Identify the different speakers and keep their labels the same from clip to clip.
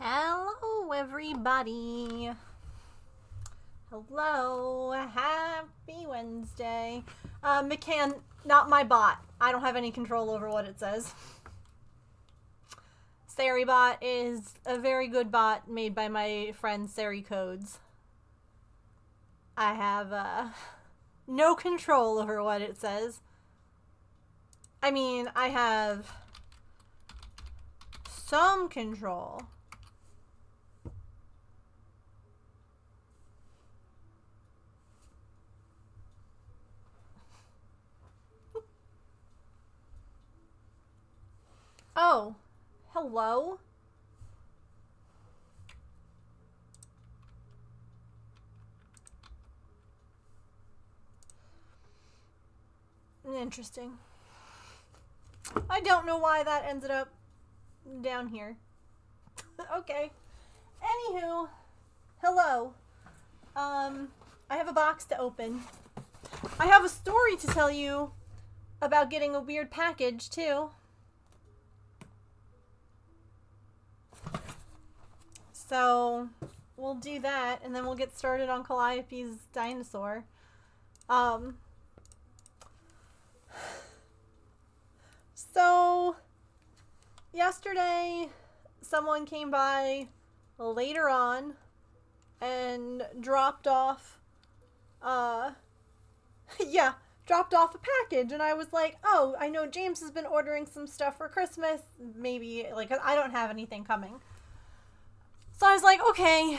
Speaker 1: Hello, everybody. Hello. Happy Wednesday. McCann, not my bot. I don't have any control over what it says. SariBot is a very good bot made by my friend Sari Codes. I have no control over what it says. I mean, I have some control. Oh, hello? Interesting. I don't know why that ended up down here. Okay. Anywho, hello. I have a box to open. I have a story to tell you about getting a weird package, too. So, we'll do that, and then we'll get started on Calliope's Dinosaur. So, yesterday, someone came by later on and dropped off, dropped off a package, and I was like, oh, I know James has been ordering some stuff for Christmas, maybe, like, I don't have anything coming. So I was like, okay,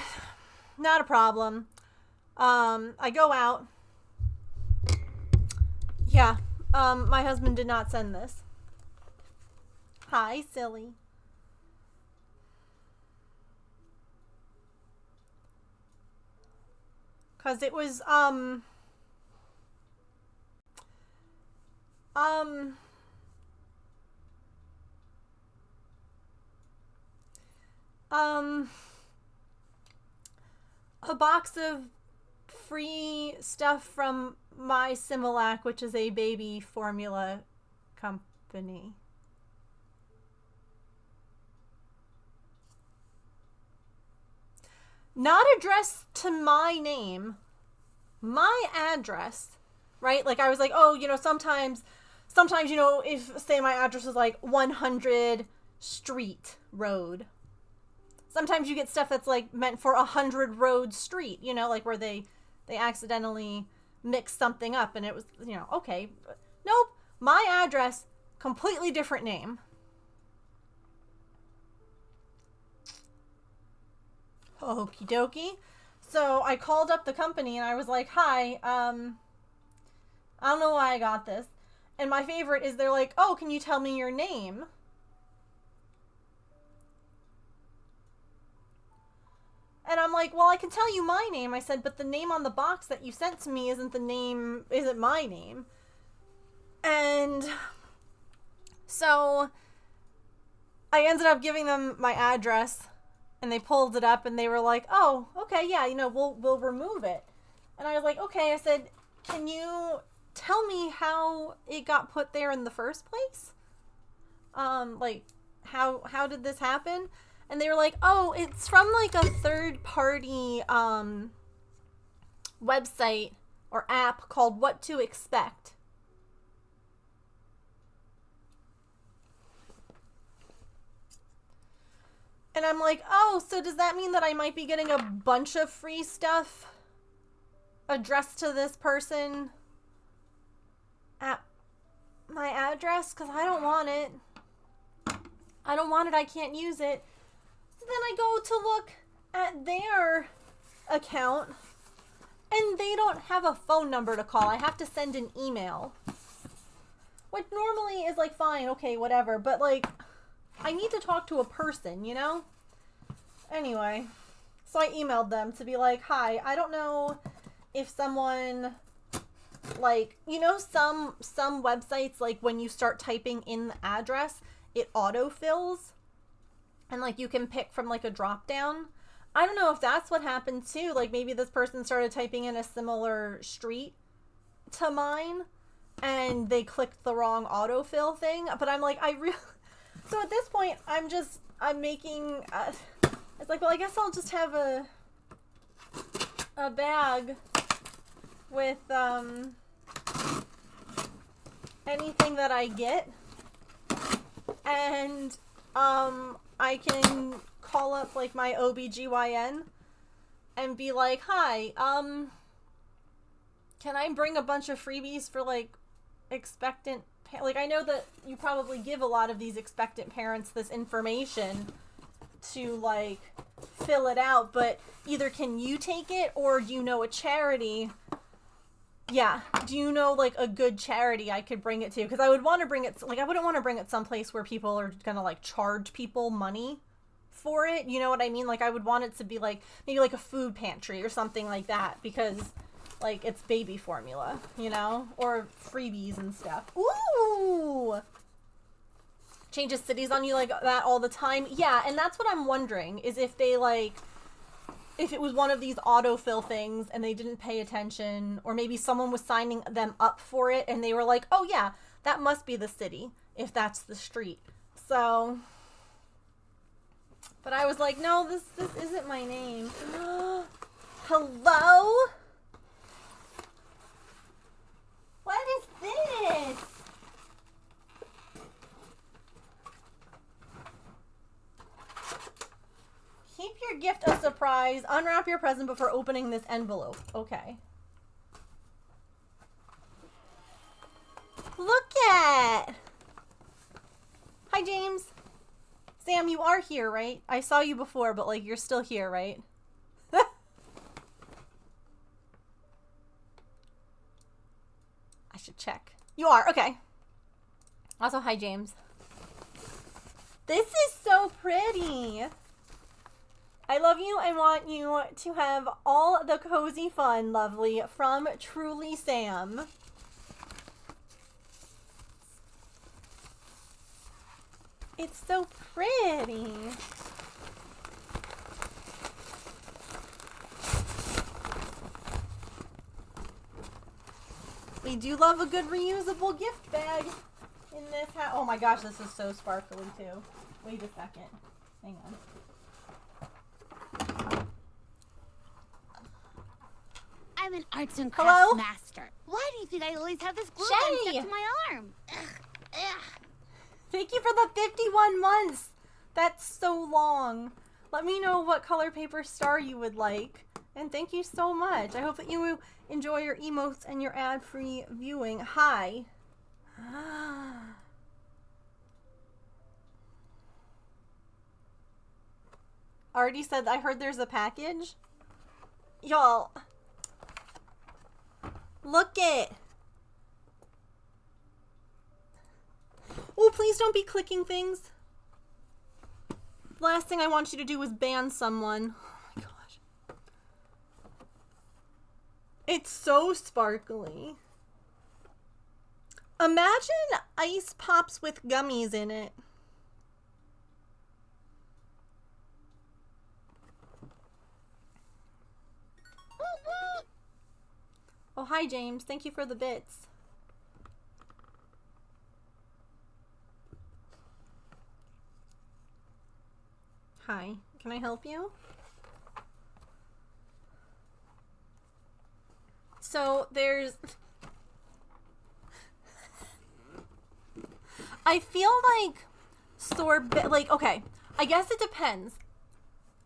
Speaker 1: not a problem. I go out. Yeah, my husband did not send this. Hi, silly. Cause it was, a box of free stuff from My Similac, which is a baby formula company. Not addressed to my name, my address, right? Like I was like, oh, you know, sometimes, you know, if say my address is like 100 Street Road. Sometimes you get stuff that's like meant for 100 Road Street, you know, like where they accidentally mix something up and it was, you know, okay. Nope. My address, completely different name. Okie dokie. So I called up the company and I was like, hi, I don't know why I got this. And my favorite is they're like, oh, can you tell me your name? And I'm like, well, I can tell you my name. I said, but the name on the box that you sent to me isn't my name. And so I ended up giving them my address and they pulled it up and they were like, oh, okay, yeah, you know, we'll remove it. And I was like, okay, I said, can you tell me how it got put there in the first place? Like, how did this happen? And they were like, oh, it's from like a third-party website or app called What to Expect. And I'm like, oh, so does that mean that I might be getting a bunch of free stuff addressed to this person at my address? Because I don't want it. I don't want it. I can't use it. So then I go to look at their account and they don't have a phone number to call. I have to send an email. Which normally is like, fine, okay, whatever. But like, I need to talk to a person, you know? Anyway, so I emailed them to be like, hi, I don't know if someone, like, you know, some websites, like when you start typing in the address, it autofills. And, like, you can pick from, like, a drop-down. I don't know if that's what happened, too. Like, maybe this person started typing in a similar street to mine, and they clicked the wrong autofill thing. But I'm like, so at this point, I'm making, It's like, well, I guess I'll just have a bag with anything that I get, and I can call up like my OBGYN and be like, hi, can I bring a bunch of freebies for like expectant, like I know that you probably give a lot of these expectant parents this information to like fill it out, but either can you take it or do you know a charity? Yeah, do you know like a good charity I could bring it to? Because I would want to bring it, like I wouldn't want to bring it someplace where people are gonna like charge people money for it, you know what I mean? Like I would want it to be like maybe like a food pantry or something like that, because like it's baby formula, you know, or freebies and stuff. Ooh, changes cities on you like that all the time. Yeah, and that's what I'm wondering, is if they like, if it was one of these autofill things and they didn't pay attention, or maybe someone was signing them up for it and they were like, oh yeah, that must be the city if that's the street. So, but I was like, no, this isn't my name. Hello? What is this? Keep your gift a surprise. Unwrap your present before opening this envelope. Okay. Look at. Hi, James. Sam, you are here, right? I saw you before, but like you're still here, right? I should check. You are. Okay. Also, hi, James. This is so pretty. I love you. I want you to have all the cozy fun, lovely, from Truly Sam. It's so pretty. We do love a good reusable gift bag in this house. Oh my gosh, this is so sparkly too. Wait a second. Hang on.
Speaker 2: I'm an arts and crafts master. Why do you think I always have this glue gun stuck to my arm? Ugh.
Speaker 1: Thank you for the 51 months. That's so long. Let me know what color paper star you would like. And thank you so much. I hope that you enjoy your emotes and your ad-free viewing. Hi. Already said, I heard there's a package. Y'all. Look it. Oh, please don't be clicking things. Last thing I want you to do is ban someone. Oh my gosh. It's so sparkly. Imagine ice pops with gummies in it. Oh, hi, James. Thank you for the bits. Hi. Can I help you? So, there's... I feel like sorbet... Like, okay. I guess it depends.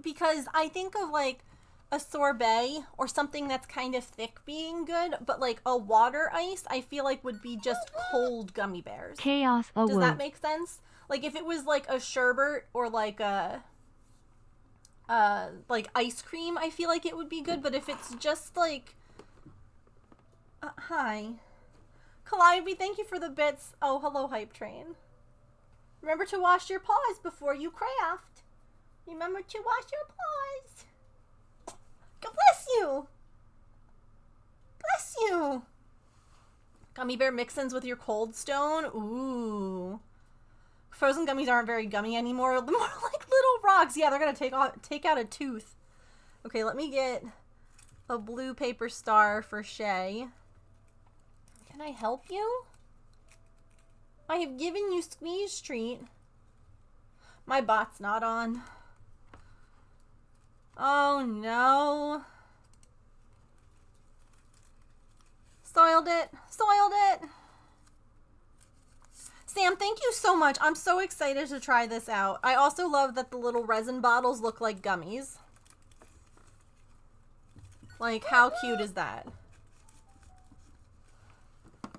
Speaker 1: Because I think of, like, a sorbet or something that's kind of thick being good, but like a water ice I feel like would be just cold gummy bears.
Speaker 3: Chaos awoke.
Speaker 1: Does that make sense? Like if it was like a sherbet or like a like ice cream, I feel like it would be good, but if it's just like hi Calliope, thank you for the bits. Oh, hello, Hype Train. Remember to wash your paws before you craft. Remember to wash your paws. God bless you! Bless you! Gummy bear mix-ins with your Cold Stone? Ooh. Frozen gummies aren't very gummy anymore. They're more like little rocks. Yeah, they're gonna take out a tooth. Okay, let me get a blue paper star for Shay. Can I help you? I have given you Squeeze Treat. My bot's not on. Oh no. Soiled it. Soiled it. Sam, thank you so much. I'm so excited to try this out. I also love that the little resin bottles look like gummies. Like, how cute is that?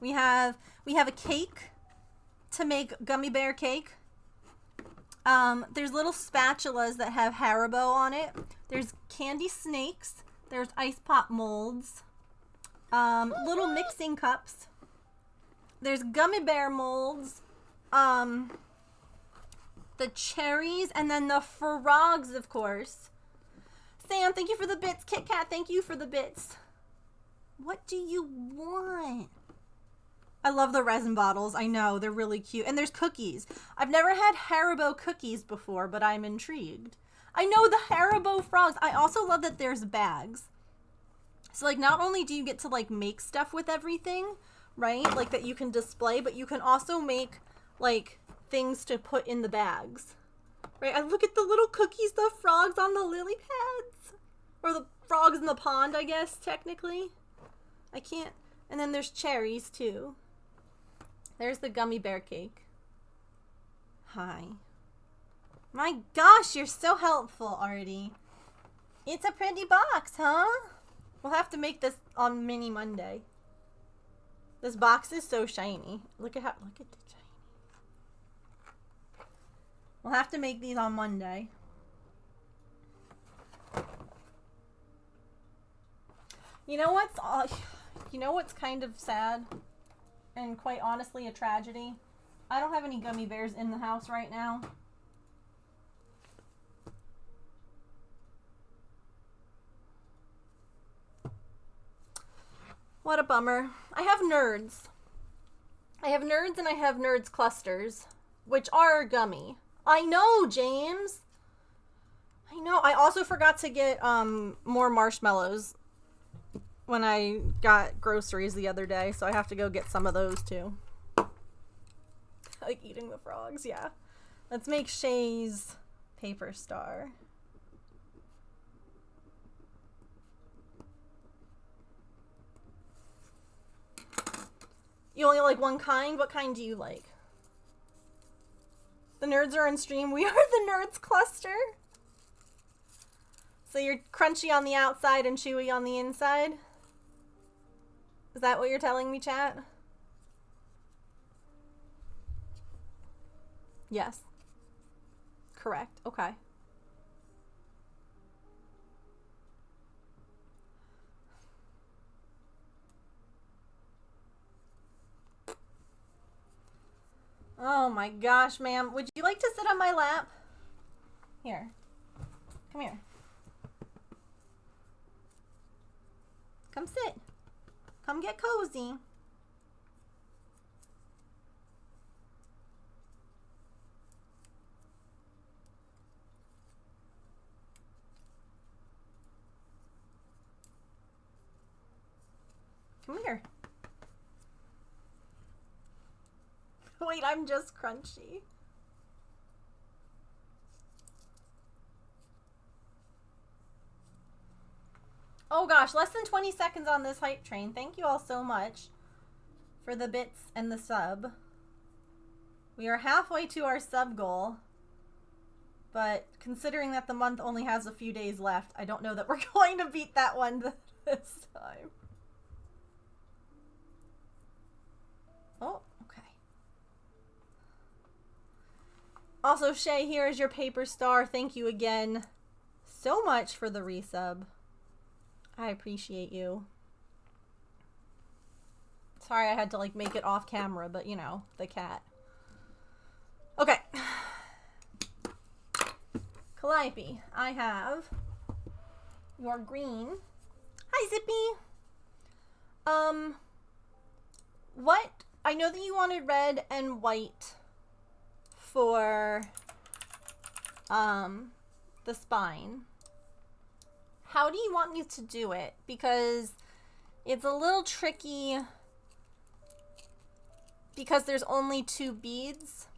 Speaker 1: We have a cake to make gummy bear cake. There's little spatulas that have Haribo on it. There's candy snakes. There's ice pop molds. Little mixing cups. There's gummy bear molds. The cherries, and then the frogs, of course. Sam, thank you for the bits. Kit Kat, thank you for the bits. What do you want? I love the resin bottles. I know, they're really cute. And there's cookies. I've never had Haribo cookies before, but I'm intrigued. I know the Haribo frogs. I also love that there's bags. So, like, not only do you get to, like, make stuff with everything, right? Like, that you can display, but you can also make, like, things to put in the bags. Right? I look at the little cookies, the frogs on the lily pads. Or the frogs in the pond, I guess, technically. I can't. And then there's cherries, too. There's the gummy bear cake. Hi. My gosh, you're so helpful, Artie. It's a pretty box, huh? We'll have to make this on Mini Monday. This box is so shiny. Look at the shiny. We'll have to make these on Monday. You know what's kind of sad and quite honestly a tragedy? I don't have any gummy bears in the house right now. What a bummer. I have nerds. I have nerds and I have nerds clusters, which are gummy. I know, James. I know. I also forgot to get more marshmallows when I got groceries the other day, so I have to go get some of those too. Like eating the frogs, yeah. Let's make Shay's paper star. You only like one kind? What kind do you like? The nerds are on stream. We are the nerds cluster. So you're crunchy on the outside and chewy on the inside? Is that what you're telling me, chat? Yes. Correct. Okay. Oh my gosh, ma'am. Would you like to sit on my lap? Here. Come here. Come sit. Come get cozy. Come here. Wait, I'm just crunchy. Oh gosh, less than 20 seconds on this hype train. Thank you all so much for the bits and the sub. We are halfway to our sub goal. But considering that the month only has a few days left, I don't know that we're going to beat that one this time. Oh, okay. Also, Shay, here is your paper star. Thank you again so much for the resub. I appreciate you. Sorry I had to like make it off camera, but you know, the cat. Okay. Calliope, I have your green. Hi, Zippy. What? I know that you wanted red and white for, the spine. How do you want me to do it? Because it's a little tricky because there's only 2 beads.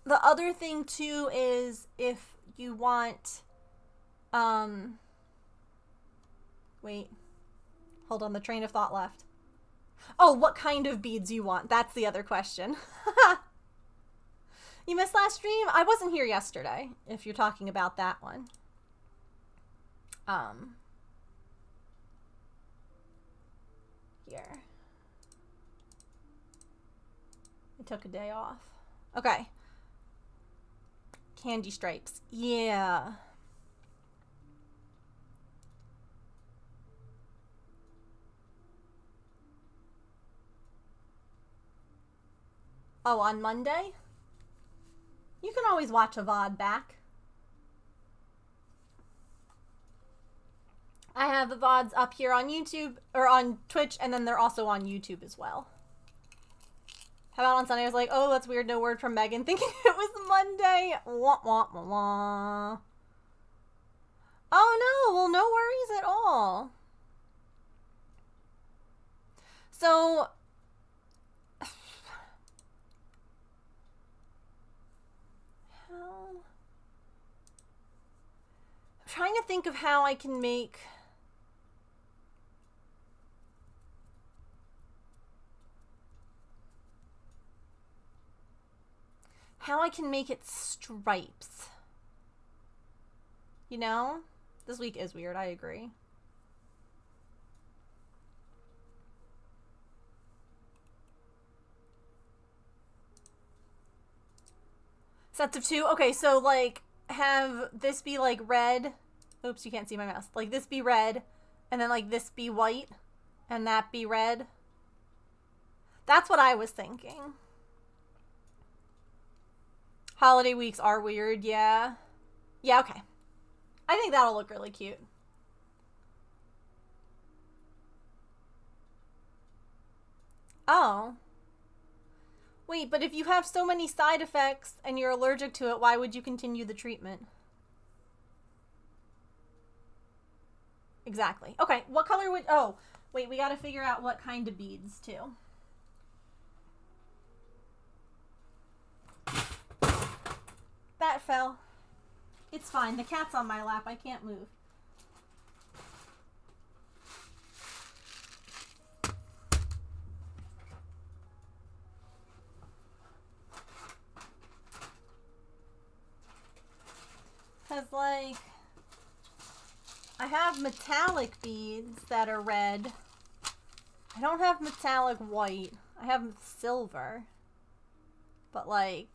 Speaker 1: the other thing too is if you want, wait, hold on, the train of thought left. Oh, what kind of beads you want? That's the other question. You missed last stream? I wasn't here yesterday, if you're talking about that one. Here. I took a day off. Okay. Candy stripes. Yeah. Oh, on Monday? You can always watch a VOD back. I have the VODs up here on YouTube, or on Twitch, and then they're also on YouTube as well. How about on Sunday? I was like, oh, that's weird, no word from Megan, thinking it was Monday. Wah, wah, wah, wah. Oh, no. Well, no worries at all. So, I'm trying to think of how I can make... how I can make it stripes. You know? This week is weird, I agree. Sets of 2? Okay, so like have this be like red. Oops, you can't see my mouse. Like this be red, and then like this be white, and that be red. That's what I was thinking. Holiday weeks are weird, yeah. Yeah, okay. I think that'll look really cute. Oh. Wait, but if you have so many side effects and you're allergic to it, why would you continue the treatment? Exactly. Okay, what color would... oh, wait, we gotta figure out what kind of beads, too. That fell. It's fine. The cat's on my lap. I can't move. Because, like, I have metallic beads that are red. I don't have metallic white. I have silver. But, like...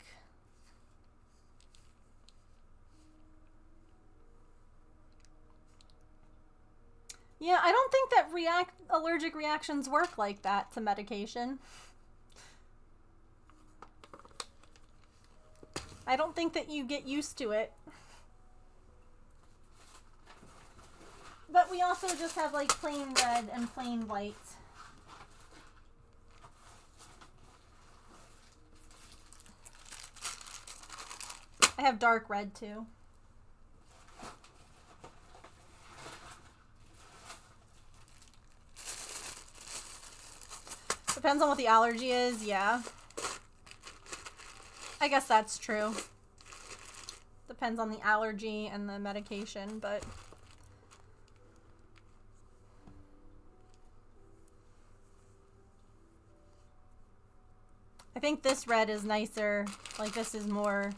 Speaker 1: yeah, I don't think that allergic reactions work like that to medication. I don't think that you get used to it. But we also just have like plain red and plain white. I have dark red too. Depends on what the allergy is, yeah. I guess that's true. Depends on the allergy and the medication, but... I think this red is nicer. Like, this is more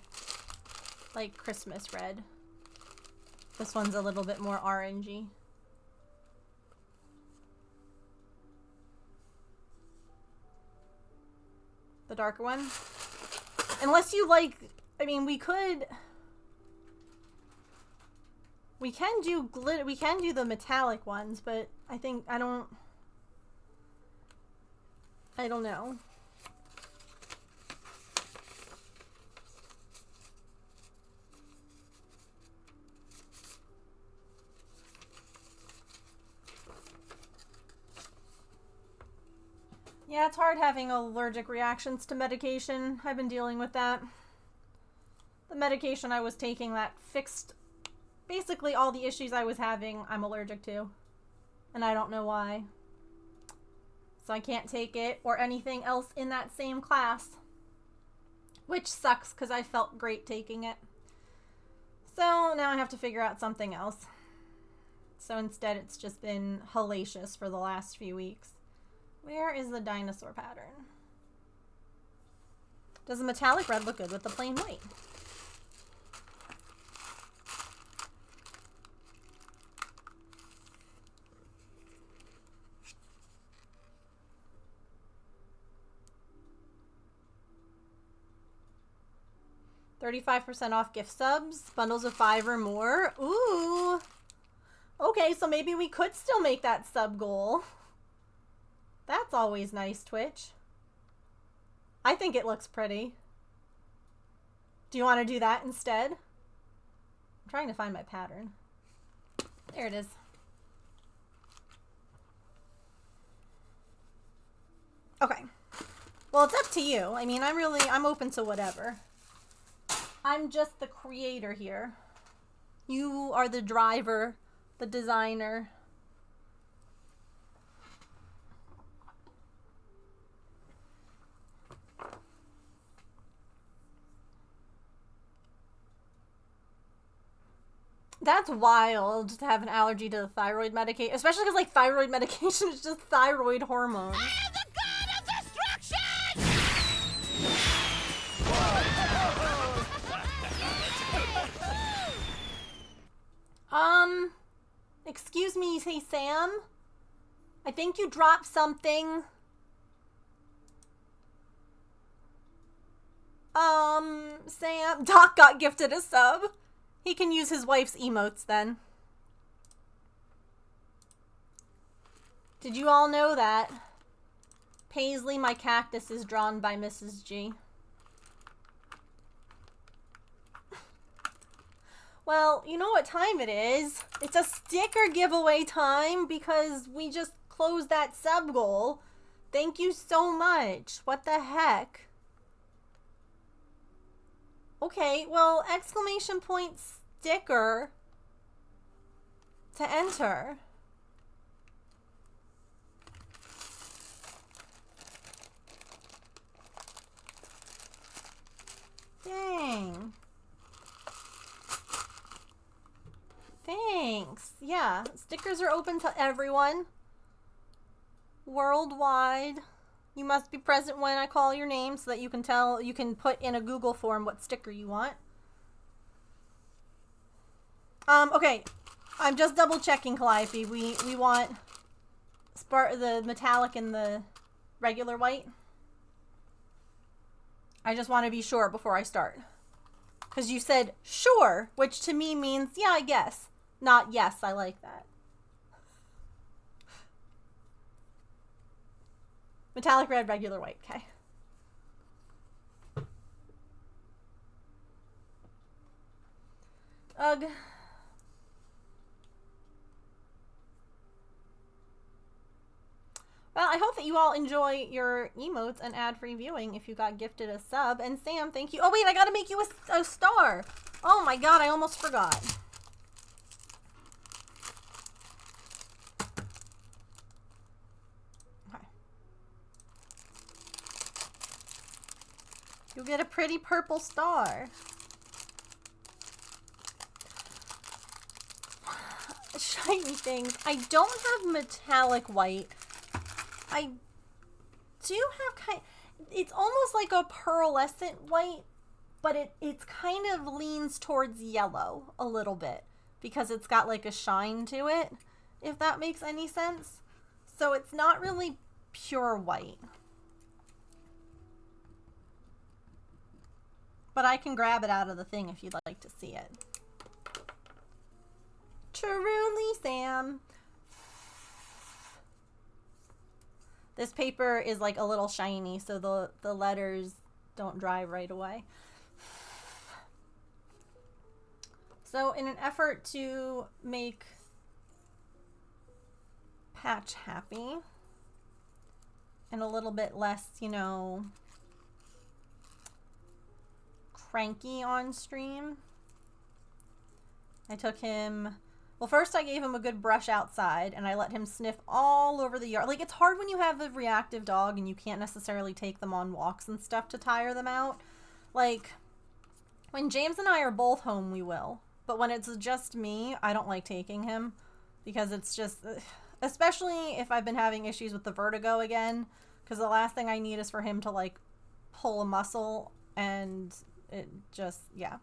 Speaker 1: like Christmas red. This one's a little bit more orangey. The darker one. Unless you like, I mean, we can do glitter, we can do the metallic ones, but I think, I don't know. Yeah, it's hard having allergic reactions to medication. I've been dealing with that. The medication I was taking that fixed basically all the issues I was having, I'm allergic to. And I don't know why. So I can't take it or anything else in that same class Which sucks because I felt great taking it. So now I have to figure out something else. So instead it's just been hellacious for the last few weeks. Where is the dinosaur pattern? Does the metallic red look good with the plain white? $35% off gift subs, bundles of 5 or more. Ooh. Okay, so maybe we could still make that sub goal. That's always nice, Twitch. I think it looks pretty. Do you want to do that instead? I'm trying to find my pattern. There it is. Okay. Well, it's up to you. I mean, I'm open to whatever. I'm just the creator here. You are the driver, the designer. That's wild to have an allergy to the thyroid medication, especially because like thyroid medication is just thyroid hormones.
Speaker 2: I am the god of destruction!
Speaker 1: Excuse me, hey Sam? I think you dropped something. Sam, Doc got gifted a sub. He can use his wife's emotes then. Did you all know that? Paisley, my cactus, is drawn by Mrs. G. Well, you know what time it is. It's a sticker giveaway time because we just closed that sub goal. Thank you so much. What the heck? Okay, well, exclamation point sticker to enter. Dang. Thanks. Yeah, stickers are open to everyone. Worldwide. You must be present when I call your name so that you can put in a Google form what sticker you want. Okay. I'm just double checking, Calliope. We want the metallic and the regular white. I just want to be sure before I start. Because you said sure, which to me means yeah, I guess. Not yes, I like that. Metallic red, regular white. Okay. Ugh. Well, I hope that you all enjoy your emotes and ad-free viewing if you got gifted a sub. And Sam, thank you. Oh, wait, I gotta make you a star. Oh my god, I almost forgot. Okay. You'll get a pretty purple star. Shiny things. I don't have metallic white. I do have it's almost like a pearlescent white, but it's kind of leans towards yellow a little bit because it's got like a shine to it, if that makes any sense. So it's not really pure white. But I can grab it out of the thing if you'd like to see it. Truly, Sam. This paper is like a little shiny, so the letters don't dry right away. So in an effort to make Patch happy and a little bit less, you know, cranky on stream, I took him... Well, first I gave him a good brush outside, and I let him sniff all over the yard. Like, it's hard when you have a reactive dog and you can't necessarily take them on walks and stuff to tire them out. Like, when James and I are both home, we will. But when it's just me, I don't like taking him. Because it's just... Especially if I've been having issues with the vertigo again. Because the last thing I need is for him to, like, pull a muscle. And it just... Yeah.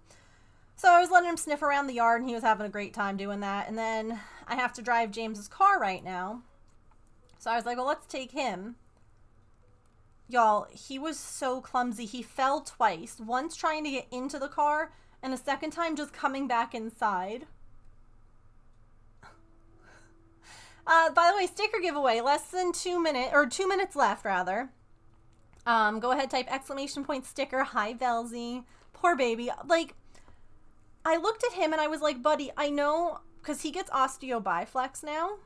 Speaker 1: So I was letting him sniff around the yard, and he was having a great time doing that. And then I have to drive James's car right now. So I was like, well, let's take him. Y'all, he was so clumsy. He fell twice. Once trying to get into the car, and a second time just coming back inside. By the way, sticker giveaway. Less than 2 minutes, or 2 minutes left, rather. Go ahead, type exclamation point sticker. Hi, Velzy. Poor baby. Like, I looked at him and I was like, buddy, I know, because he gets osteobiflex now,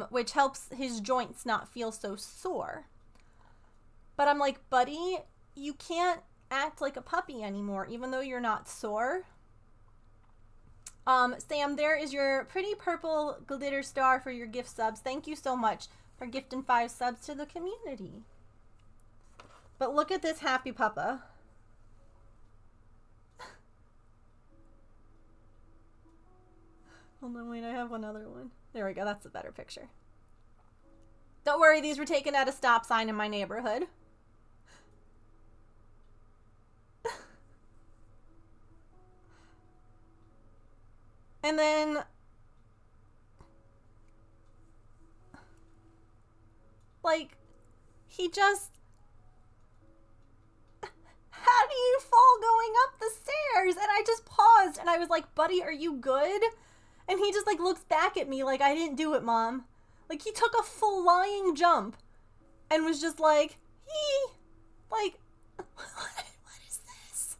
Speaker 1: which helps his joints not feel so sore. But I'm like, buddy, you can't act like a puppy anymore, even though you're not sore. Sam, there is your pretty purple glitter star for your gift subs. Thank you so much for gifting 5 subs to the community. But look at this happy puppa. Hold on, wait, I have one other one. There we go, that's a better picture. Don't worry, these were taken at a stop sign in my neighborhood. And then... Like, he just... How do you fall going up the stairs? And I just paused and I was like, buddy, are you good? And he just like looks back at me like, I didn't do it, Mom. Like, he took a flying jump and was just like, hee. Like, what is this?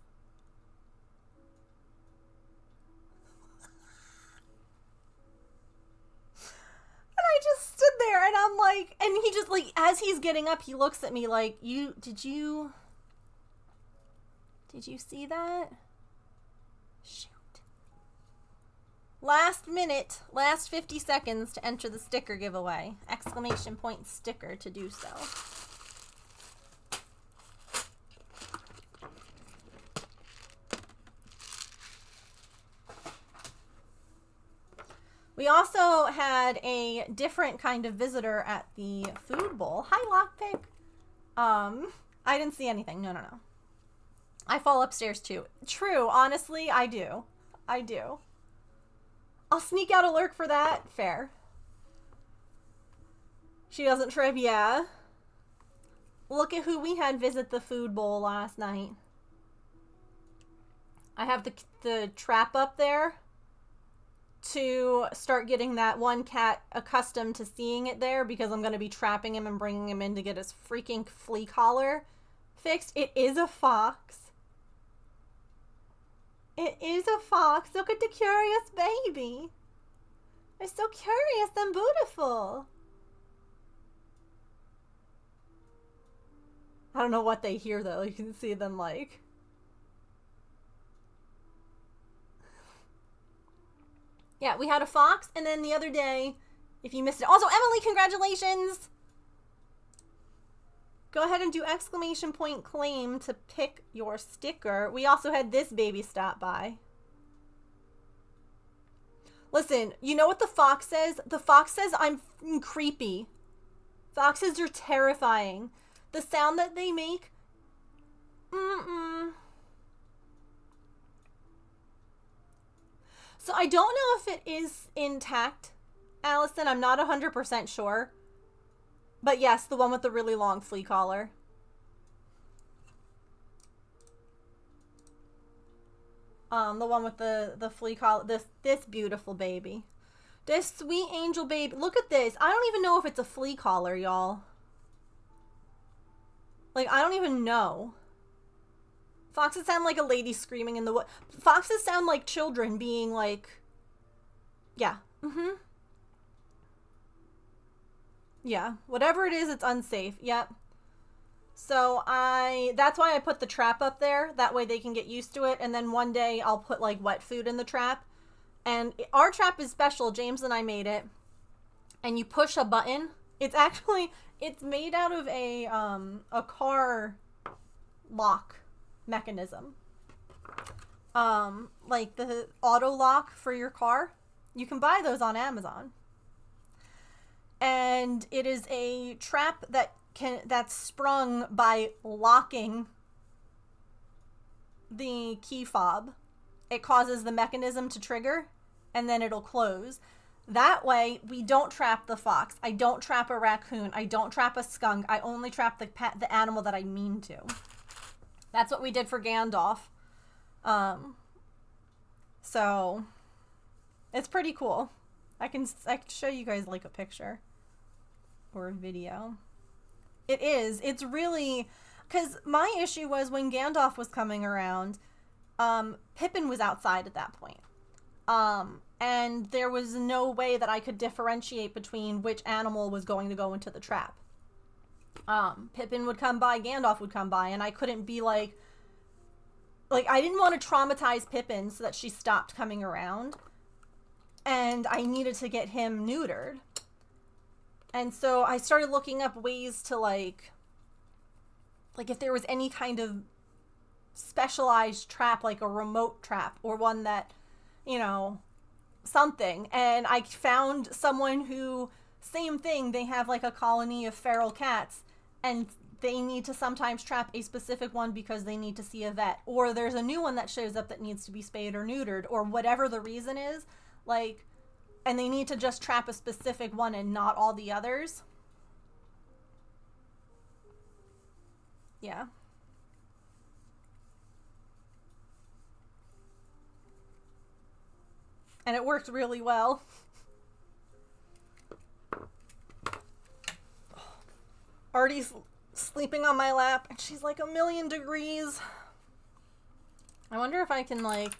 Speaker 1: And I just stood there and I'm like, and he just like, as he's getting up, he looks at me like, did you see that? Shoot. Last minute, last 50 seconds to enter the sticker giveaway. Exclamation point sticker to do so. We also had a different kind of visitor at the food bowl. Hi, Lockpick. I didn't see anything. No. I fall upstairs too. True, honestly, I do. I'll sneak out a lurk for that. Fair. She doesn't trip, yeah. Look at who we had visit the food bowl last night. I have the trap up there to start getting that one cat accustomed to seeing it there, because I'm going to be trapping him and bringing him in to get his freaking flea collar fixed. It is a fox. It is a fox. Look at the curious baby. They're so curious and beautiful. I don't know what they hear, though. You can see them, like... Yeah, we had a fox, and then the other day, if you missed it... Also, Emily, congratulations! Go ahead and do exclamation point claim to pick your sticker. We also had this baby stop by. Listen, you know what the fox says? The fox says I'm creepy. Foxes are terrifying. The sound that they make... So I don't know if it is intact, Allison. I'm not 100% sure. But yes, the one with the really long flea collar. The one with the flea collar. This beautiful baby. This sweet angel baby. Look at this. I don't even know if it's a flea collar, y'all. Like, I don't even know. Foxes sound like a lady screaming in the wood. Foxes sound like children being like... Yeah. Yeah. Whatever it is, it's unsafe. Yep. So that's why I put the trap up there. That way they can get used to it. And then one day I'll put like wet food in the trap. And our trap is special. James and I made it. And you push a button. It's made out of a car lock mechanism. Like the auto lock for your car. You can buy those on Amazon. And it is a trap that's sprung by locking the key fob. It causes the mechanism to trigger, and then it'll close. That way, we don't trap the fox. I don't trap a raccoon. I don't trap a skunk. I only trap the animal that I mean to. That's what we did for Gandalf. So it's pretty cool. I can show you guys like a picture or a video. It's really, because my issue was when Gandalf was coming around, Pippin was outside at that point. And there was no way that I could differentiate between which animal was going to go into the trap. Pippin would come by, Gandalf would come by, and I couldn't be like I didn't want to traumatize Pippin so that she stopped coming around. And I needed to get him neutered. And so I started looking up ways to like if there was any kind of specialized trap, like a remote trap or one that, you know, something. And I found someone who, same thing, they have like a colony of feral cats and they need to sometimes trap a specific one because they need to see a vet, or there's a new one that shows up that needs to be spayed or neutered, or whatever the reason is, like, and they need to just trap a specific one and not all the others. Yeah. And it worked really well. Artie's sleeping on my lap and she's like 1,000,000 degrees. I wonder if I can like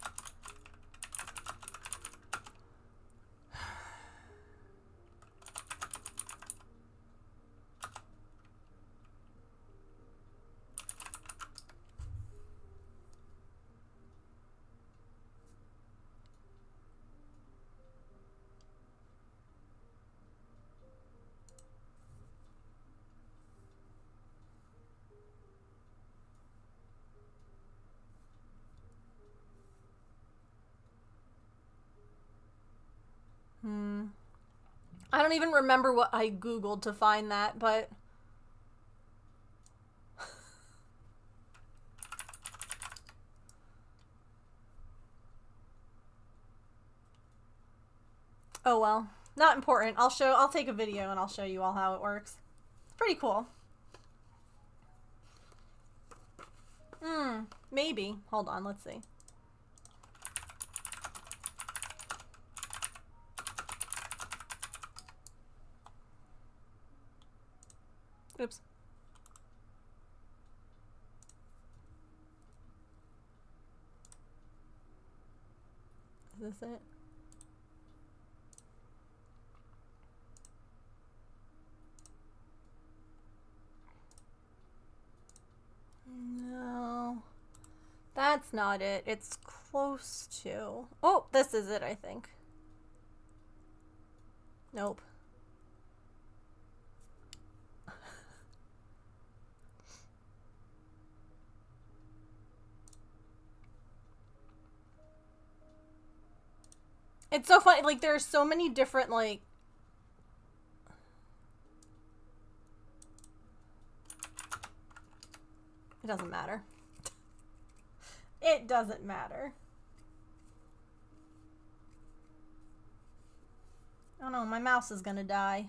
Speaker 1: I don't even remember what I Googled to find that, but oh well. Not important. I'll take a video and I'll show you all how it works. It's pretty cool. Maybe. Hold on, let's see. Oops. Is this it? No. That's not it. It's close to. Oh, this is it, I think. Nope. It's so funny, like, there are so many different, like... It doesn't matter. It doesn't matter. Oh no, my mouse is gonna die.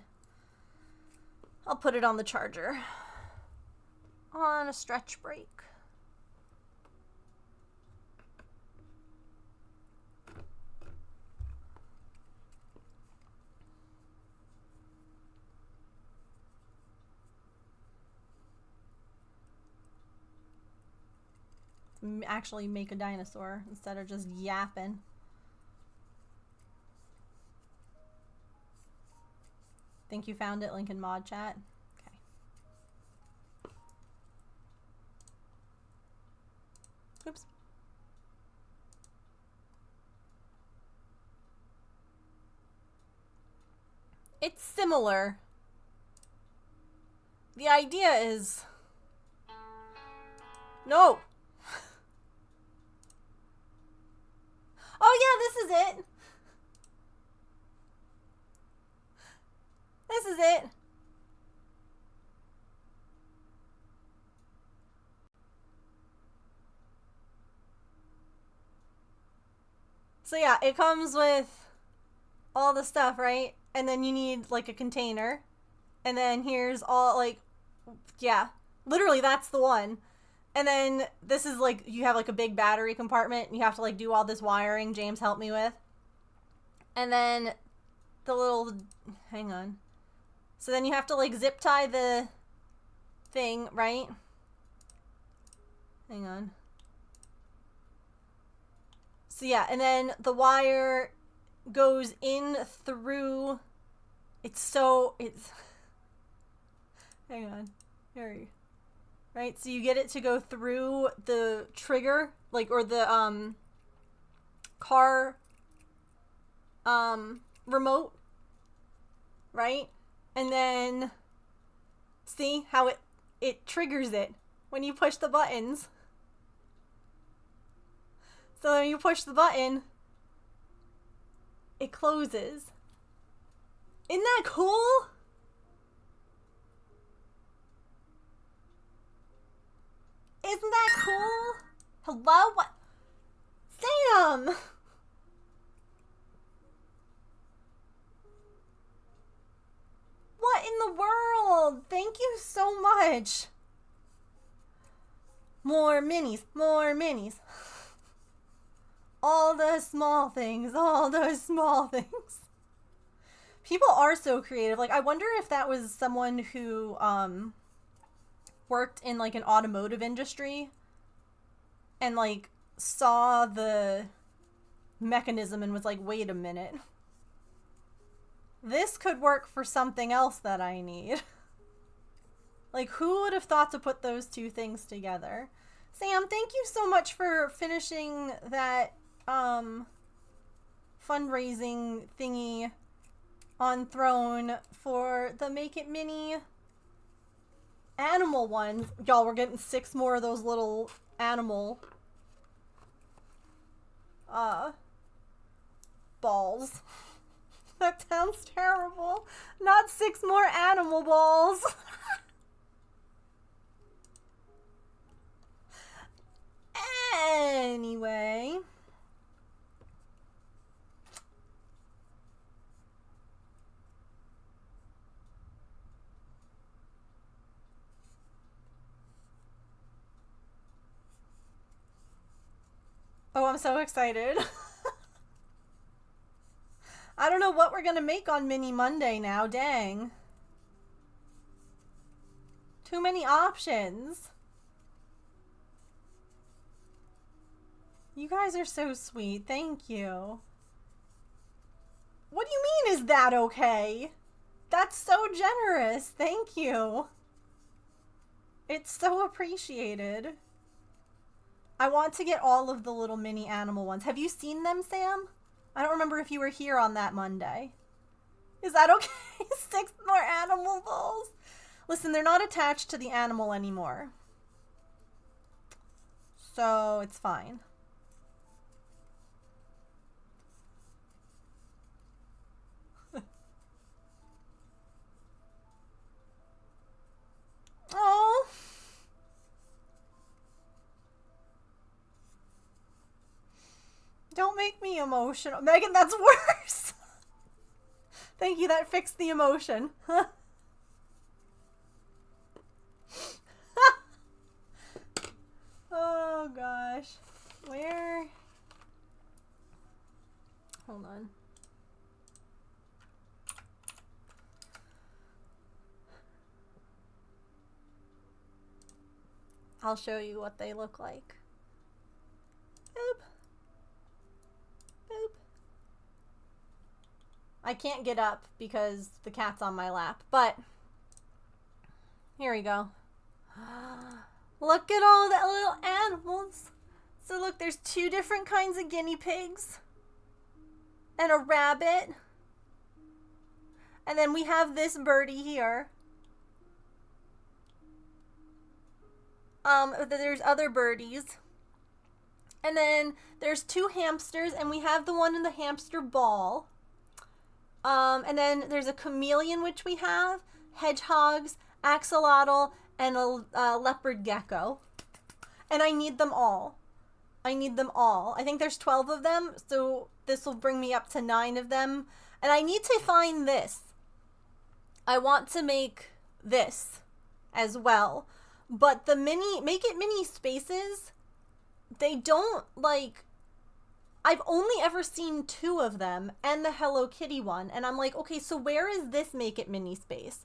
Speaker 1: I'll put it on the charger. On a stretch break. Actually make a dinosaur instead of just yapping. Think you found it? Link in mod chat. Okay. Oops. It's similar. The idea is... No! Oh yeah, this is it. This is it. So yeah, it comes with all the stuff, right? And then you need like a container. And then here's all like, yeah, literally that's the one. And then this is like, you have like a big battery compartment. And you have to like do all this wiring James helped me with. And then the little, hang on. So then you have to like zip tie the thing, right? Hang on. So yeah, and then the wire goes in through, it's, hang on, here, right? So you get it to go through the trigger, like, or the, car, remote, right? And then, see how it triggers it when you push the buttons. So when you push the button, it closes. Isn't that cool? Isn't that cool? Hello? What? Sam! What in the world? Thank you so much. More minis, more minis. All the small things, all those small things. People are so creative. Like, I wonder if that was someone who worked in like an automotive industry and like saw the mechanism and was like, wait a minute. This could work for something else that I need. Like, who would have thought to put those two things together? Sam, thank you so much for finishing that fundraising thingy on Throne for the Make It Mini animal ones. Y'all, we're getting 6 more of those little animal balls. That sounds terrible. Not 6 more animal balls. Anyway. Oh, I'm so excited. I don't know what we're gonna make on Mini Monday now, dang. Too many options. You guys are so sweet, thank you. What do you mean, is that okay? That's so generous, thank you. It's so appreciated. I want to get all of the little mini animal ones. Have you seen them, Sam? I don't remember if you were here on that Monday. Is that okay? 6 more animal balls? Listen, they're not attached to the animal anymore. So, it's fine. Oh. Don't make me emotional. Megan, that's worse. Thank you, that fixed the emotion. Oh gosh. Where? Hold on. I'll show you what they look like. Boop. Boop. I can't get up because the cat's on my lap, but here we go. Look at all the little animals. So look, there's 2 different kinds of guinea pigs and a rabbit. And then we have this birdie here. There's other birdies. And then there's 2 hamsters, and we have the one in the hamster ball. And then there's a chameleon, which we have, hedgehogs, axolotl, and a leopard gecko. And I need them all. I need them all. I think there's 12 of them, so this will bring me up to 9 of them. And I need to find this. I want to make this as well. But the Make It Mini spaces, they don't, like... I've only ever seen 2 of them and the Hello Kitty one. And I'm like, okay, so where is this Make It Mini space?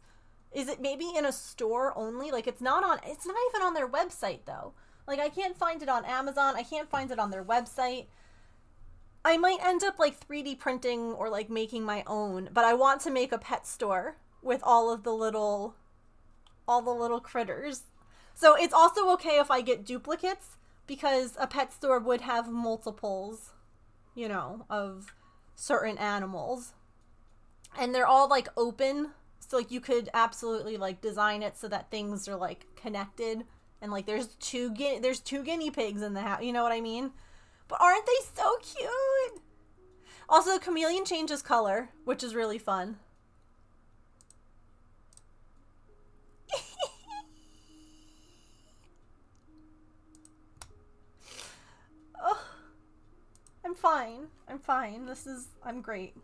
Speaker 1: Is it maybe in a store only? Like, it's not even on their website, though. Like, I can't find it on Amazon. I can't find it on their website. I might end up, like, 3D printing or, like, making my own. But I want to make a pet store with all the little critters. So it's also okay if I get duplicates, because a pet store would have multiples, you know, of certain animals. And they're all, like, open. So, like, you could absolutely, like, design it so that things are, like, connected. And, like, there's two guinea pigs in the house. You know what I mean? But aren't they so cute? Also, the chameleon changes color, which is really fun. Oh, I'm fine. I'm fine. I'm great.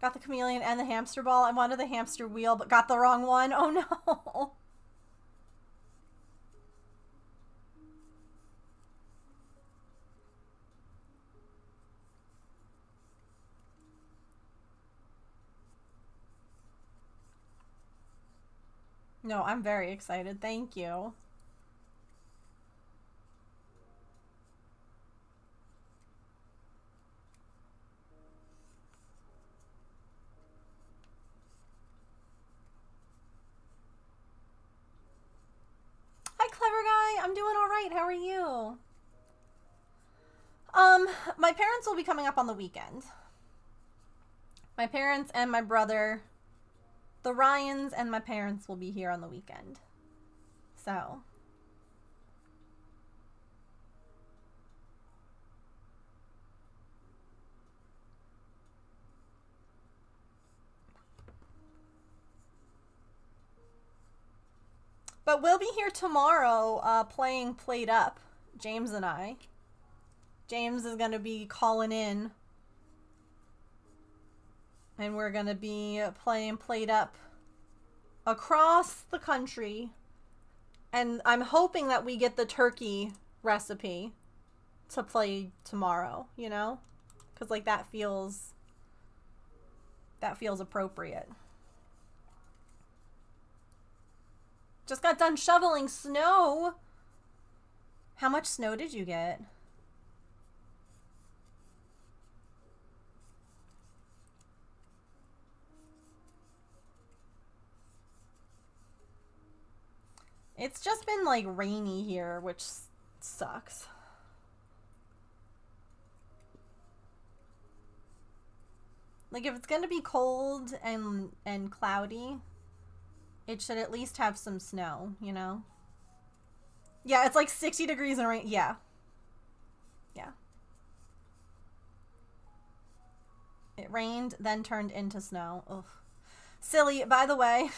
Speaker 1: Got the chameleon and the hamster ball. I wanted the hamster wheel, but got the wrong one. Oh no. No, I'm very excited. Thank you. Clever guy, I'm doing all right. How are you? My parents will be coming up on the weekend. My parents and my brother, the Ryans and my parents will be here on the weekend. So. But we'll be here tomorrow playing Played Up, James and I. James is going to be calling in. And we're going to be playing Played Up across the country. And I'm hoping that we get the turkey recipe to play tomorrow, you know? Because, like, that feels appropriate. Just got done shoveling snow. How much snow did you get? It's just been, like, rainy here, which sucks. Like, if it's gonna be cold and cloudy, it should at least have some snow, you know? Yeah, it's like 60 degrees and rain. Yeah. Yeah. It rained, then turned into snow. Ugh. Silly, by the way,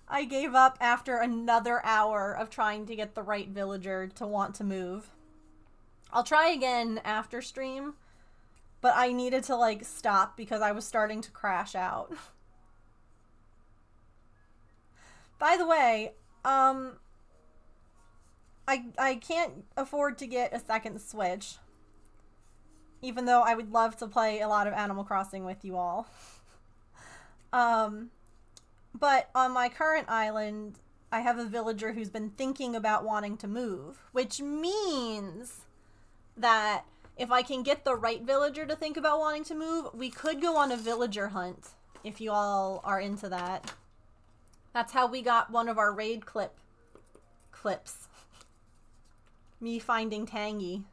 Speaker 1: I gave up after another hour of trying to get the right villager to want to move. I'll try again after stream, but I needed to, like, stop because I was starting to crash out. By the way, I can't afford to get a second Switch, even though I would love to play a lot of Animal Crossing with you all. But on my current island, I have a villager who's been thinking about wanting to move, which means that if I can get the right villager to think about wanting to move, we could go on a villager hunt, if you all are into that. That's how we got one of our raid clips. Me finding Tangy,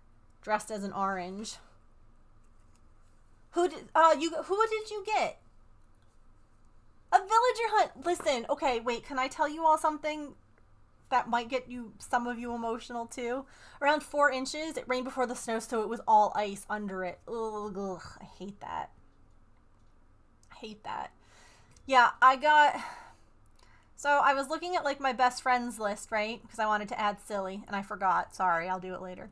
Speaker 1: dressed as an orange. Who did you get? A villager hunt. Listen, okay, wait, can I tell you all something that might get some of you emotional too? Around 4 inches, it rained before the snow, so it was all ice under it. Ugh, I hate that. I hate that. Yeah, so I was looking at like my best friends list, right? Because I wanted to add Silly, and I forgot. Sorry, I'll do it later.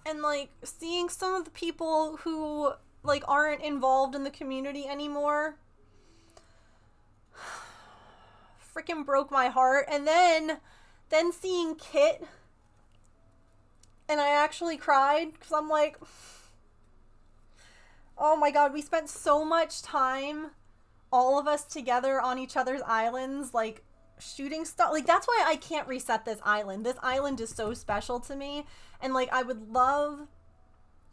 Speaker 1: And like seeing some of the people who like aren't involved in the community anymore freaking broke my heart. And then seeing Kit, and I actually cried because I'm like, oh my god, we spent so much time, all of us together on each other's islands, like shooting stuff. Like, that's why I can't reset this island. This island is so special to me, and like I would love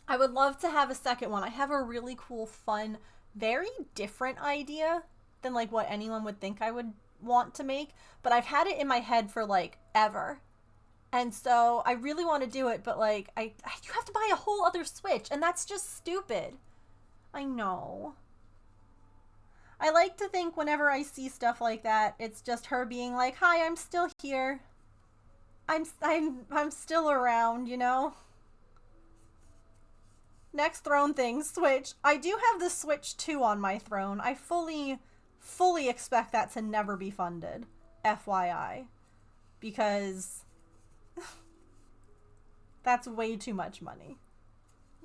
Speaker 1: to have a second one. I have a really cool, fun, very different idea than like what anyone would think I would want to make, but I've had it in my head for like ever. And so I really want to do it, but like you have to buy a whole other Switch, and that's just stupid. I know. I like to think whenever I see stuff like that, it's just her being like, "Hi, I'm still here. I'm still around, you know?" Next throne thing, Switch. I do have the Switch 2 on my throne. I fully expect that to never be funded. FYI. Because that's way too much money.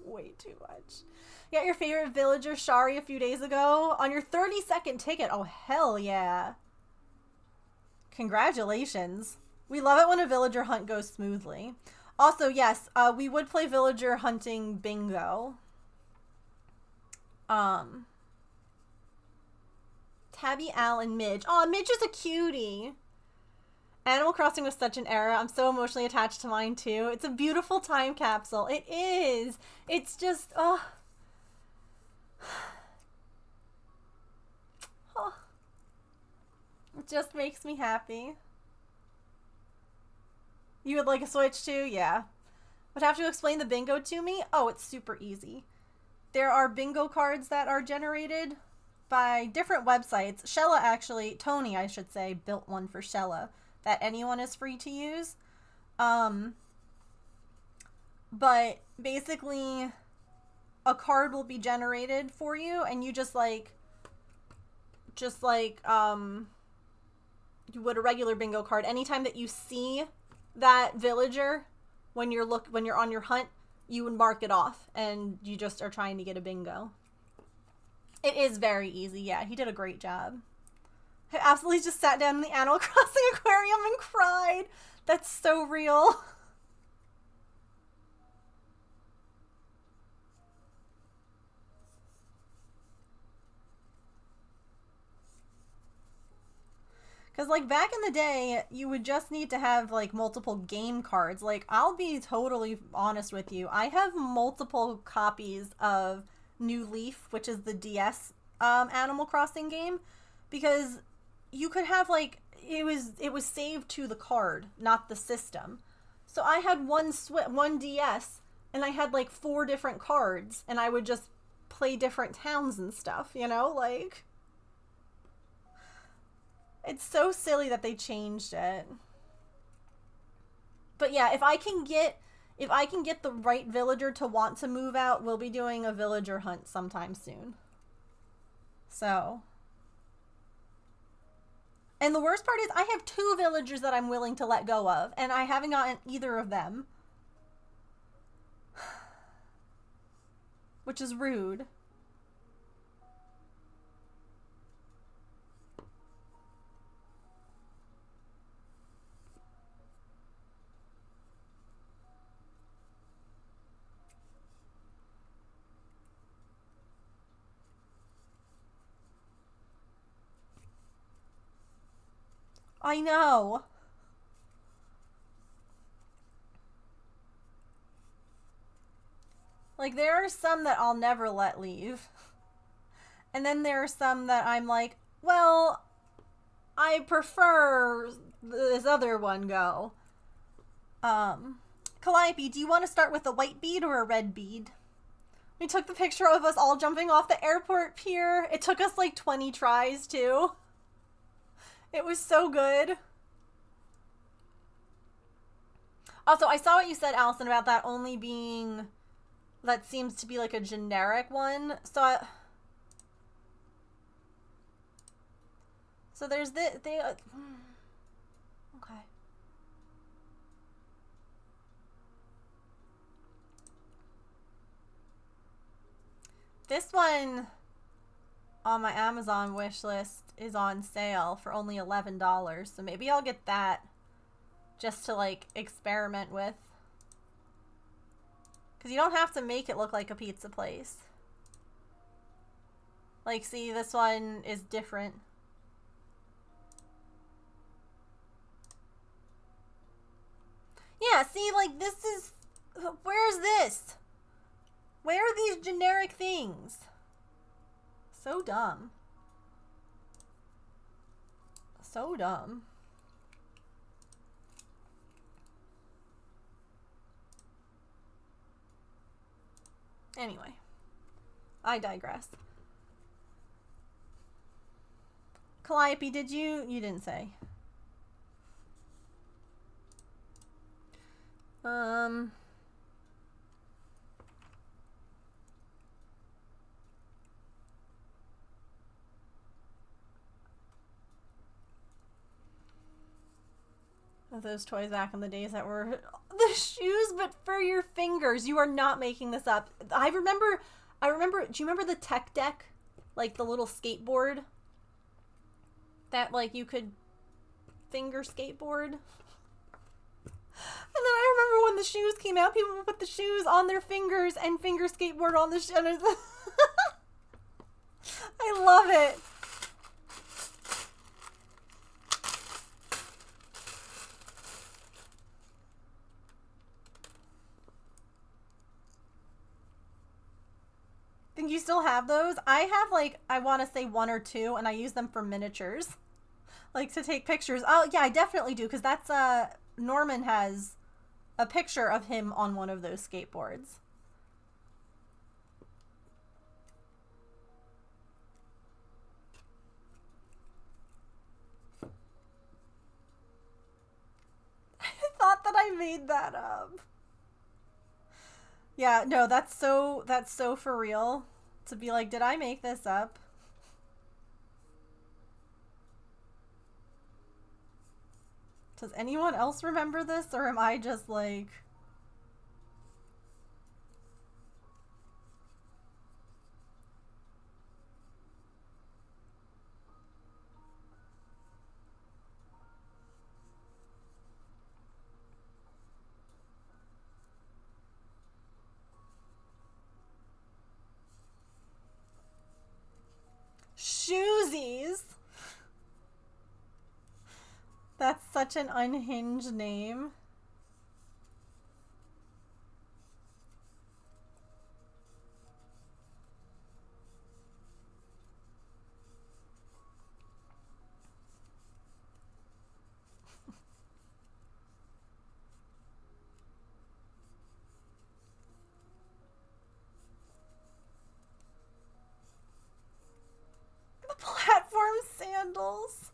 Speaker 1: Way too much. You got your favorite villager, Shari, a few days ago on your 30-second ticket. Oh, hell yeah. Congratulations. We love it when a villager hunt goes smoothly. Also, yes, we would play villager hunting bingo. Tabby, Al, and Midge. Aw, Midge is a cutie. Animal Crossing was such an era. I'm so emotionally attached to mine, too. It's a beautiful time capsule. It is. It's just, oh. It just makes me happy. You would like a Switch too? Yeah. Would have to explain the bingo to me? Oh, it's super easy. There are bingo cards that are generated by different websites. Shella actually, Tony I should say, built one for Shella that anyone is free to use. But basically a card will be generated for you, and you just like you would a regular bingo card. Anytime that you see that villager, when you're on your hunt, you would mark it off, and you just are trying to get a bingo. It is very easy. Yeah, he did a great job. I absolutely just sat down in the Animal Crossing aquarium and cried. That's so real. Because, like, back in the day, you would just need to have, like, multiple game cards. Like, I'll be totally honest with you. I have multiple copies of New Leaf, which is the DS Animal Crossing game. Because you could have, like, it was saved to the card, not the system. So I had one DS, and I had, like, 4 different cards. And I would just play different towns and stuff, you know? Like, it's so silly that they changed it. But yeah, if I can get the right villager to want to move out, we'll be doing a villager hunt sometime soon. So. And the worst part is I have 2 villagers that I'm willing to let go of, and I haven't gotten either of them. Which is rude. I know. Like, there are some that I'll never let leave. And then there are some that I'm like, well, I prefer this other one go. Calliope, do you want to start with a white bead or a red bead? We took the picture of us all jumping off the airport pier. It took us like 20 tries too. It was so good. Also, I saw what you said, Allison, about that only being... That seems to be like a generic one. So there's this... okay. This one on my Amazon wish list is on sale for only $11. So maybe I'll get that just to like experiment with. Because you don't have to make it look like a pizza place. Like, see, this one is different. Yeah, see, like, this is... Where's this? Where are these generic things? So dumb. So dumb. Anyway, I digress. Calliope, did you? You didn't say. Those toys back in the days that were the shoes, but for your fingers. You are not making this up. I remember, do you remember the tech deck? Like the little skateboard? That like you could finger skateboard? And then I remember when the shoes came out, people would put the shoes on their fingers and finger skateboard on the I love it. Think you still have those? I have like, I want to say 1 or 2, and I use them for miniatures. Like to take pictures. Oh yeah, I definitely do, because that's Norman has a picture of him on one of those skateboards. I thought that I made that up. Yeah, no, that's so for real. To be like, did I make this up? Does anyone else remember this, or am I just like... Shoesies? That's such an unhinged name. The platform sandals.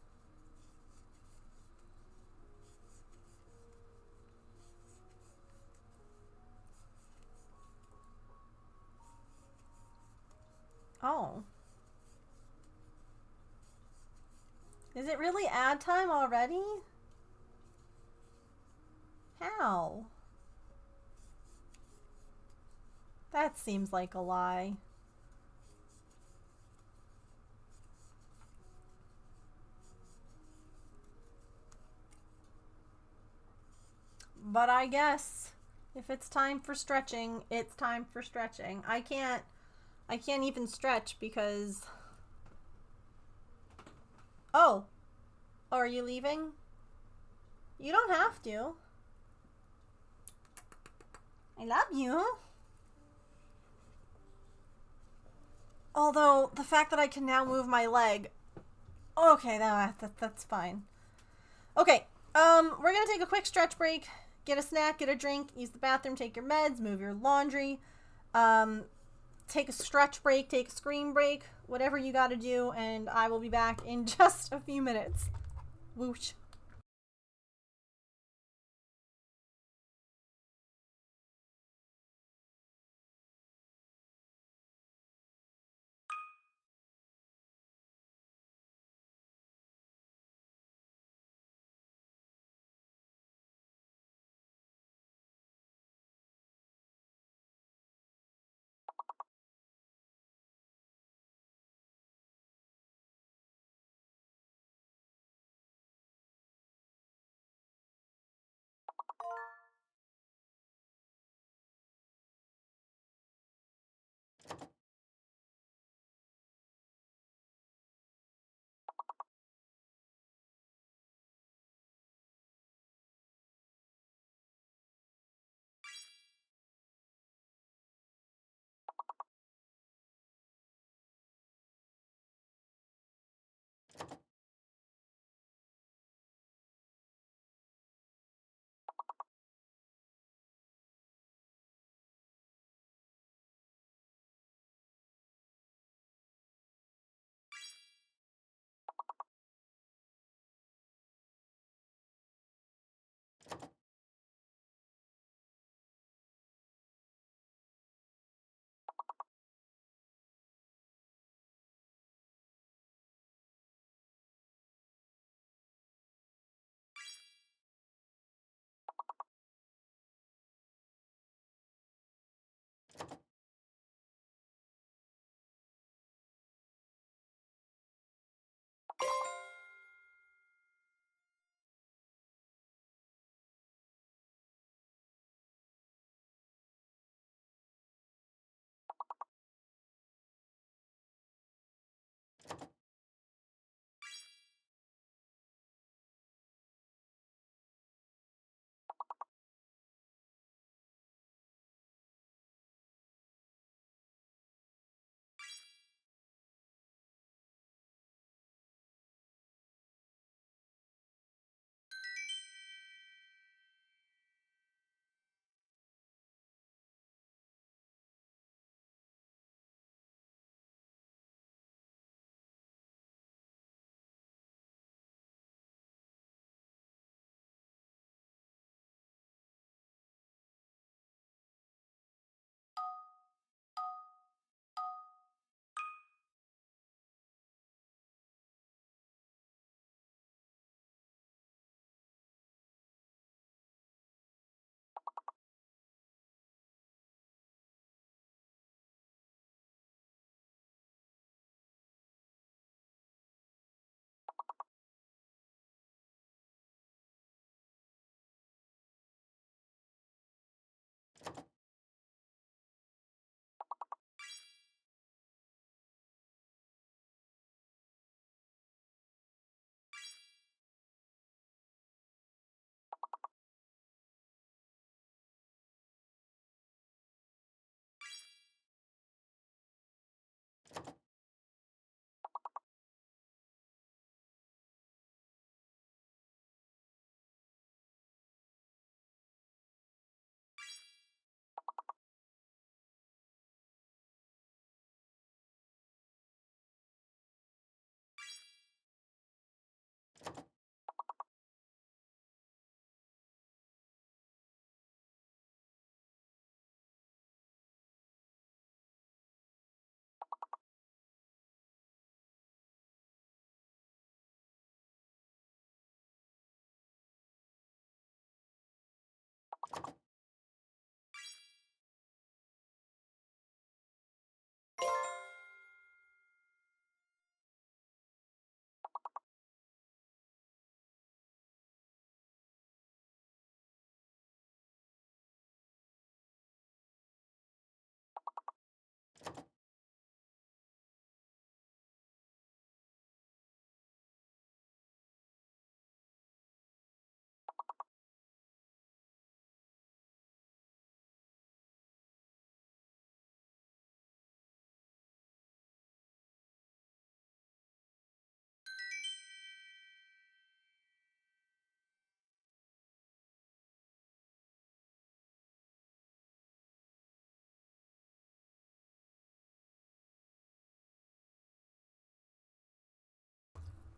Speaker 1: Oh. Is it really ad time already? How? That seems like a lie. But I guess if it's time for stretching, it's time for stretching. I can't even stretch because... Oh, are you leaving? You don't have to. I love you. Although, the fact that I can now move my leg... Okay, that's fine. Okay, we're gonna take a quick stretch break, get a snack, get a drink, use the bathroom, take your meds, move your laundry, take a stretch break, take a screen break, whatever you got to do, and I will be back in just a few minutes. Whoosh.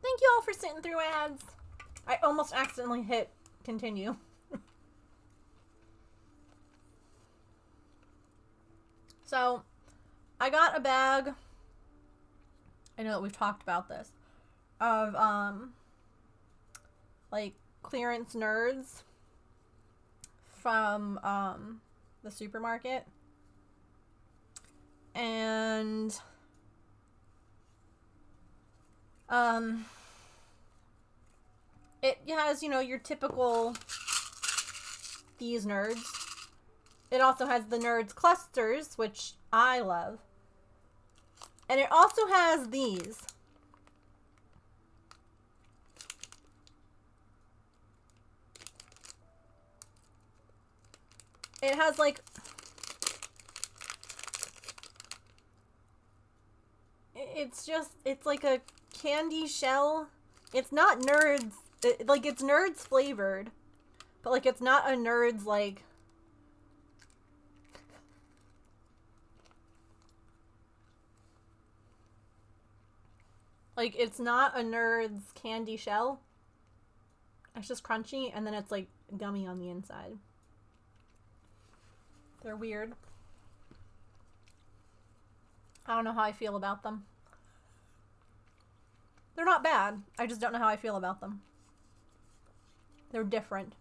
Speaker 1: Thank you all for sitting through ads. I almost accidentally hit continue. So, I got a bag. I know that we've talked about this. Of, like, clearance nerds from, the supermarket. And, it has, you know, your typical these nerds. It also has the nerds clusters, which I love. And it also has these. It has like, it's like a candy shell. It's not nerds, like it's nerds flavored, but like it's not a nerds like, it's not a nerds candy shell. It's just crunchy and then it's like gummy on the inside. They're weird. I don't know how I feel about them. They're not bad. I just don't know how I feel about them. They're different.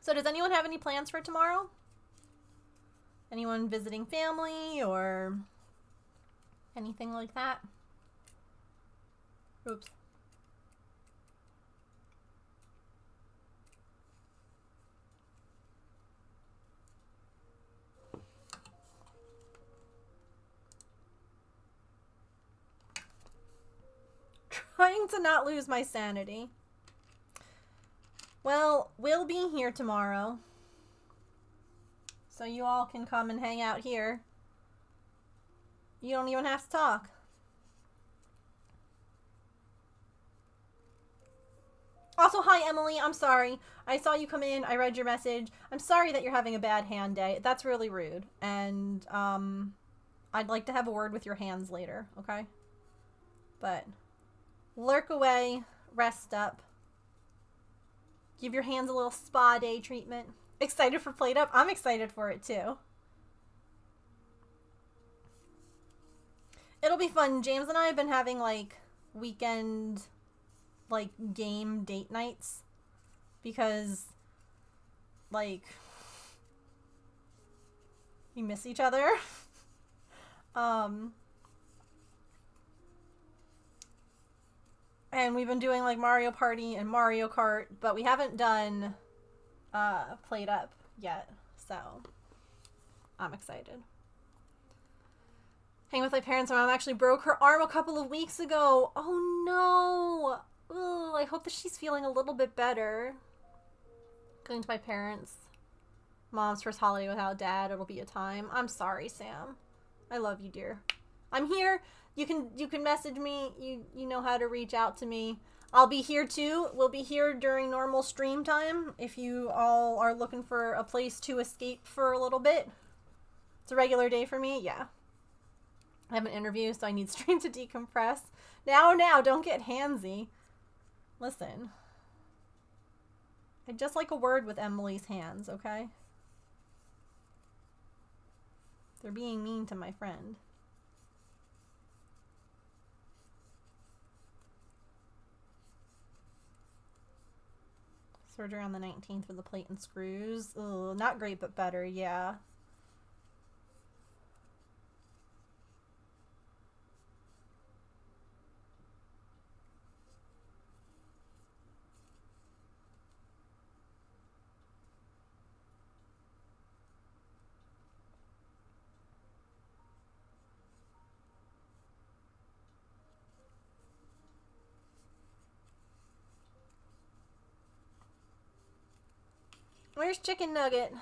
Speaker 1: So does anyone have any plans for tomorrow? Anyone visiting family or anything like that? Oops. Trying to not lose my sanity. Well, we'll be here tomorrow. So you all can come and hang out here. You don't even have to talk. Also, hi Emily, I'm sorry. I saw you come in, I read your message. I'm sorry that you're having a bad hand day. That's really rude. And, I'd like to have a word with your hands later, okay? But, lurk away, rest up. Give your hands a little spa day treatment. Excited for Plate Up? I'm excited for it too. It'll be fun. James and I have been having like weekend like game date nights because like we miss each other. And we've been doing like Mario Party and Mario Kart, but we haven't done Plate Up yet, so I'm excited. Hang with my parents. My mom actually broke her arm a couple of weeks ago. Oh no! Ugh, I hope that she's feeling a little bit better. Going to my parents. Mom's first holiday without dad. It'll be a time. I'm sorry, Sam. I love you, dear. I'm here. You can message me. You know how to reach out to me. I'll be here too. We'll be here during normal stream time if you all are looking for a place to escape for a little bit. It's a regular day for me. Yeah. I have an interview, so I need stream to decompress. Now, don't get handsy. Listen. I'd just like a word with Emily's hands, okay? They're being mean to my friend. Surgery on the 19th for the plate and screws. Ugh, not great, but better, yeah. Where's Chicken Nugget?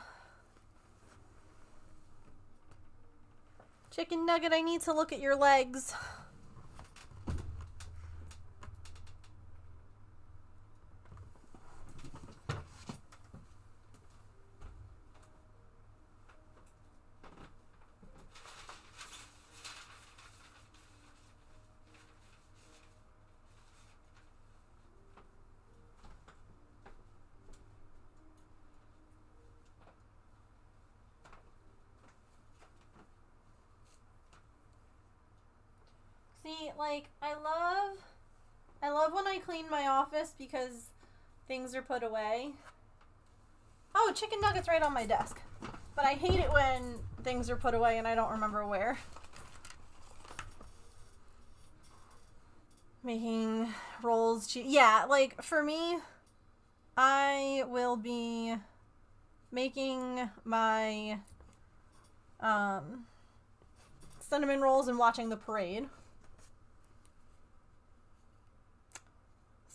Speaker 1: Chicken Nugget, I need to look at your legs. See, like, I love when I clean my office because things are put away. Oh, chicken nuggets right on my desk. But I hate it when things are put away and I don't remember where. Making rolls. Yeah, like, for me, I will be making my cinnamon rolls and watching the parade.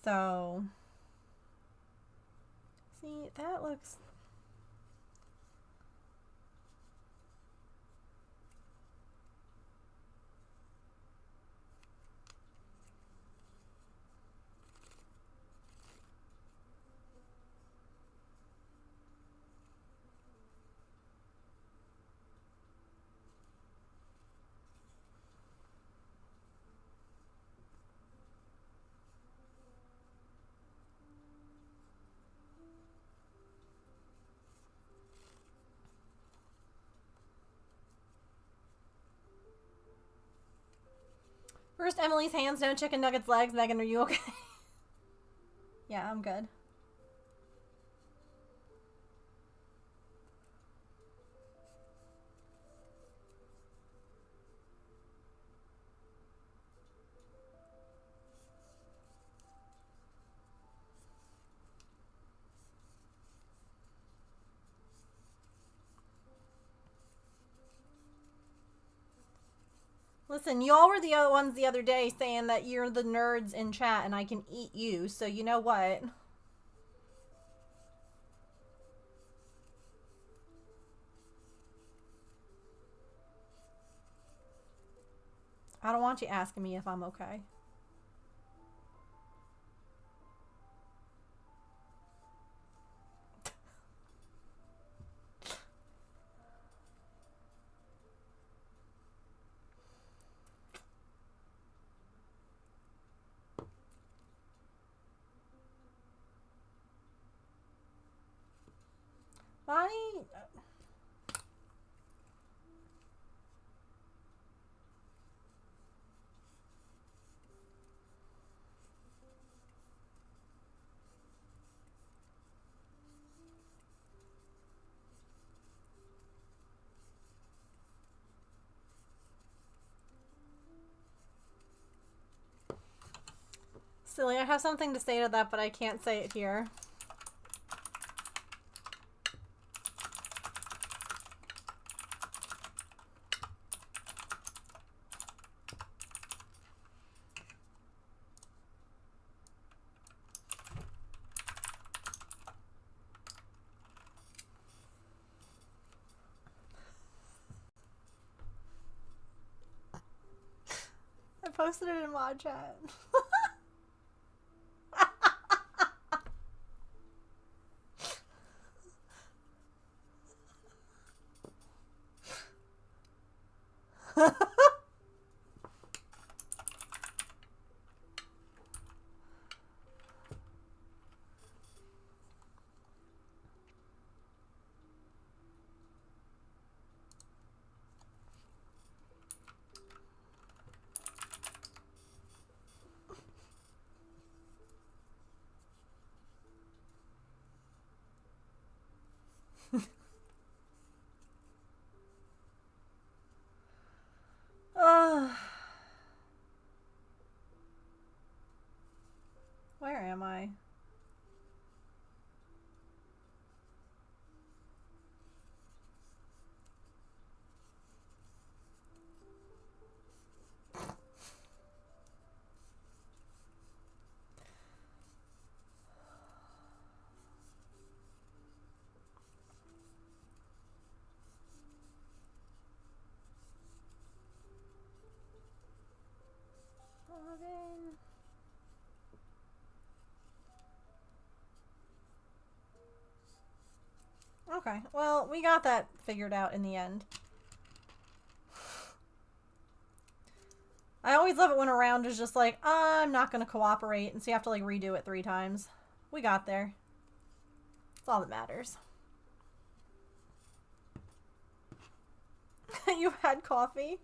Speaker 1: So, see, that looks... First, Emily's hands, no chicken nuggets legs. Megan, are you okay? Yeah, I'm good. Listen, y'all were the other ones the other day saying that you're the nerds in chat and I can eat you, so you know what? I don't want you asking me if I'm okay. Why? Silly, I have something to say to that, but I can't say it here. I posted it in mod chat. Where am I? Okay, well, we got that figured out in the end. I always love it when a round is just like, I'm not going to cooperate, and so you have to, like, redo it 3 times. We got there. That's all that matters. You had coffee?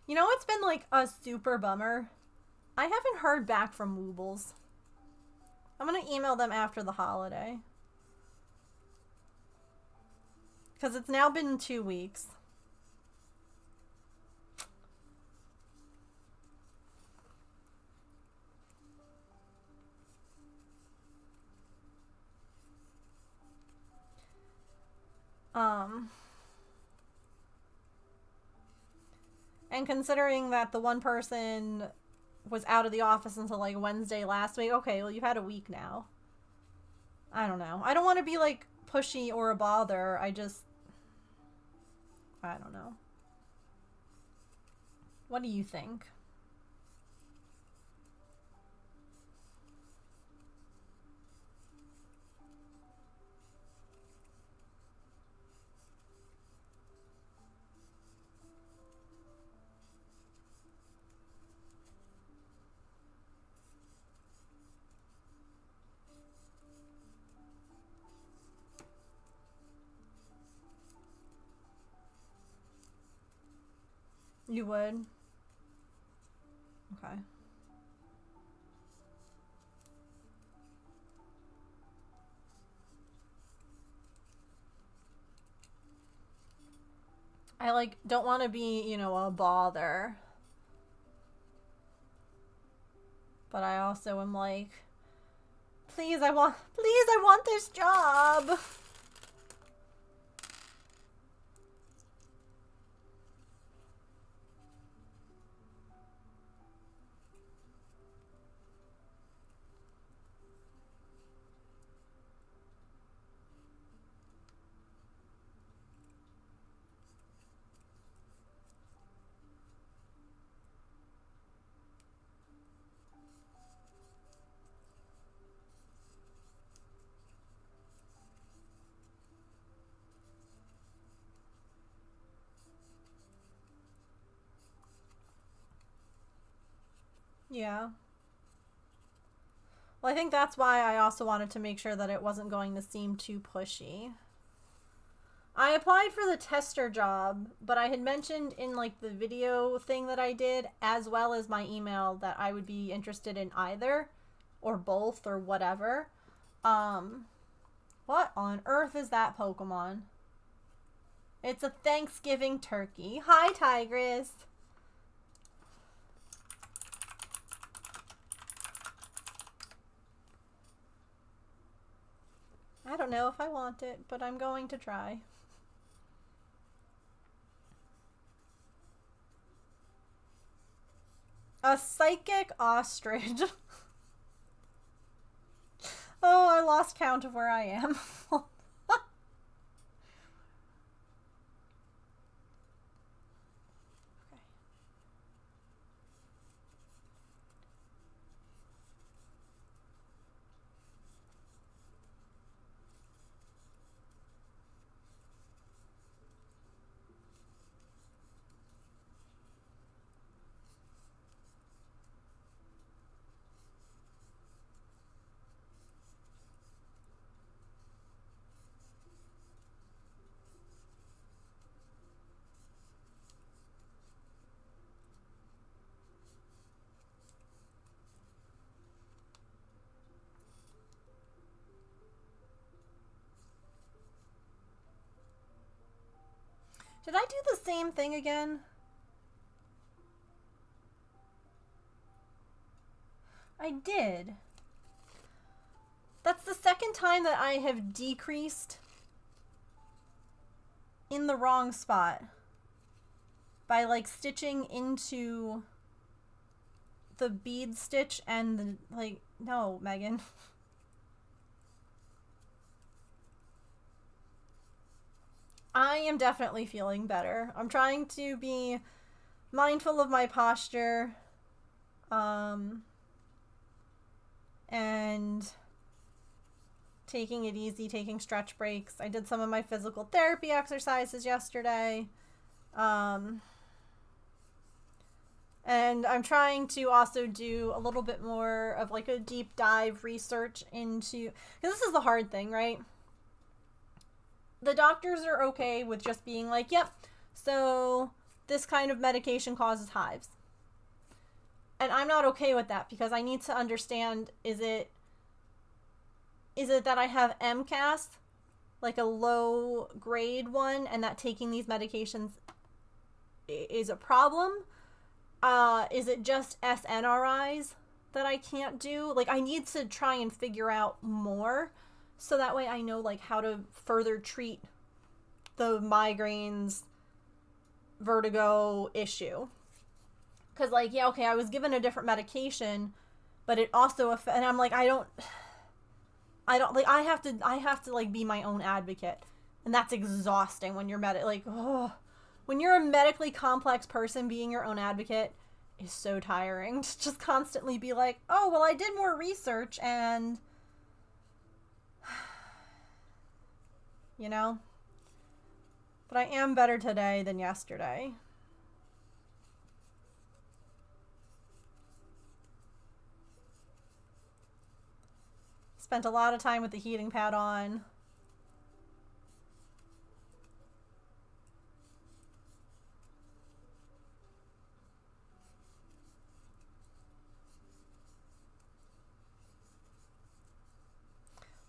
Speaker 1: You know, it's been like a super bummer. I haven't heard back from Woobles. I'm gonna email them after the holiday. Because it's now been 2 weeks. And considering that the one person was out of the office until like Wednesday last week, okay, well, you've had a week now. I don't know. I don't want to be like pushy or a bother. I don't know. What do you think? You would? Okay. I like don't want to be, you know, a bother. But I also am like, please I want this job. Yeah. Well, I think that's why I also wanted to make sure that it wasn't going to seem too pushy. I applied for the tester job, but I had mentioned in like the video thing that I did, as well as my email, that I would be interested in either or both or whatever. What on earth is that Pokemon? It's a Thanksgiving turkey. Hi, Tigress. I don't know if I want it, but I'm going to try. A psychic ostrich. Oh, I lost count of where I am. Did I do the same thing again? I did. That's the second time that I have decreased in the wrong spot by like stitching into the bead stitch and the, like, no, Megan. I am definitely feeling better. I'm trying to be mindful of my posture, and taking it easy, taking stretch breaks. I did some of my physical therapy exercises yesterday. And I'm trying to also do a little bit more of like a deep dive research into, because this is the hard thing, right? The doctors are okay with just being like, yep, so this kind of medication causes hives. And I'm not okay with that because I need to understand, is it that I have MCAS, like a low grade one, and that taking these medications is a problem? Is it just SNRIs that I can't do? Like, I need to try and figure out more so that way I know, like, how to further treat the migraines, vertigo issue. Because, like, yeah, okay, I was given a different medication, but it also, and I'm like, I don't, like, I have to, like, be my own advocate. And that's exhausting when you're when you're a medically complex person, being your own advocate is so tiring. To just constantly be like, oh, well, I did more research and, you know? But I am better today than yesterday. Spent a lot of time with the heating pad on.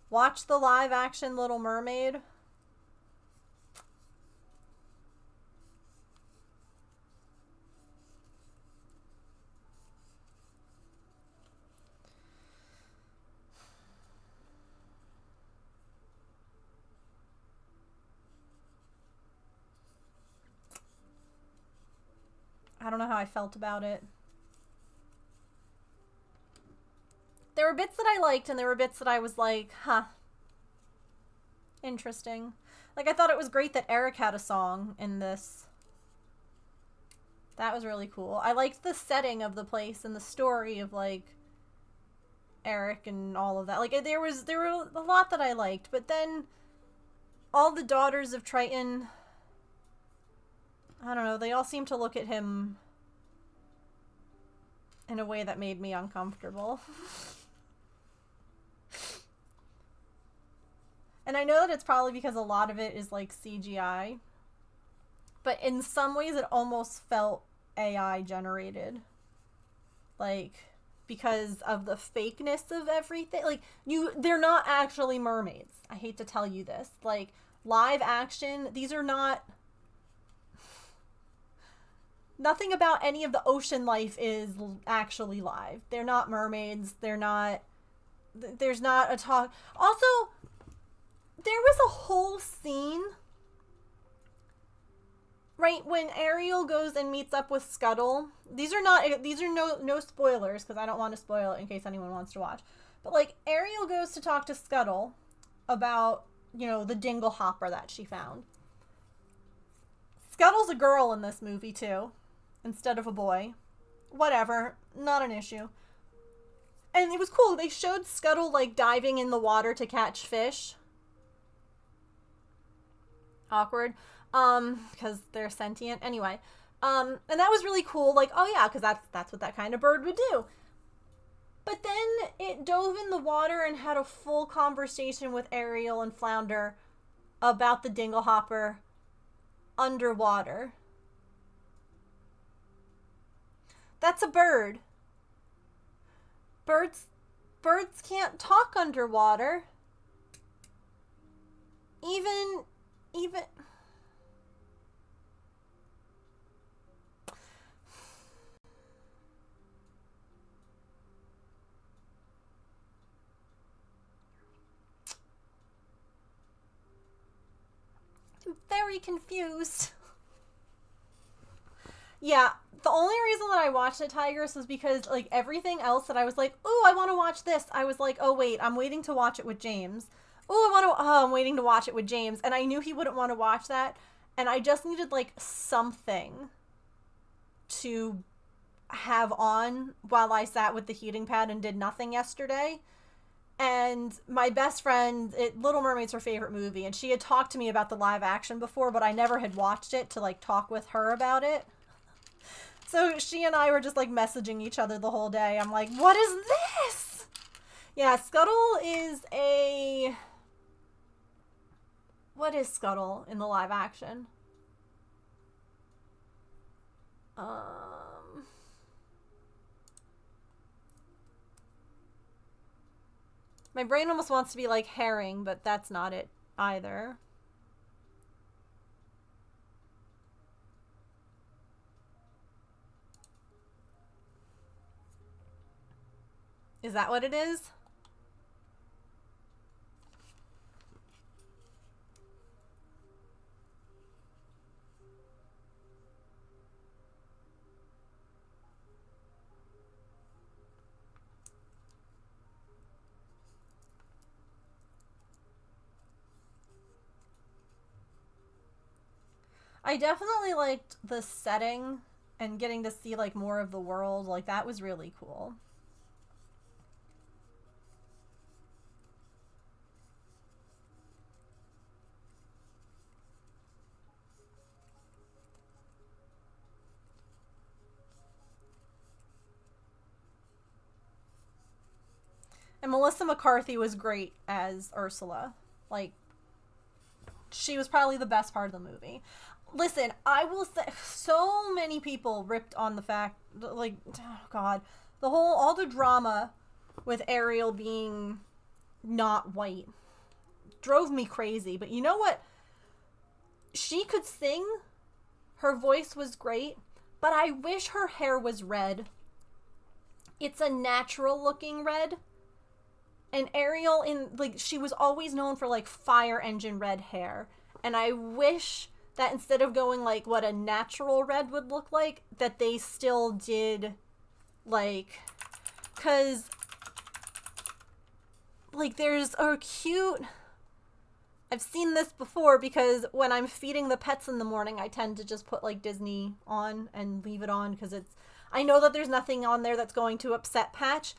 Speaker 1: Watch the live action Little Mermaid. I don't know how I felt about it. There were bits that I liked, and there were bits that I was like, huh. Interesting. Like, I thought it was great that Eric had a song in this. That was really cool. I liked the setting of the place and the story of, like, Eric and all of that. Like, there were a lot that I liked, but then all the daughters of Triton, I don't know, they all seem to look at him in a way that made me uncomfortable. And I know that it's probably because a lot of it is like CGI, but in some ways it almost felt AI generated. Like, because of the fakeness of everything. Like, they're not actually mermaids. I hate to tell you this. Like, live action, these are not... Nothing about any of the ocean life is actually live. They're not mermaids. They're not... There's not a talk... Also, there was a whole scene, right, when Ariel goes and meets up with Scuttle. These are no spoilers, because I don't want to spoil it in case anyone wants to watch. But, like, Ariel goes to talk to Scuttle about, you know, the dingle hopper that she found. Scuttle's a girl in this movie, too, instead of a boy. Whatever, not an issue. And it was cool. They showed Scuttle, like, diving in the water to catch fish. Awkward. Because they're sentient. Anyway. And that was really cool. Like, oh yeah, because that's what that kind of bird would do. But then it dove in the water and had a full conversation with Ariel and Flounder about the dinglehopper underwater. That's a bird. Birds can't talk underwater. Even I'm very confused. Yeah, the only reason that I watched it, Tigers, was because, like, everything else that I was like, ooh, I want to watch this. I was like, oh, wait, I'm waiting to watch it with James. I'm waiting to watch it with James. And I knew he wouldn't want to watch that. And I just needed, like, something to have on while I sat with the heating pad and did nothing yesterday. And my best friend, Little Mermaid's her favorite movie. And she had talked to me about the live action before, but I never had watched it to, like, talk with her about it. So she and I were just, like, messaging each other the whole day. I'm like, what is this? Yeah, Scuttle is a... What is Scuttle in the live action? My brain almost wants to be like herring, but that's not it either. Is that what it is? I definitely liked the setting and getting to see like more of the world. Like that was really cool. And Melissa McCarthy was great as Ursula. Like, she was probably the best part of the movie. Listen, I will say, so many people ripped on the fact, like, oh God, all the drama with Ariel being not white drove me crazy. But you know what? She could sing. Her voice was great. But I wish her hair was red. It's a natural looking red. And Ariel, she was always known for, like, fire engine red hair. And I wish that instead of going, like, what a natural red would look like, that they still did, like, because, like, there's a cute... I've seen this before because when I'm feeding the pets in the morning, I tend to just put, like, Disney on and leave it on because it's... I know that there's nothing on there that's going to upset Patch.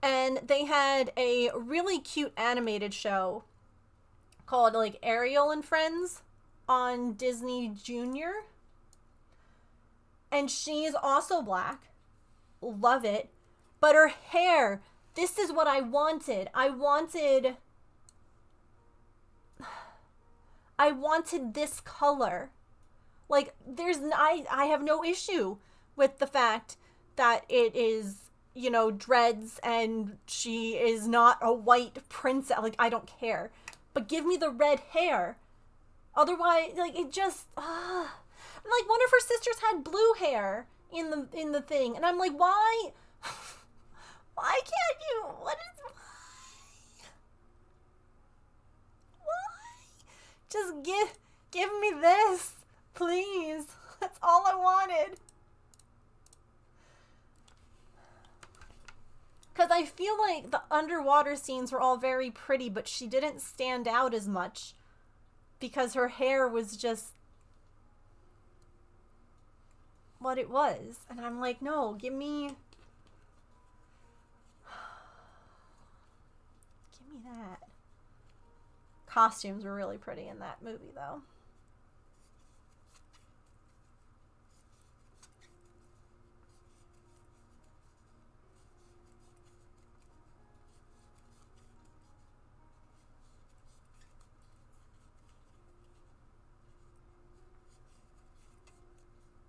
Speaker 1: And they had a really cute animated show called, like, Ariel and Friends on Disney Junior. And she's also black. Love it. But her hair, this is what I wanted. I wanted this color. Like, I have no issue with the fact that it is, you know, dreads and she is not a white princess. Like, I don't care. But give me the red hair. Otherwise, like, it just, like, one of her sisters had blue hair in the thing. And I'm like, why? Why can't you? Why? Just give me this, please. That's all I wanted. Because I feel like the underwater scenes were all very pretty, but she didn't stand out as much because her hair was just what it was. And I'm like, no, give me that. Costumes were really pretty in that movie, though.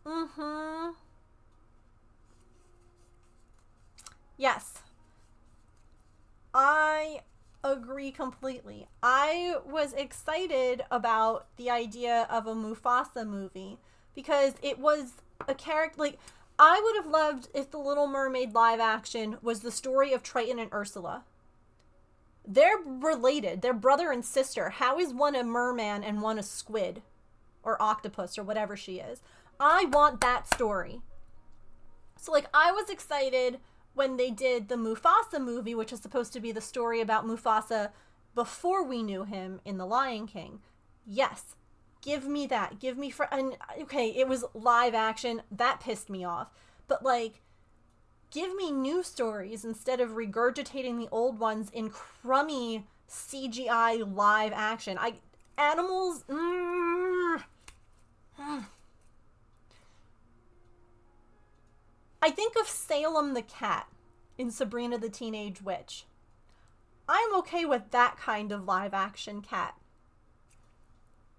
Speaker 1: Mm-hmm. Yes. I agree completely. I was excited about the idea of a Mufasa movie because it was a character, like, I would have loved if The Little Mermaid live action was the story of Triton and Ursula. They're related. They're brother and sister. How is one a merman and one a squid? Or octopus or whatever she is. I want that story. So, like, I was excited when they did the Mufasa movie, which is supposed to be the story about Mufasa before we knew him in The Lion King. Yes, give me that. Give me and okay, it was live action. That pissed me off. But, like, give me new stories instead of regurgitating the old ones in crummy CGI live action. Animals... I think of Salem the cat in Sabrina the Teenage Witch. I'm okay with that kind of live action cat.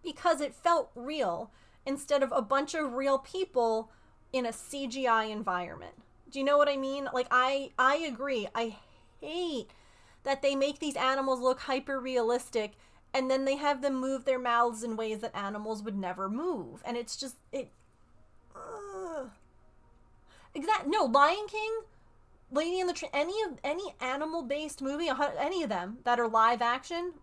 Speaker 1: Because it felt real instead of a bunch of real people in a CGI environment. Do you know what I mean? Like, I agree. I hate that they make these animals look hyper realistic and then they have them move their mouths in ways that animals would never move. And it's just, No, Lion King, Lady and the Tramp, any animal-based movie, any of them that are live action,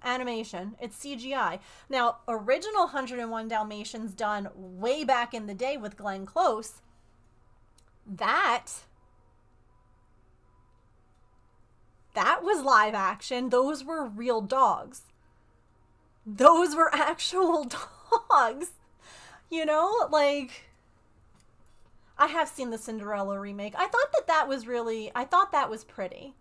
Speaker 1: animation. It's CGI. Now, original 101 Dalmatians done way back in the day with Glenn Close, that was live action. Those were real dogs. Those were actual dogs. You know, like, I have seen the Cinderella remake. I thought that was pretty.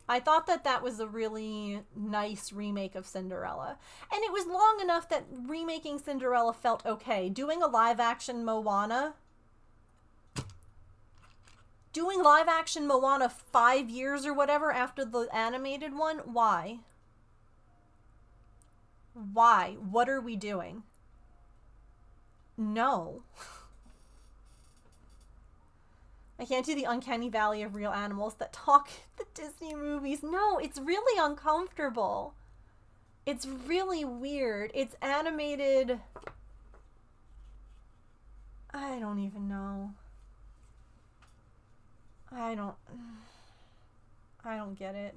Speaker 1: I thought that was a really nice remake of Cinderella. And it was long enough that remaking Cinderella felt okay. Doing a live action Moana 5 years or whatever after the animated one, why? Why? What are we doing? No. I can't do the uncanny valley of real animals that talk in the Disney movies. No, it's really uncomfortable. It's really weird. It's animated. I don't even know. I don't get it.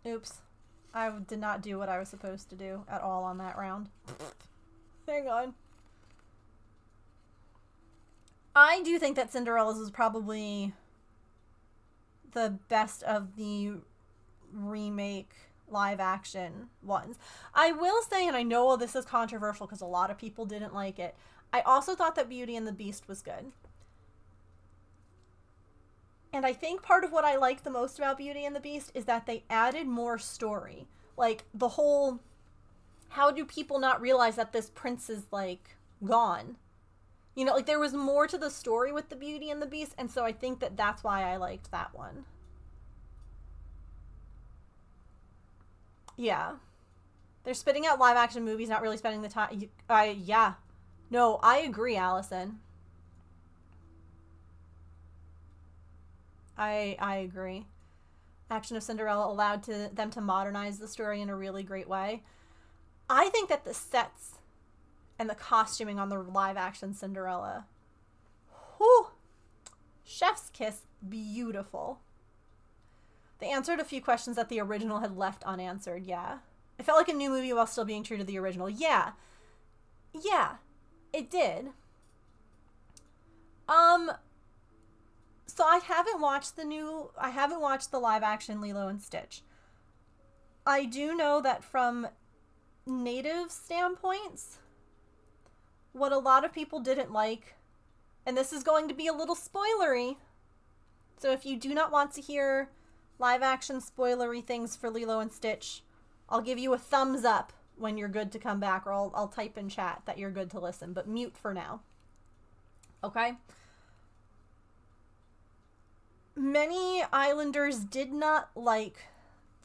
Speaker 1: Oops. I did not do what I was supposed to do at all on that round. Hang on. I do think that Cinderella's is probably the best of the remake live action ones. I will say, and I know this is controversial because a lot of people didn't like it, I also thought that Beauty and the Beast was good. And I think part of what I like the most about Beauty and the Beast is that they added more story. Like, the whole, how do people not realize that this prince is, like, gone? You know, like, there was more to the story with the Beauty and the Beast, and so I think that that's why I liked that one. Yeah. They're spitting out live action movies, not really spending the time. Yeah. No, I agree, Allison. I agree. Action of Cinderella allowed them to modernize the story in a really great way. I think that the sets and the costuming on the live action Cinderella, whew, chef's kiss, beautiful. They answered a few questions that the original had left unanswered, yeah. It felt like a new movie while still being true to the original. Yeah. Yeah, it did. So I haven't watched the live action Lilo and Stitch. I do know that from native standpoints, what a lot of people didn't like, and this is going to be a little spoilery, so if you do not want to hear live action spoilery things for Lilo and Stitch, I'll give you a thumbs up when you're good to come back, or I'll type in chat that you're good to listen, but mute for now. Okay? Many Islanders did not like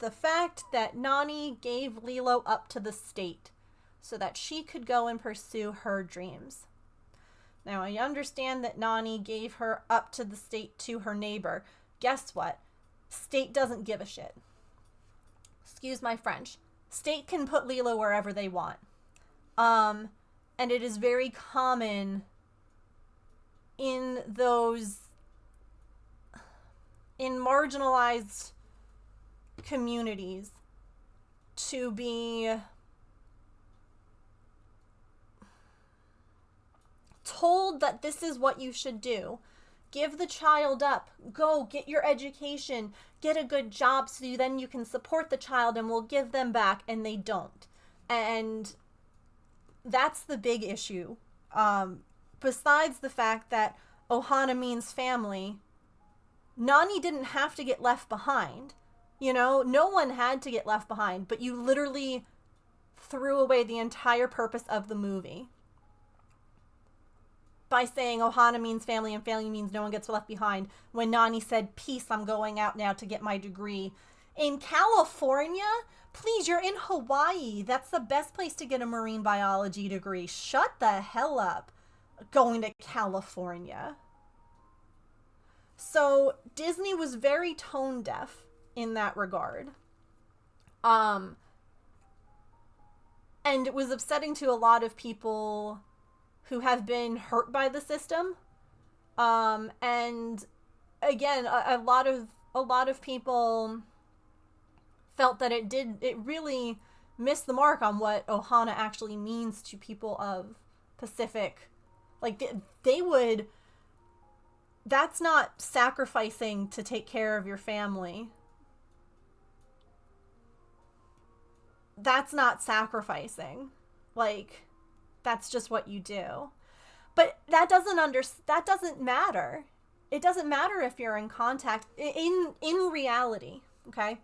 Speaker 1: the fact that Nani gave Lilo up to the state so that she could go and pursue her dreams. Now, I understand that Nani gave her up to the state to her neighbor. Guess what? State doesn't give a shit. Excuse my French. State can put Lilo wherever they want. And it is very common in marginalized communities to be told that this is what you should do. Give the child up. Go get your education. Get a good job so then you can support the child and we'll give them back. And they don't. And that's the big issue. Besides the fact that Ohana means family, Nani didn't have to get left behind. You know, no one had to get left behind, but you literally threw away the entire purpose of the movie by saying Ohana means family and family means no one gets left behind, when Nani said, peace, I'm going out now to get my degree In California? Please, you're in Hawaii. That's the best place to get a marine biology degree. Shut the hell up. Going to California. So Disney was very tone deaf in that regard. And it was upsetting to a lot of people who have been hurt by the system. And again, a lot of people felt that it really missed the mark on what Ohana actually means to people of Pacific. Like, they would... That's not sacrificing to take care of your family. That's not sacrificing. Like, that's just what you do. But that doesn't matter. It doesn't matter if you're in contact. In reality, okay?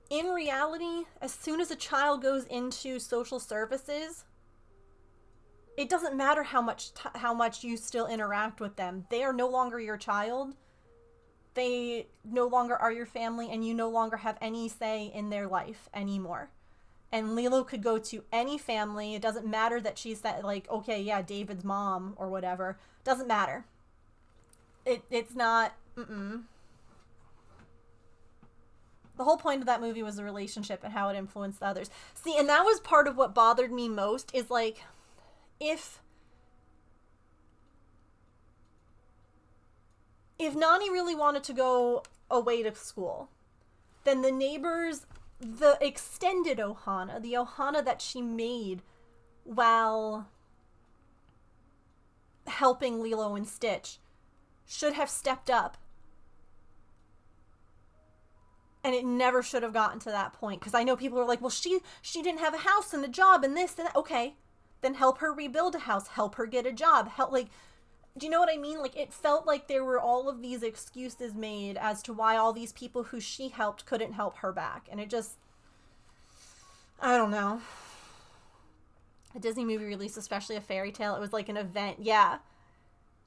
Speaker 1: In reality, as soon as a child goes into social services, it doesn't matter how much you still interact with them. They are no longer your child. They no longer are your family, and you no longer have any say in their life anymore. And Lilo could go to any family. It doesn't matter that she's that, like, okay, yeah, David's mom or whatever. Doesn't matter. It's not, The whole point of that movie was the relationship and how it influenced others. See, and that was part of what bothered me most, is like, if Nani really wanted to go away to school, then the neighbors, the extended Ohana, the Ohana that she made while helping Lilo and Stitch, should have stepped up. And it never should have gotten to that point. Because I know people are like, well, she didn't have a house and a job and this and that. Okay, then help her rebuild a house. Help her get a job. Do you know what I mean? Like, it felt like there were all of these excuses made as to why all these people who she helped couldn't help her back. And it just... I don't know. A Disney movie release, especially a fairy tale, it was like an event. Yeah.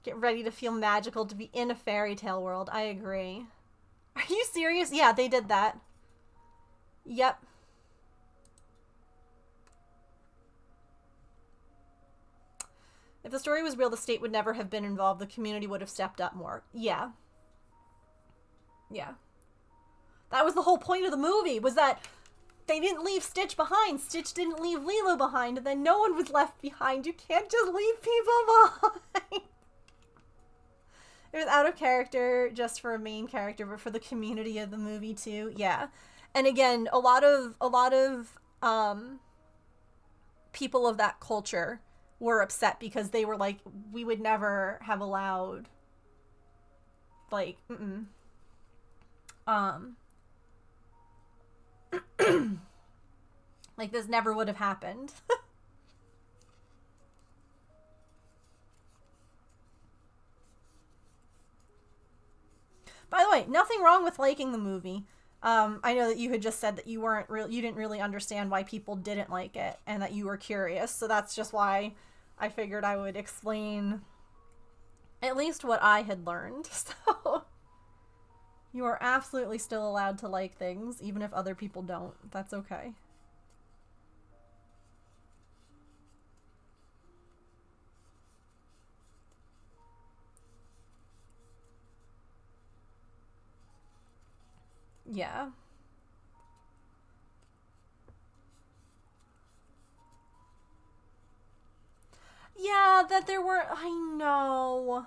Speaker 1: Get ready to feel magical to be in a fairy tale world. I agree. Are you serious? Yeah, they did that. Yep. If the story was real, the state would never have been involved. The community would have stepped up more. Yeah. Yeah. That was the whole point of the movie, was that they didn't leave Stitch behind. Stitch didn't leave Lilo behind, and then no one was left behind. You can't just leave people behind. It was out of character just for a main character, but for the community of the movie too. Yeah. And again, a lot of people of that culture were upset because they were like, we would never have allowed, like, like, this never would have happened. By the way, nothing wrong with liking the movie. I know that you had just said that you didn't really understand why people didn't like it, and that you were curious. So that's just why I figured I would explain at least what I had learned. So you are absolutely still allowed to like things, even if other people don't. That's okay. Yeah. Yeah, that there were... I know.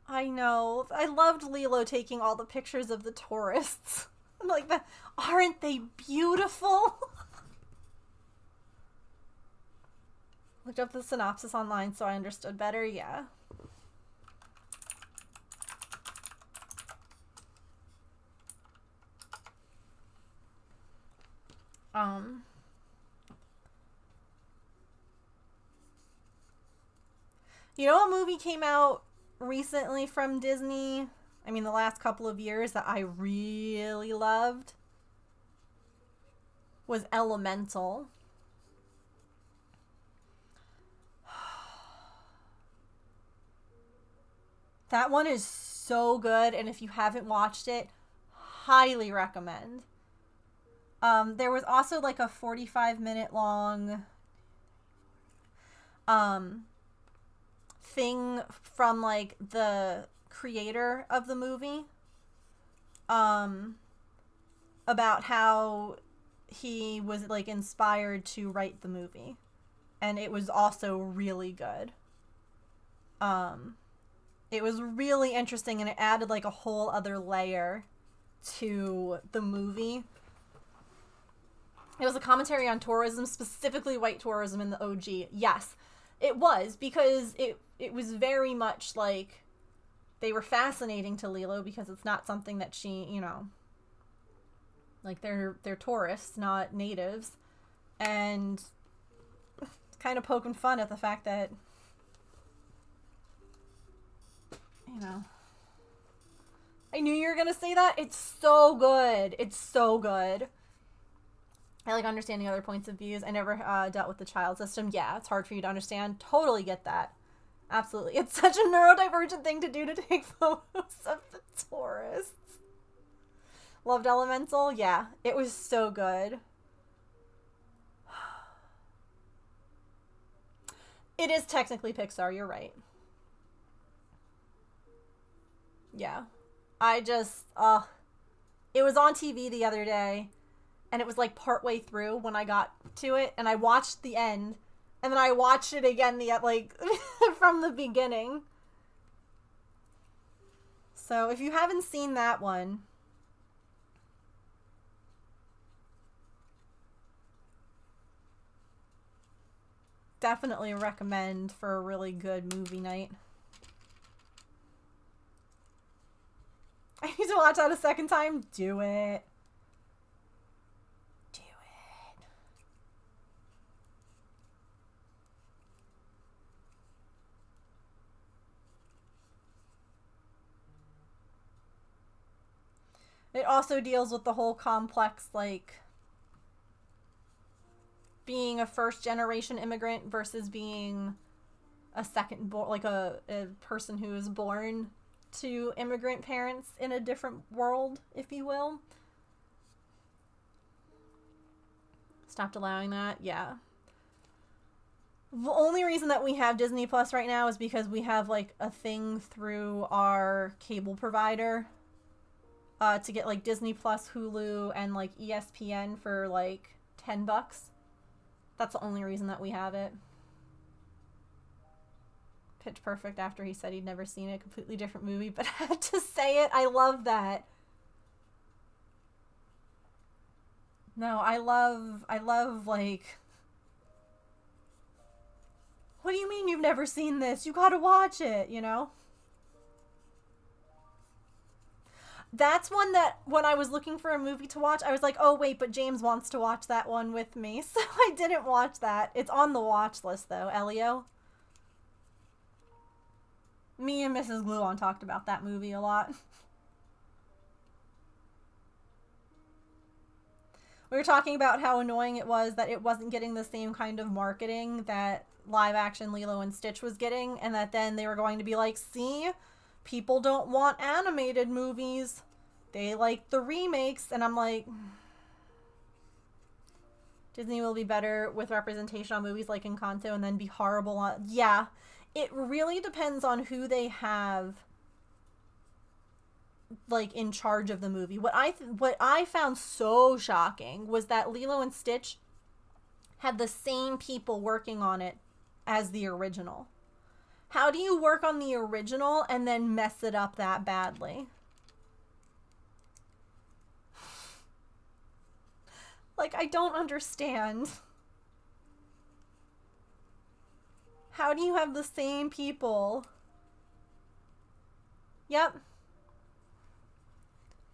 Speaker 1: I know. I loved Lilo taking all the pictures of the tourists. I'm like, aren't they beautiful? Looked up the synopsis online so I understood better. Yeah. You know, a movie came out recently from Disney, I mean the last couple of years, that I really loved was Elemental. That one is so good, and if you haven't watched it, highly recommend. There was also like a 45-minute long thing from like the creator of the movie about how he was like inspired to write the movie, and it was also really good. It was really interesting, and it added like a whole other layer to the movie. It was a commentary on tourism, specifically white tourism in the OG. Yes, it was, because it was very much like they were fascinating to Lilo because it's not something that she, you know, like they're tourists, not natives, and kind of poking fun at the fact that, you know, I knew you were gonna say that. It's so good. It's so good. I like understanding other points of views. I never dealt with the child system. Yeah, it's hard for you to understand. Totally get that. Absolutely. It's such a neurodivergent thing to do, to take photos of the tourists. Loved Elemental? Yeah, it was so good. It is technically Pixar, you're right. Yeah. I just, it was on TV the other day, and it was like partway through when I got to it, and I watched the end, and then I watched it again from the beginning. So if you haven't seen that one, definitely recommend for a really good movie night. I need to watch that a second time. Do it. Do it. It also deals with the whole complex, like, being a first-generation immigrant versus being a like a person who is born to immigrant parents in a different world, if you will. Stopped allowing that? Yeah. The only reason that we have Disney Plus right now is because we have, like, a thing through our cable provider to get, like, Disney Plus, Hulu, and, like, ESPN for, like, $10. That's the only reason that we have it. Pitch Perfect, after he said he'd never seen a completely different movie, but I had to say it. I love that. No, I love, like, what do you mean you've never seen this? You gotta watch it, you know? That's one that, when I was looking for a movie to watch, I was like, oh wait, but James wants to watch that one with me, so I didn't watch that. It's on the watch list, though. Elio? Me and Mrs. Gluon talked about that movie a lot. We were talking about how annoying it was that it wasn't getting the same kind of marketing that live-action Lilo and Stitch was getting, and that then they were going to be like, see? People don't want animated movies. They like the remakes. And I'm like, Disney will be better with representation on movies like Encanto and then be horrible on... Yeah. It really depends on who they have, like, in charge of the movie. What I found so shocking was that Lilo and Stitch had the same people working on it as the original. How do you work on the original and then mess it up that badly? Like, I don't understand. How do you have the same people? Yep.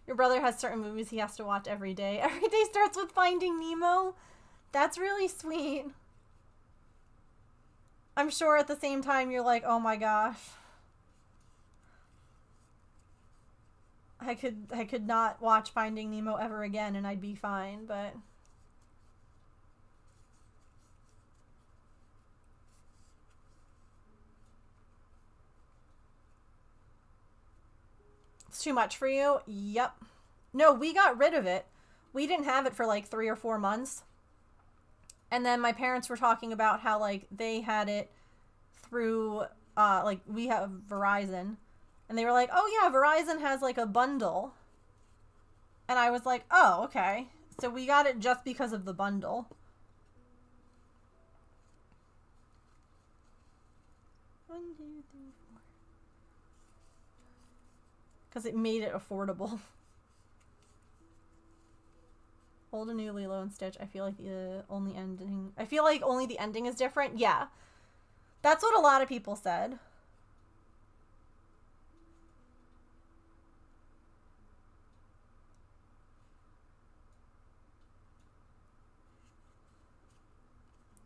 Speaker 1: Your brother has certain movies he has to watch every day. Every day starts with Finding Nemo. That's really sweet. I'm sure at the same time you're like, oh my gosh. I could not watch Finding Nemo ever again and I'd be fine, but... It's too much for you? Yep. No, we got rid of it. We didn't have it for like 3 or 4 months. And then my parents were talking about how like they had it through like we have Verizon. And they were like, "Oh yeah, Verizon has like a bundle." And I was like, "Oh, okay." So we got it just because of the bundle. 1, 2, 3, 4. Because it made it affordable. Hold a new Lilo and Stitch. I feel like the only ending... I feel like only the ending is different. Yeah. That's what a lot of people said.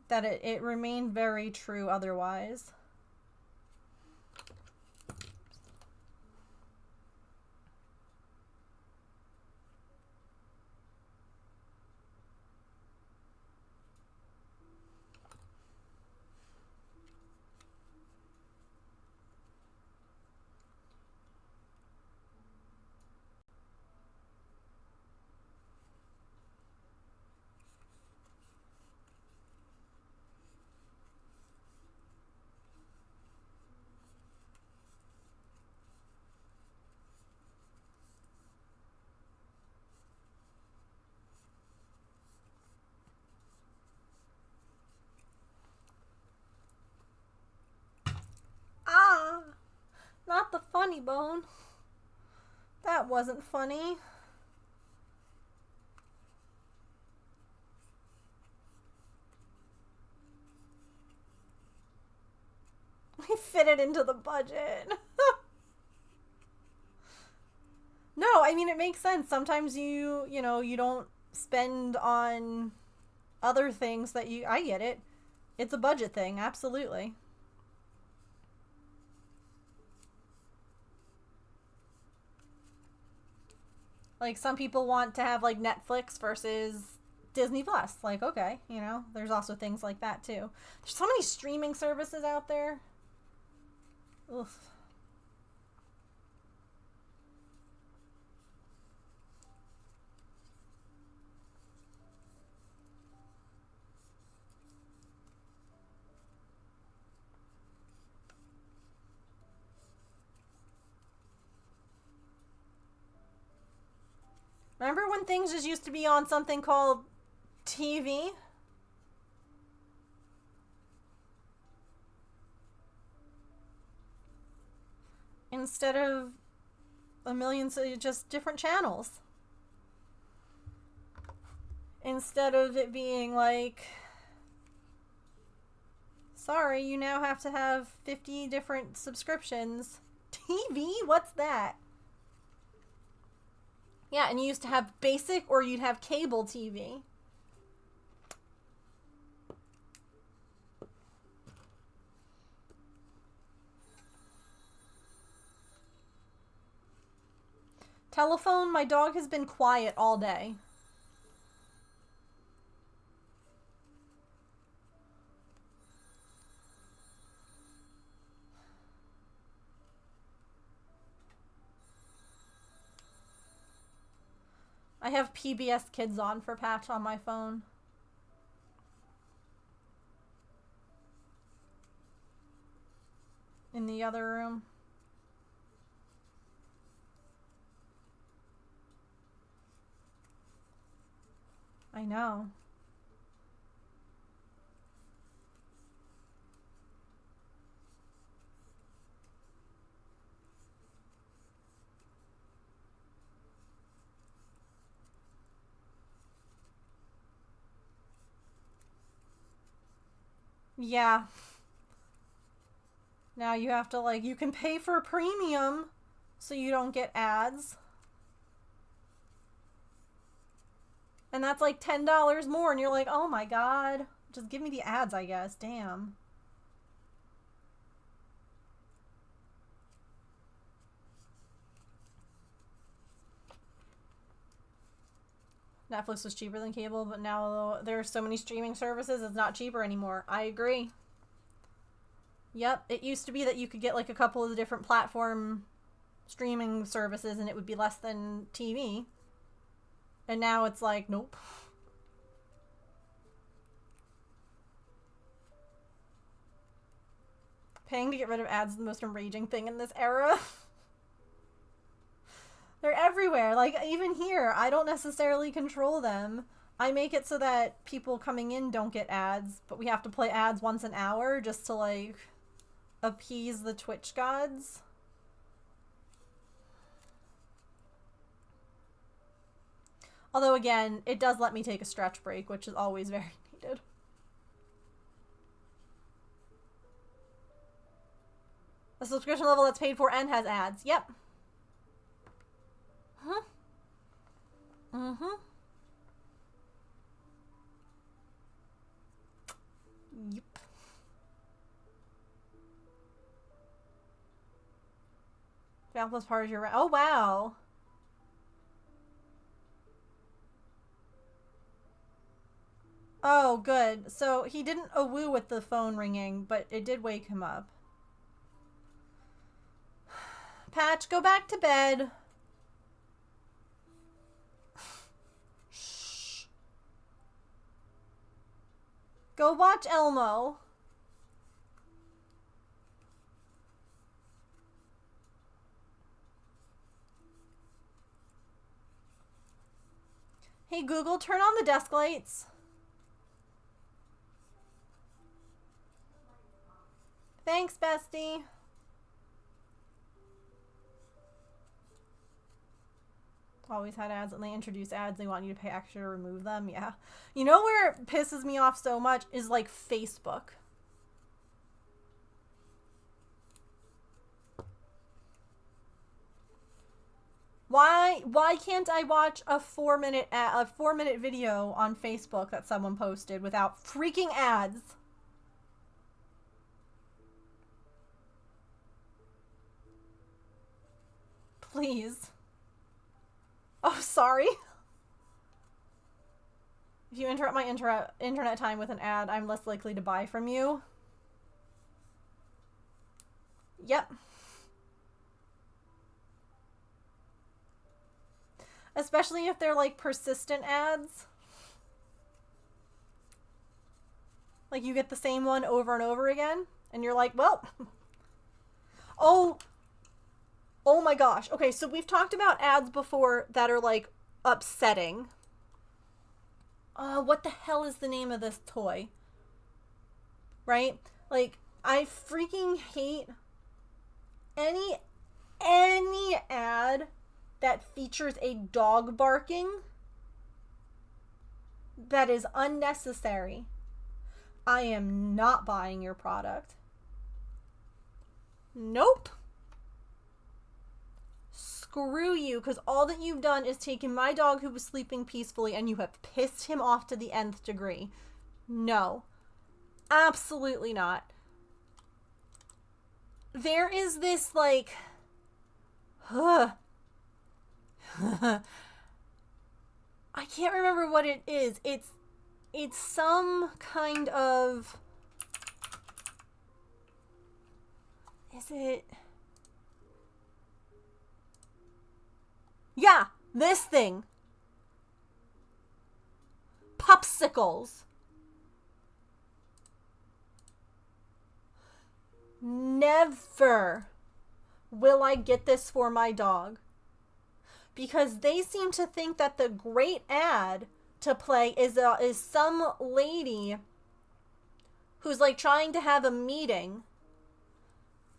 Speaker 1: That it remained very true otherwise. Ah! Not the funny bone. That wasn't funny. We fit it into the budget. No, I mean, it makes sense. Sometimes you know, you don't spend on other things that you... I get it. It's a budget thing, absolutely. Like, some people want to have, like, Netflix versus Disney Plus. Like, okay, you know, there's also things like that, too. There's so many streaming services out there. Ugh. Remember when things just used to be on something called TV? Instead of a million, just different channels. Instead of it being like, sorry, you now have to have 50 different subscriptions. TV? What's that? Yeah, and you used to have basic or you'd have cable TV. Telephone, my dog has been quiet all day. I have PBS Kids on for Patch on my phone. In the other room. I know. Yeah. Now you have to, like, you can pay for a premium so you don't get ads. And that's like $10 more, and you're like, oh my god. Just give me the ads, I guess. Damn. Netflix was cheaper than cable, but now there are so many streaming services, it's not cheaper anymore. I agree. Yep, it used to be that you could get like a couple of the different platform streaming services and it would be less than TV. And now it's like, nope. Paying to get rid of ads is the most enraging thing in this era. They're everywhere. Like, even here, I don't necessarily control them. I make it so that people coming in don't get ads, but we have to play ads once an hour just to, like, appease the Twitch gods. Although, again, it does let me take a stretch break, which is always very needed. A subscription level that's paid for and has ads. Yep. Huh? Mm-hmm. Yep. Plus part of your... Oh, wow. Oh, good. So he didn't awoo with the phone ringing, but it did wake him up. Patch, go back to bed. Shh. Go watch Elmo. Hey Google, turn on the desk lights. Thanks, bestie. Always had ads, and they introduce ads. They want you to pay extra to remove them. Yeah. You know where it pisses me off so much is like Facebook. Why can't I watch a 4-minute video on Facebook that someone posted without freaking ads? Please. Oh, sorry. If you interrupt my internet time with an ad, I'm less likely to buy from you. Yep. Especially if they're like persistent ads. Like you get the same one over and over again, and you're like, well, oh my gosh. Okay, so we've talked about ads before that are like upsetting. What the hell is the name of this toy? Right? Like, I freaking hate any ad that features a dog barking that is unnecessary. I am not buying your product. Nope. Screw you, because all that you've done is taken my dog who was sleeping peacefully and you have pissed him off to the nth degree. No. Absolutely not. There is this, like... I can't remember what it is. It's some kind of... Is it... Yeah, this thing. Popsicles. Never will I get this for my dog. Because they seem to think that the great ad to play is some lady who's like trying to have a meeting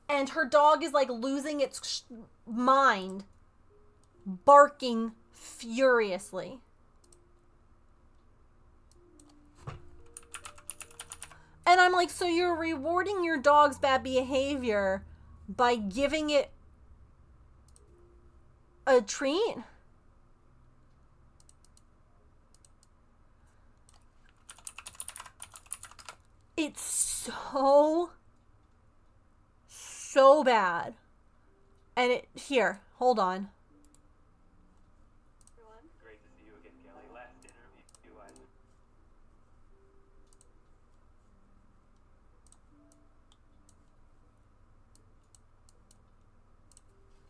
Speaker 1: and her dog is like losing its mind, barking furiously. And I'm like, so you're rewarding your dog's bad behavior by giving it a treat? It's so bad. And it, here, hold on.
Speaker 3: Great to see you again, Kelly. Last interview I...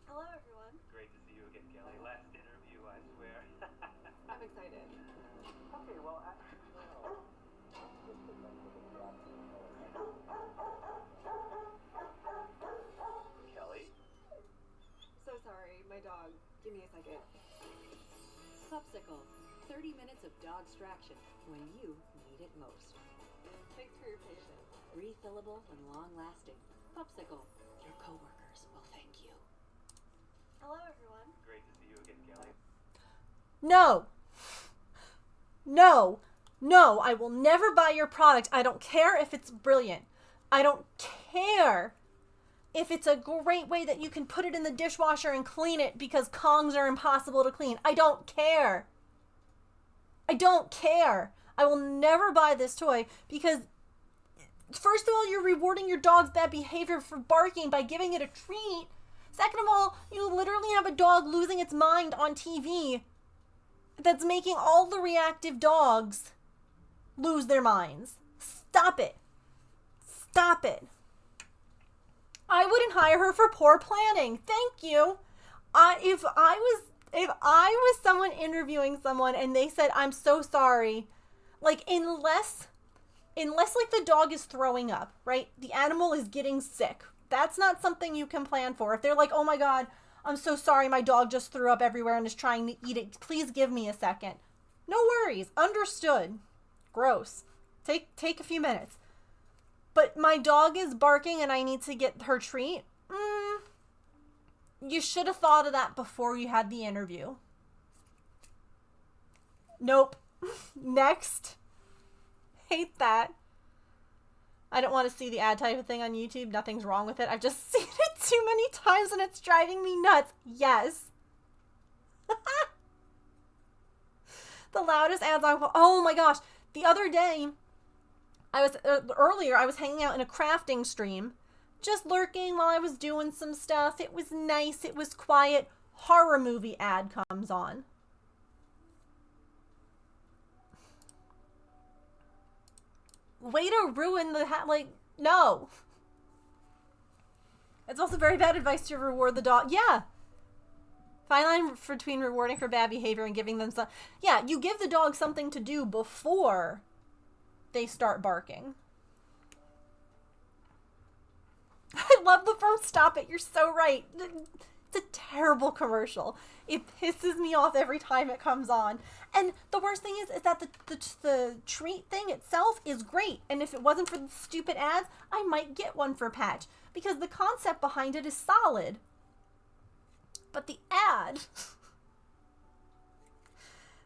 Speaker 4: Hello, everyone.
Speaker 3: Great to see you again, Kelly. Last interview, I swear.
Speaker 4: I'm excited dog extraction when you need it most. Thanks for your patience. Refillable and long-lasting. Popsicle. Your coworkers will thank you.
Speaker 2: Hello, everyone.
Speaker 3: Great to see you again, Kelly.
Speaker 1: No. No. No, I will never buy your product. I don't care if it's brilliant. I don't care if it's a great way that you can put it in the dishwasher and clean it because Kongs are impossible to clean. I don't care. I don't care. I will never buy this toy because, first of all, you're rewarding your dog's bad behavior for barking by giving it a treat. Second of all, you literally have a dog losing its mind on TV that's making all the reactive dogs lose their minds. Stop it. Stop it. I wouldn't hire her for poor planning. Thank you. If I was someone interviewing someone and they said, "I'm so sorry," like unless like the dog is throwing up, right? The animal is getting sick. That's not something you can plan for. If they're like, "Oh my God, I'm so sorry, my dog just threw up everywhere and is trying to eat it. Please give me a second." No worries. Understood. Gross. Take a few minutes. But my dog is barking and I need to get her treat. You should have thought of that before you had the interview. Nope. Next. Hate that. I don't want to see the ad type of thing on YouTube. Nothing's wrong with it. I've just seen it too many times and it's driving me nuts. Yes. The loudest ads on... Oh my gosh. The other day, I was hanging out in a crafting stream, just lurking while I was doing some stuff. It was nice. It was quiet. Horror movie ad comes on. Way to ruin the no. It's also very bad advice to reward the dog. Yeah. Fine line between rewarding for bad behavior and giving them some. Yeah, you give the dog something to do before they start barking. I love the firm stop it. You're so right. It's a terrible commercial. It pisses me off every time it comes on. And the worst thing is that the treat thing itself is great. And if it wasn't for the stupid ads, I might get one for Patch. Because the concept behind it is solid. But the ad...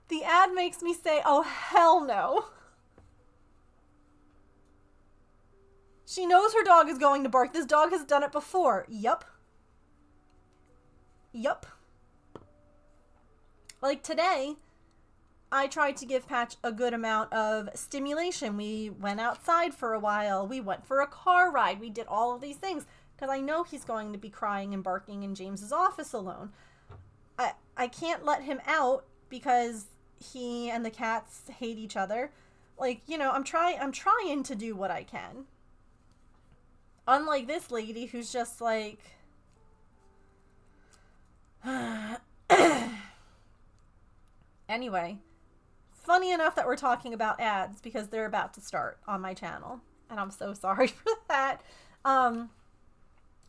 Speaker 1: the ad makes me say, oh, hell no. She knows her dog is going to bark. This dog has done it before. Yup. Yup. Like today, I tried to give Patch a good amount of stimulation. We went outside for a while. We went for a car ride. We did all of these things because I know he's going to be crying and barking in James's office alone. I can't let him out because he and the cats hate each other. Like, you know, I'm trying to do what I can. Unlike this lady who's just like... Anyway, funny enough that we're talking about ads because they're about to start on my channel. And I'm so sorry for that.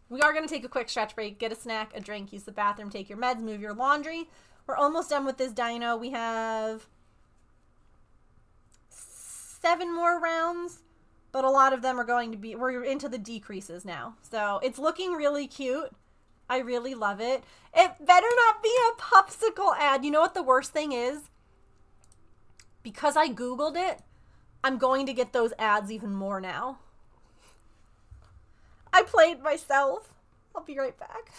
Speaker 1: We are going to take a quick stretch break, get a snack, a drink, use the bathroom, take your meds, move your laundry. We're almost done with this dino. We have 7 more rounds. But a lot of them are going to be, we're into the decreases now. So it's looking really cute. I really love it. It better not be a popsicle ad. You know what the worst thing is? Because I Googled it, I'm going to get those ads even more now. I played myself. I'll be right back.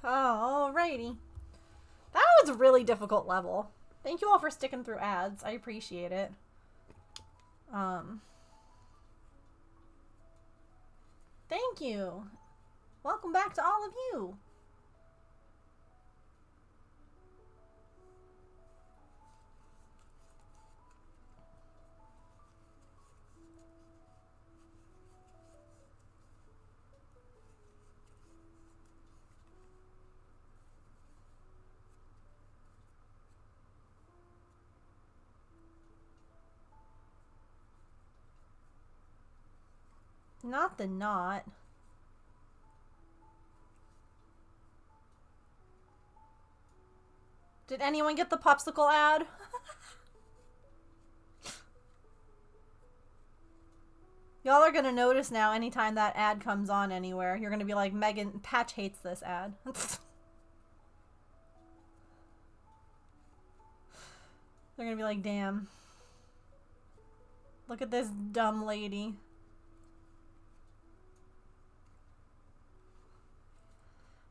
Speaker 1: Oh, alrighty. That was a really difficult level. Thank you all for sticking through ads. I appreciate it. Thank you. Welcome back to all of you. Not the knot. Did anyone get the popsicle ad? Y'all are gonna notice now anytime that ad comes on anywhere. You're gonna be like, Megan, Patch hates this ad. They're gonna be like, damn. Look at this dumb lady.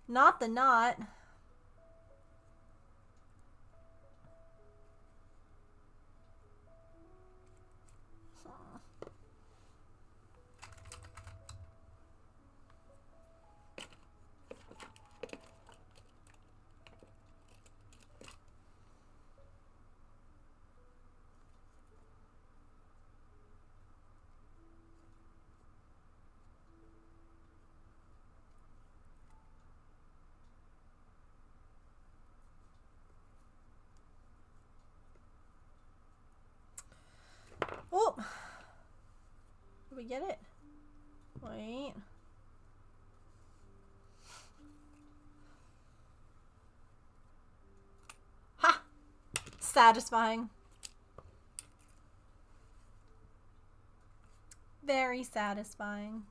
Speaker 1: Not the knot. Oh! Did we get it? Wait. Ha! Satisfying. Very satisfying.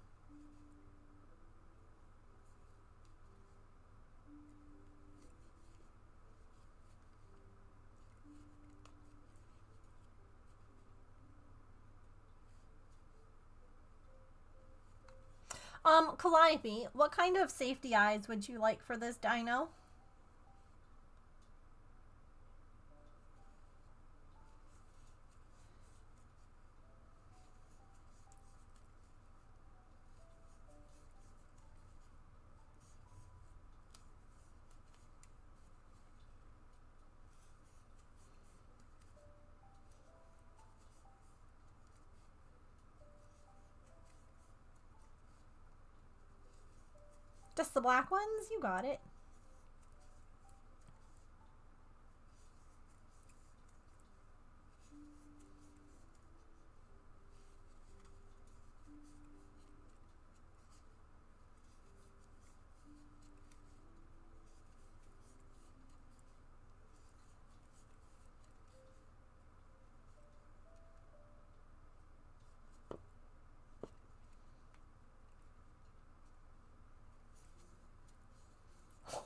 Speaker 1: Calliope, what kind of safety eyes would you like for this dino? Just the black ones? You got it.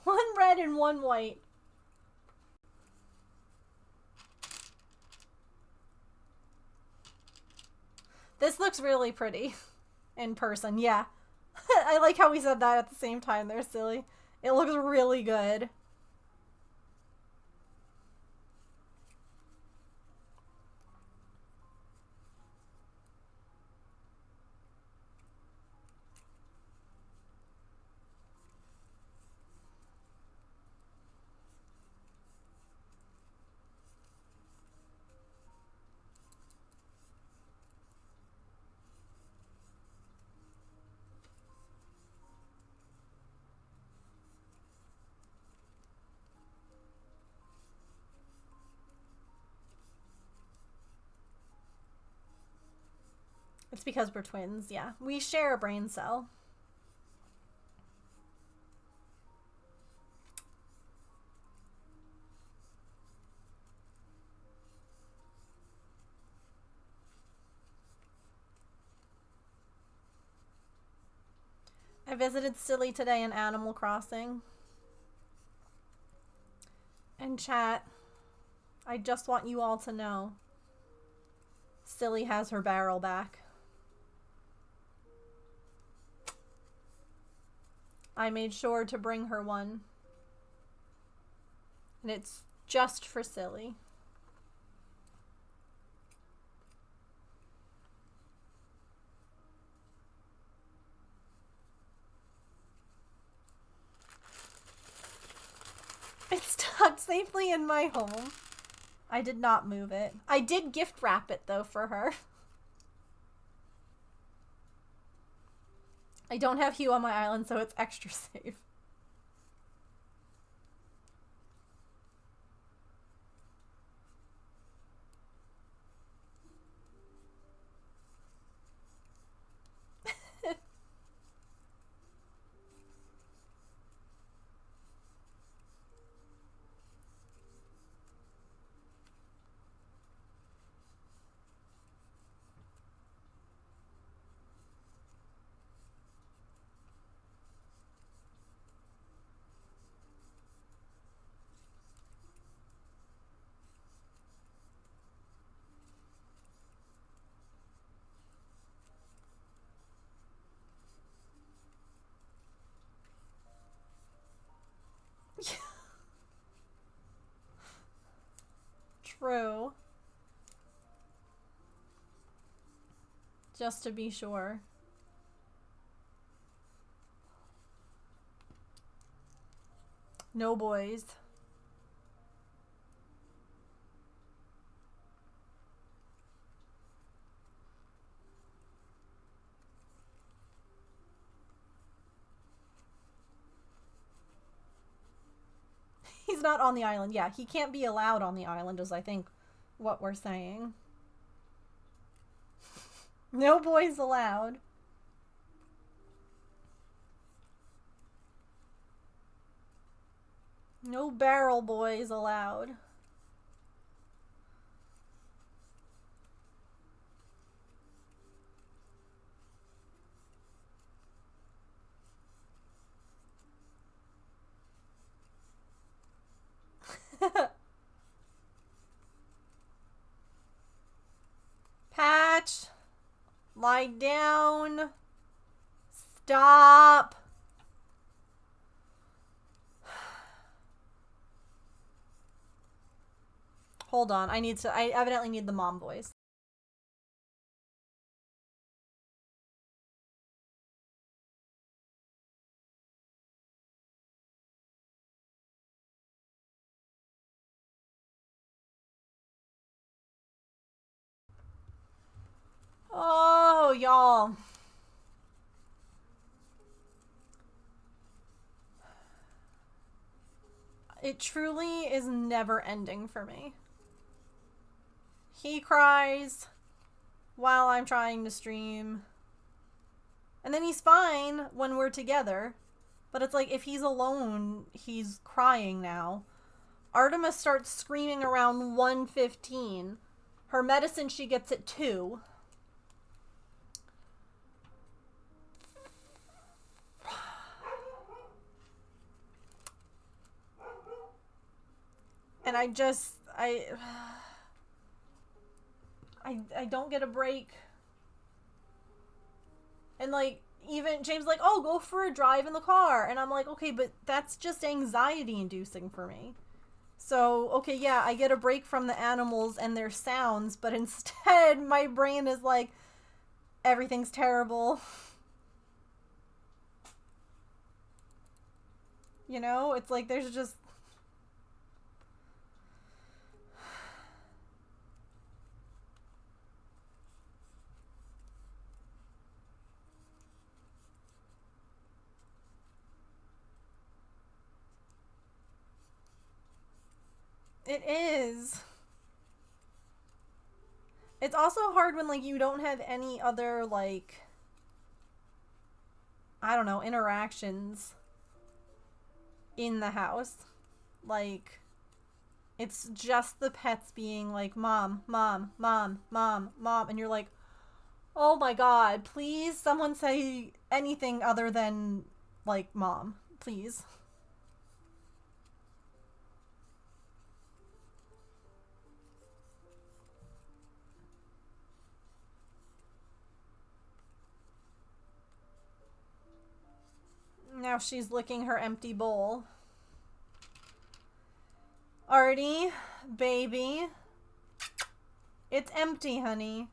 Speaker 1: One red and one white. This looks really pretty in person, yeah. I like how we said that at the same time. They're silly. It looks really good. It's because we're twins, yeah. We share a brain cell. I visited Silly today in Animal Crossing. And chat, I just want you all to know, Silly has her barrel back. I made sure to bring her one. And it's just for Silly. It's tucked safely in my home. I did not move it. I did gift wrap it, though, for her. I don't have Hugh on my island, so it's extra safe. True. Just to be sure. No boys. He's not on the island. Yeah, he can't be allowed on the island is I think what we're saying. No boys allowed. No barrel boys allowed. Patch. Lie down. Stop. Hold on. I evidently need the mom voice. Oh, y'all. It truly is never ending for me. He cries while I'm trying to stream. And then he's fine when we're together. But it's like, if he's alone, he's crying now. Artemis starts screaming around 1:15. Her medicine she gets at 2. And I don't get a break. And like, even James like, oh, go for a drive in the car. And I'm like, okay, but that's just anxiety inducing for me. So, okay, yeah, I get a break from the animals and their sounds, but instead my brain is like, everything's terrible. You know, it's like there's just... It is. It's also hard when, like, you don't have any other, like, I don't know, interactions in the house. Like, it's just the pets being like, mom, mom, mom, mom, mom. And you're like, oh my god, please someone say anything other than, like, mom. Please. Now she's licking her empty bowl. Artie, baby. It's empty, honey.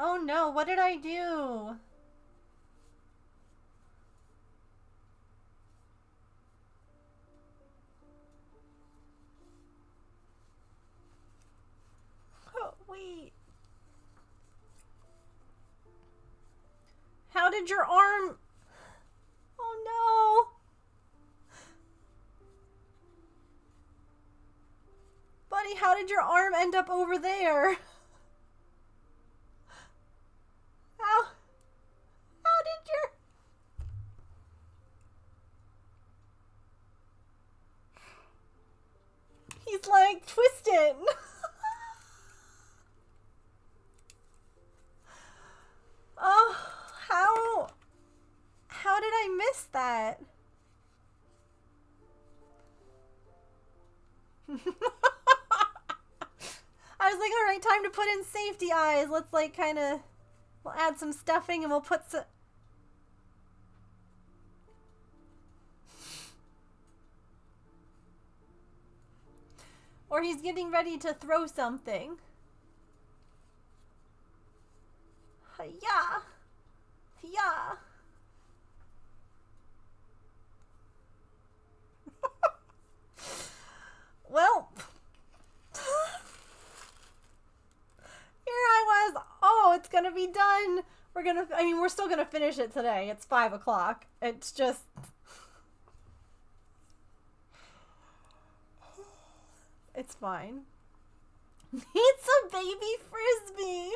Speaker 1: Oh no, what did I do? Oh, wait. How did your arm... Oh no. Buddy, how did your arm end up over there? How did your... He's like twisted. Oh, how did I miss that? I was like, all right, time to put in safety eyes. Let's like kind of, we'll add some stuffing and we'll put some... Or he's getting ready to throw something. Yeah. Yeah. Well, here I was. Oh, it's gonna be done. We're still gonna finish it today. It's 5 o'clock. It's just... It's fine. It's a baby frisbee.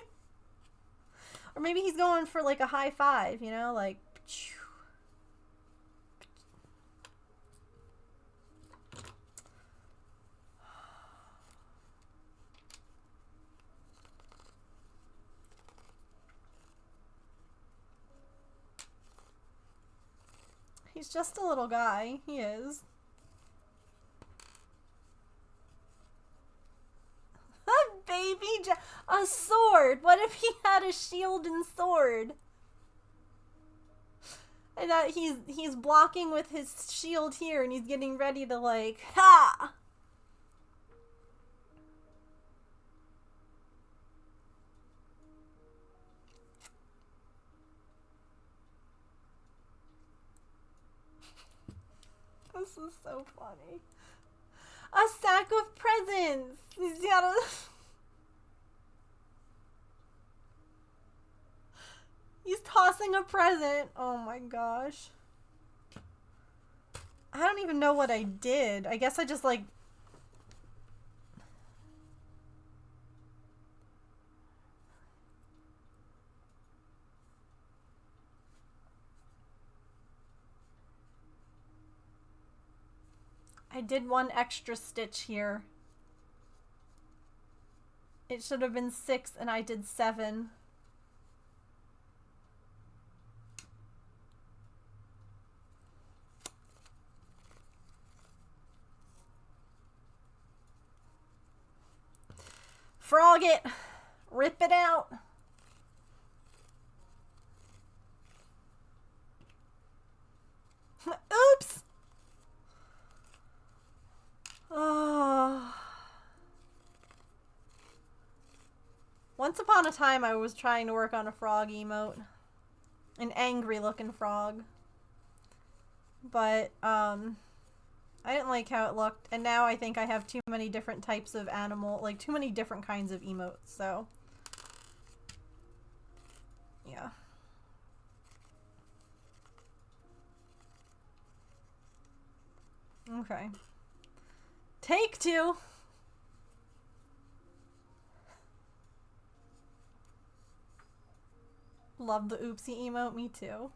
Speaker 1: Or maybe he's going for like a high five, you know, like... He's just a little guy. He is. A baby a sword. What if he had a shield and sword? And that he's blocking with his shield here and he's getting ready to like, ha! This is so funny. A sack of presents. He's got a... He's tossing a present. Oh my gosh. I don't even know what I did. I guess I just like... I did one extra stitch here. It should have been 6 and I did 7. Frog it! Rip it out! Oops! Oh. Once upon a time, I was trying to work on a frog emote. An angry looking frog. But, I didn't like how it looked. And now I think I have too many different types of animal, like too many different kinds of emotes, so. Yeah. Okay. Take two. Love the oopsie emote, me too.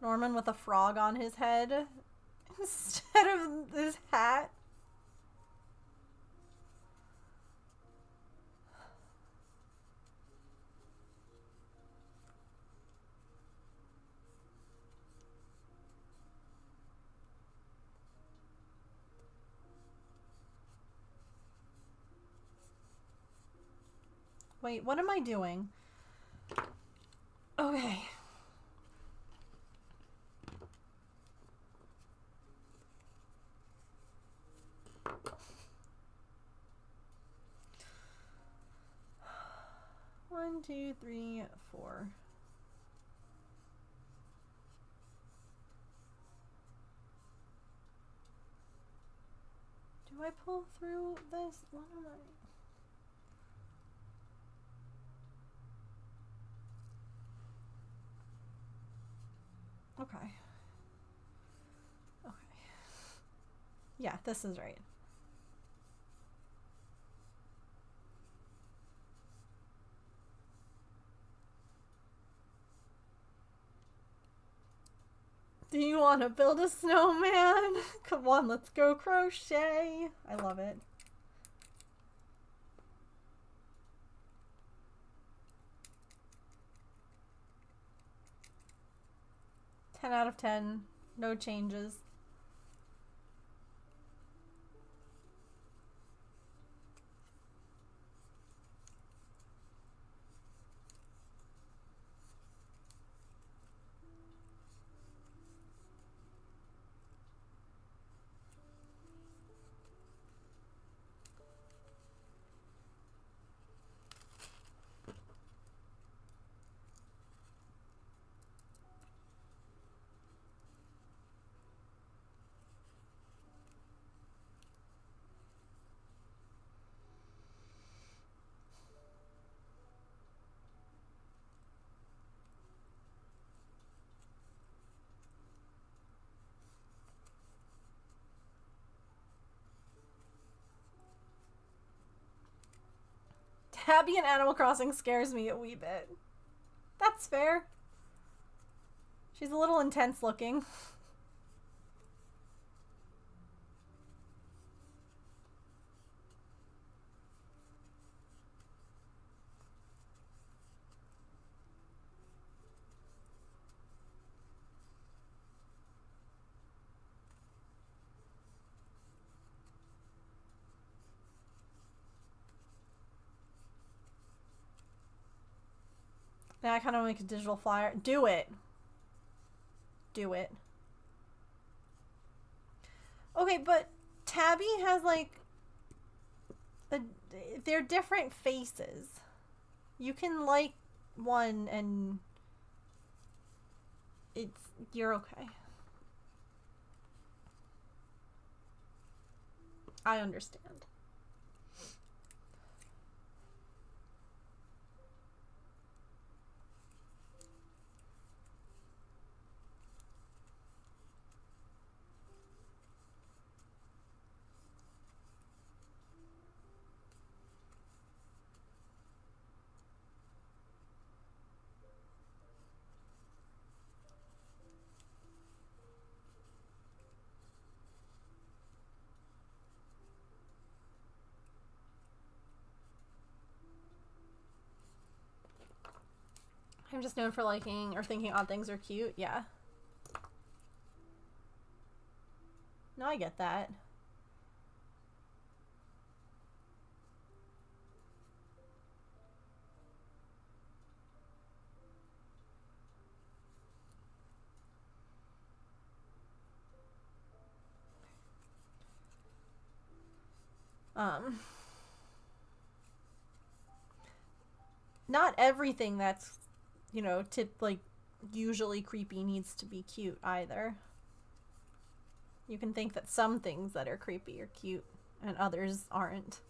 Speaker 1: Norman with a frog on his head instead of his hat. Wait, what am I doing? Okay. One, two, three, four. Do I pull through this? What am I? Okay. Okay. Yeah, this is right. Do you want to build a snowman? Come on, let's go crochet. I love it. Ten out of 10. No changes. Tabby in Animal Crossing scares me a wee bit. That's fair. She's a little intense looking. Now I kind of make a digital flyer. Do it. Do it. Okay, but Tabby has like they're different faces. You can like one and you're okay. I understand. I'm just known for liking or thinking odd things are cute. Yeah. No, I get that. Not everything that's, you know, like usually creepy needs to be cute either. You can think that some things that are creepy are cute and others aren't.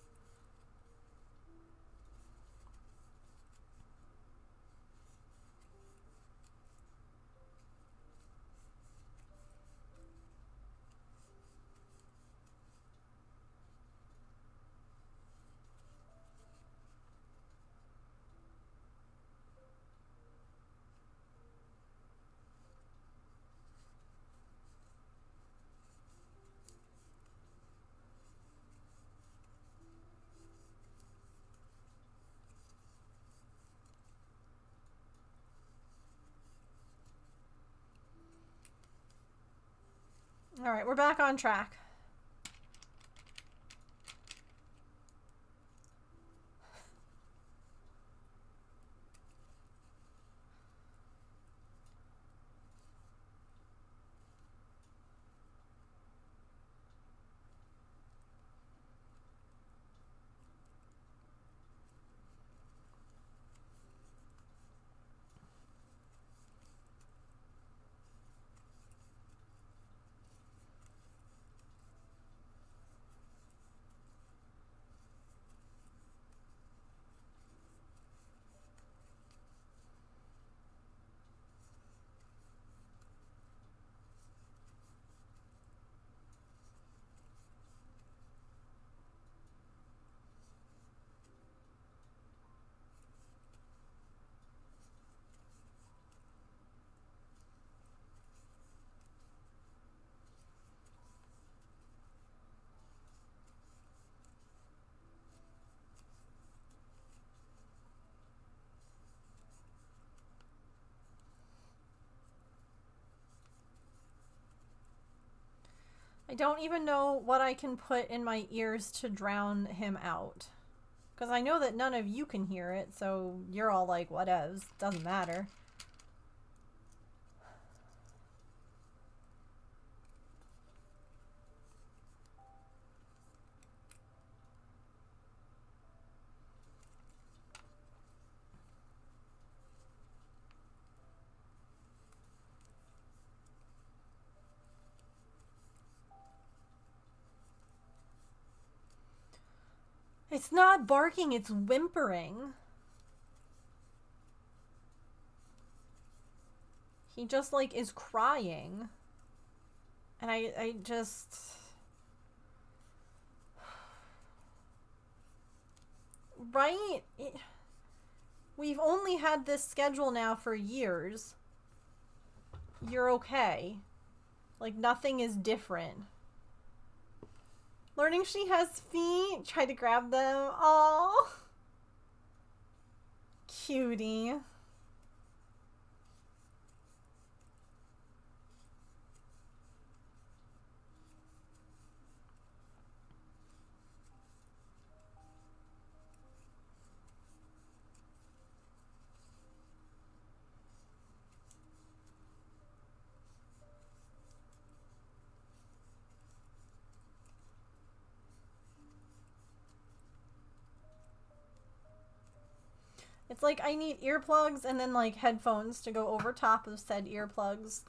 Speaker 1: All right, we're back on track. I don't even know what I can put in my ears to drown him out. Because I know that none of you can hear it, so you're all like, whatevs, doesn't matter. It's not barking, it's whimpering. He just, like, is crying. And I just... Right? We've only had this schedule now for years. You're okay. Like, nothing is different. Learning she has feet. Try to grab them. Aww. Cutie. It's like I need earplugs and then like headphones to go over top of said earplugs.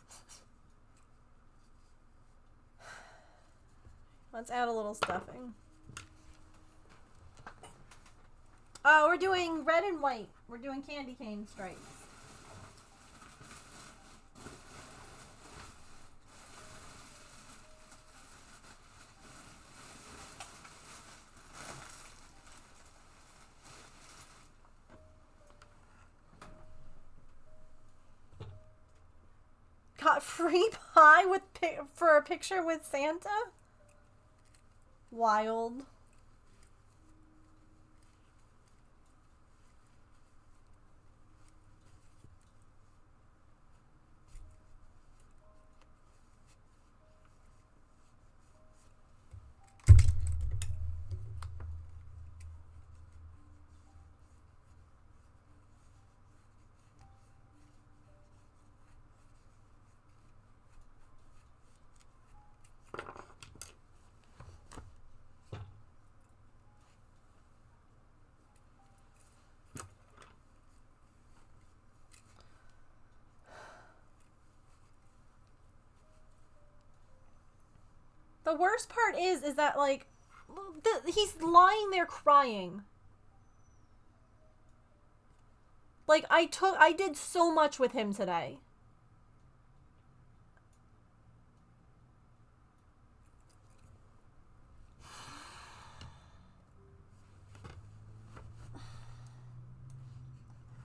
Speaker 1: Let's add a little stuffing. Oh, we're doing red and white. We're doing candy cane stripes. Got free pie with for a picture with Santa? Wild. The worst part is that, like, he's lying there crying. Like, I did so much with him today.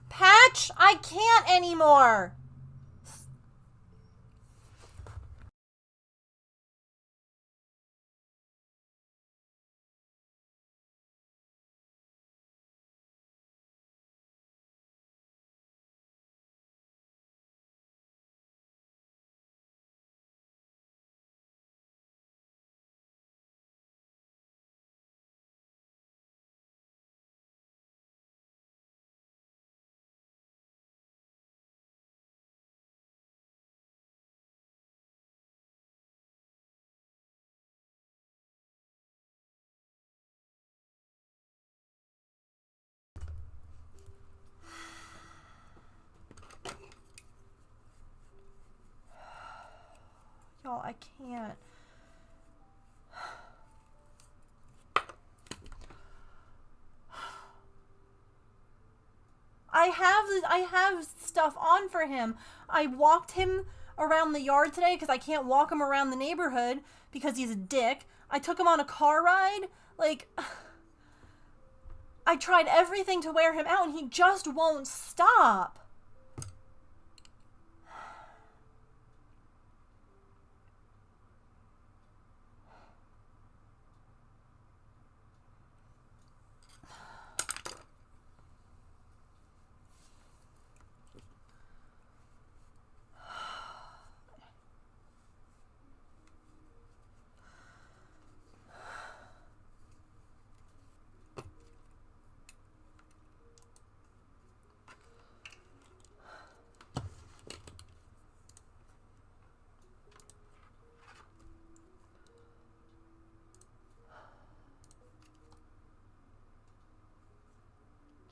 Speaker 1: Patch, I can't anymore. Y'all, I can't. I have stuff on for him. I walked him around the yard today because I can't walk him around the neighborhood because he's a dick. I took him on a car ride. Like, I tried everything to wear him out and he just won't stop.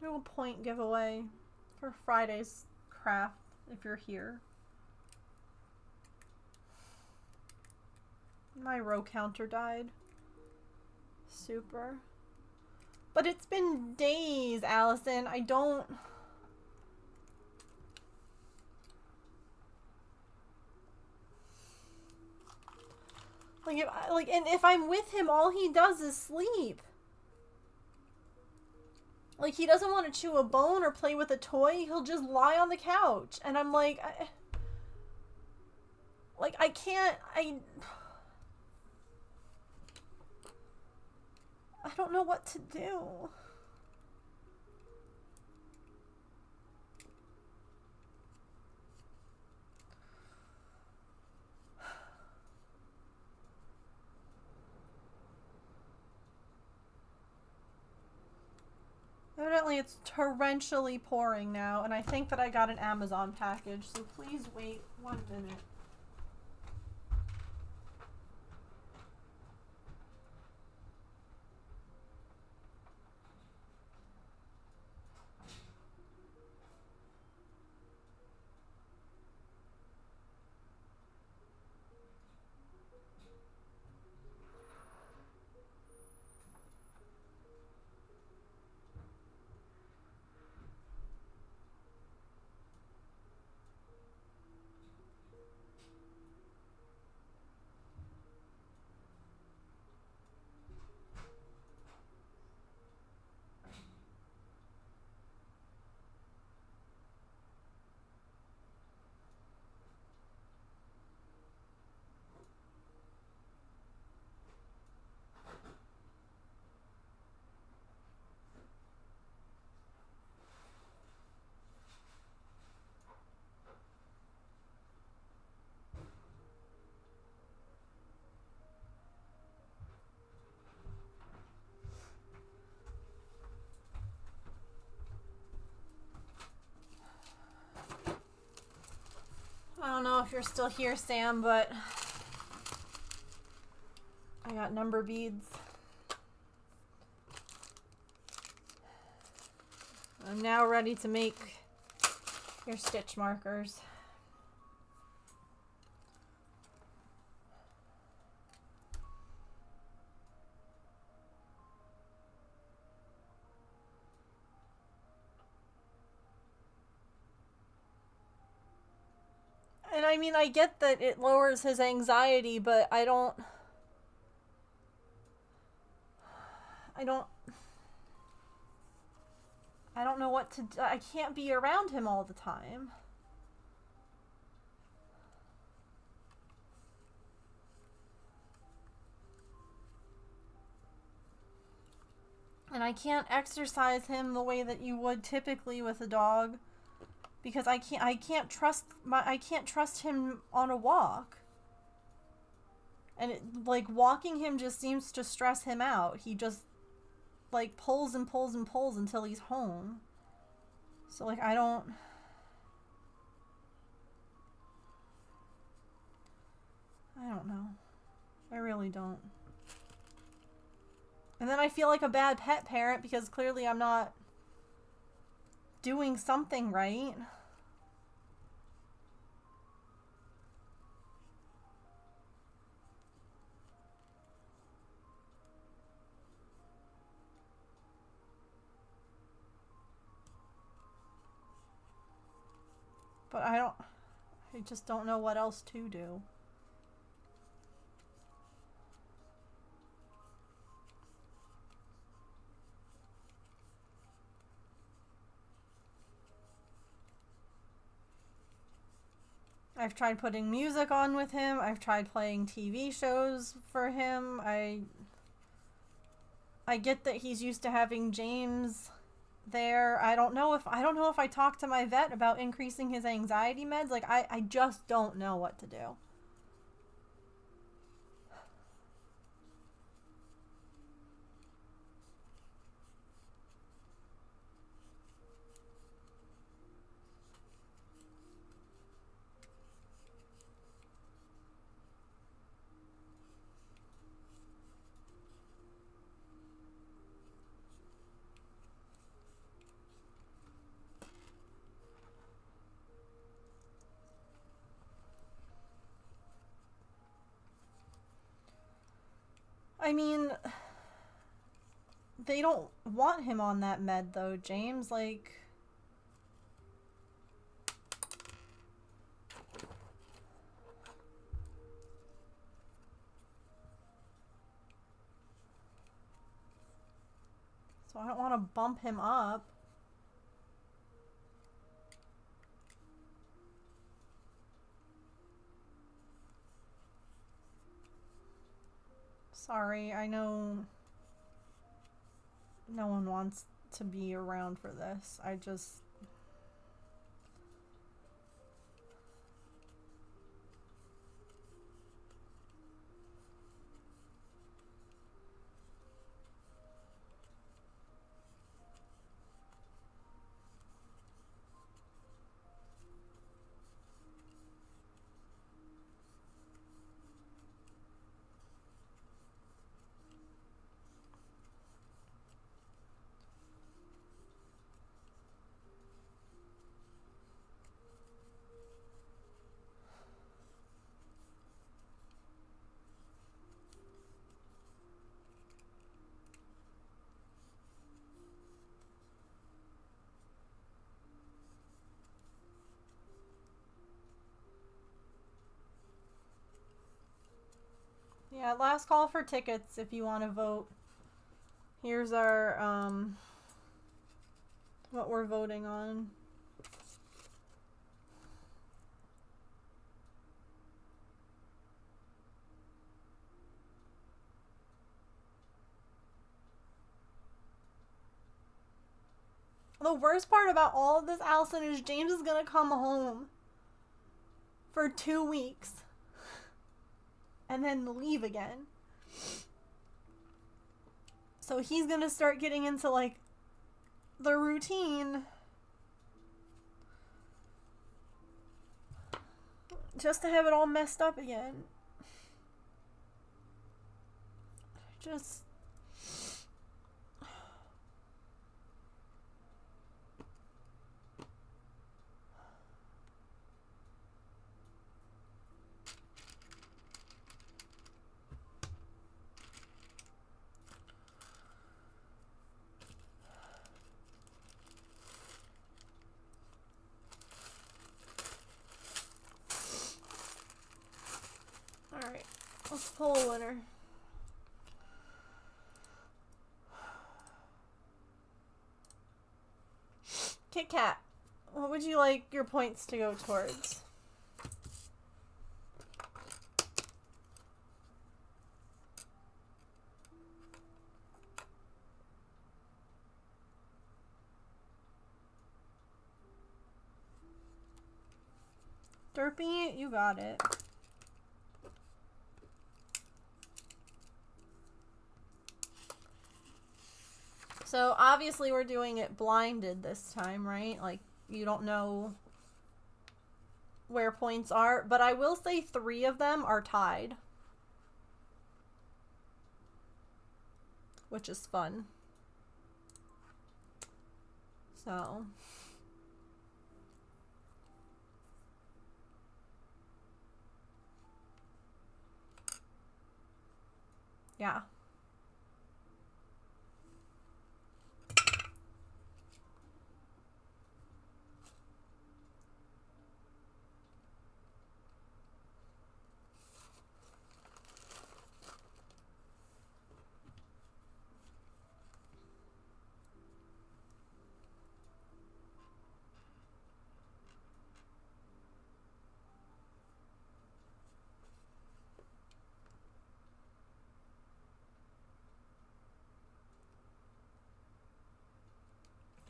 Speaker 1: Do a point giveaway for Friday's craft if you're here. My row counter died. Super. But it's been days, Allison. I don't... And if I'm with him, all he does is sleep. Like, he doesn't want to chew a bone or play with a toy. He'll just lie on the couch. And I'm like, I can't, I don't know what to do. Evidently it's torrentially pouring now, and I think that I got an Amazon package, so please wait 1 minute. I don't know if you're still here, Sam, but I got number beads. I'm now ready to make your stitch markers. And I mean, I get that it lowers his anxiety, but I don't know what to do. I can't be around him all the time. And I can't exercise him the way that you would typically with a dog because I can't trust him on a walk. And like walking him just seems to stress him out. He just like pulls and pulls and pulls until he's home. So like I don't know. I really don't. And then I feel like a bad pet parent because clearly I'm not doing something right. But I just don't know what else to do. I've tried putting music on with him. I've tried playing TV shows for him. I get that he's used to having James there. I don't know if I talked to my vet about increasing his anxiety meds. Like I just don't know what to do. I mean, they don't want him on that med though, James. Like, so I don't want to bump him up. Sorry, I know no one wants to be around for this. I just... Yeah, last call for tickets if you want to vote. Here's our, what we're voting on. The worst part about all of this, Allison, is James is gonna come home for 2 weeks and then leave again. So he's gonna start getting into like the routine just to have it all messed up again. Just... Poll winner. Kit Kat, what would you like your points to go towards? Derpy, you got it. So obviously we're doing it blinded this time, right? Like, you don't know where points are, but I will say 3 of them are tied, which is fun. So yeah.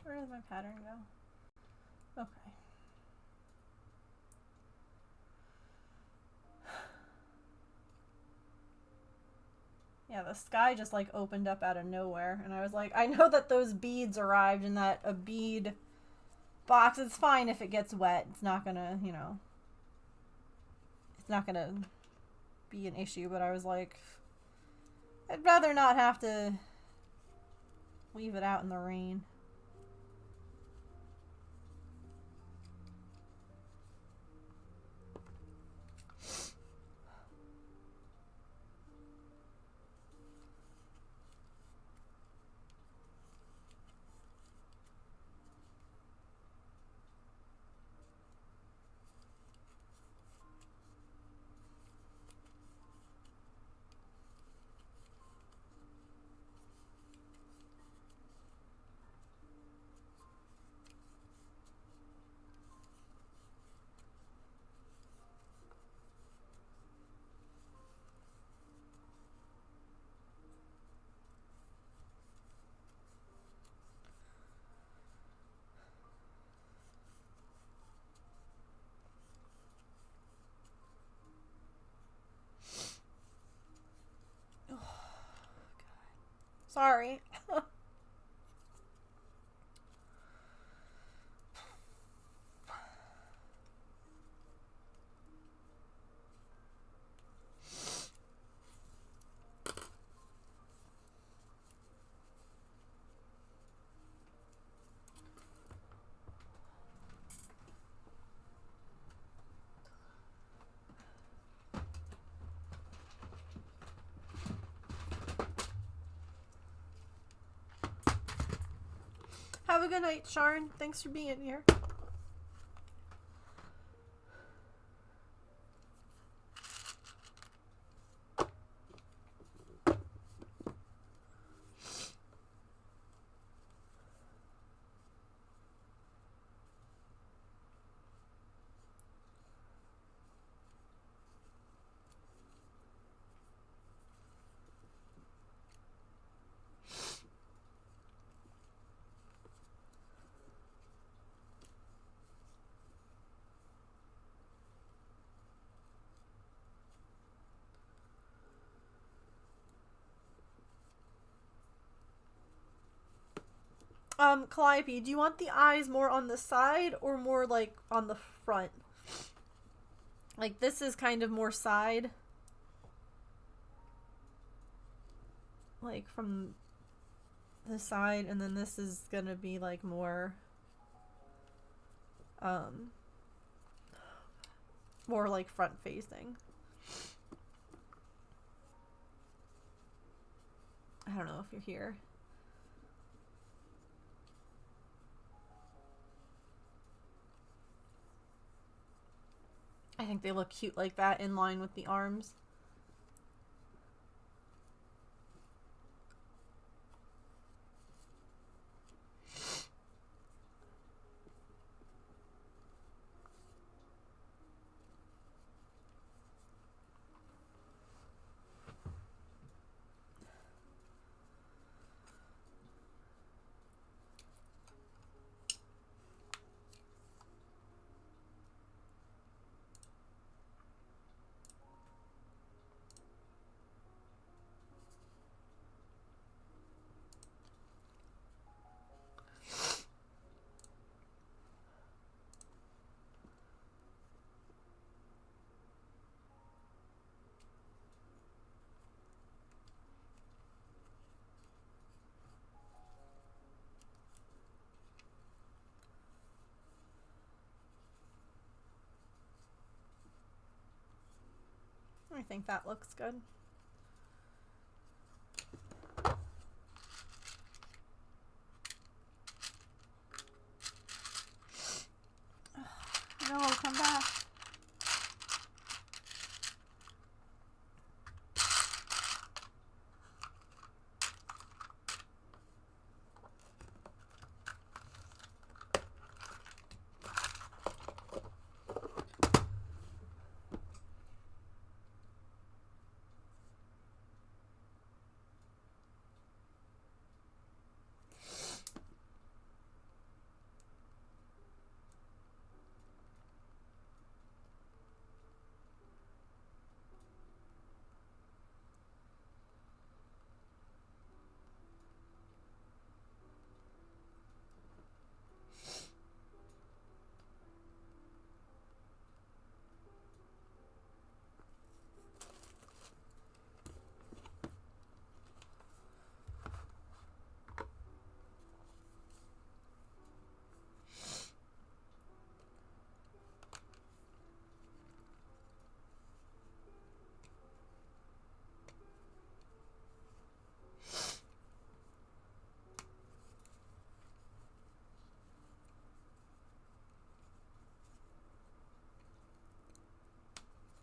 Speaker 1: Where does my pattern go? Okay. Yeah, the sky just like opened up out of nowhere, and I was like, I know that those beads arrived in that a bead box. It's fine if it gets wet. It's not gonna, you know, it's not gonna be an issue, but I was like, I'd rather not have to leave it out in the rain. Sorry. Have a good night, Sharn. Thanks for being here. Calliope, do you want the eyes more on the side or more like on the front? Like, this is kind of more side. Like from the side, and then this is gonna be like more more like front facing. I don't know if you're here. I think they look cute like that in line with the arms. I think that looks good. No, come back.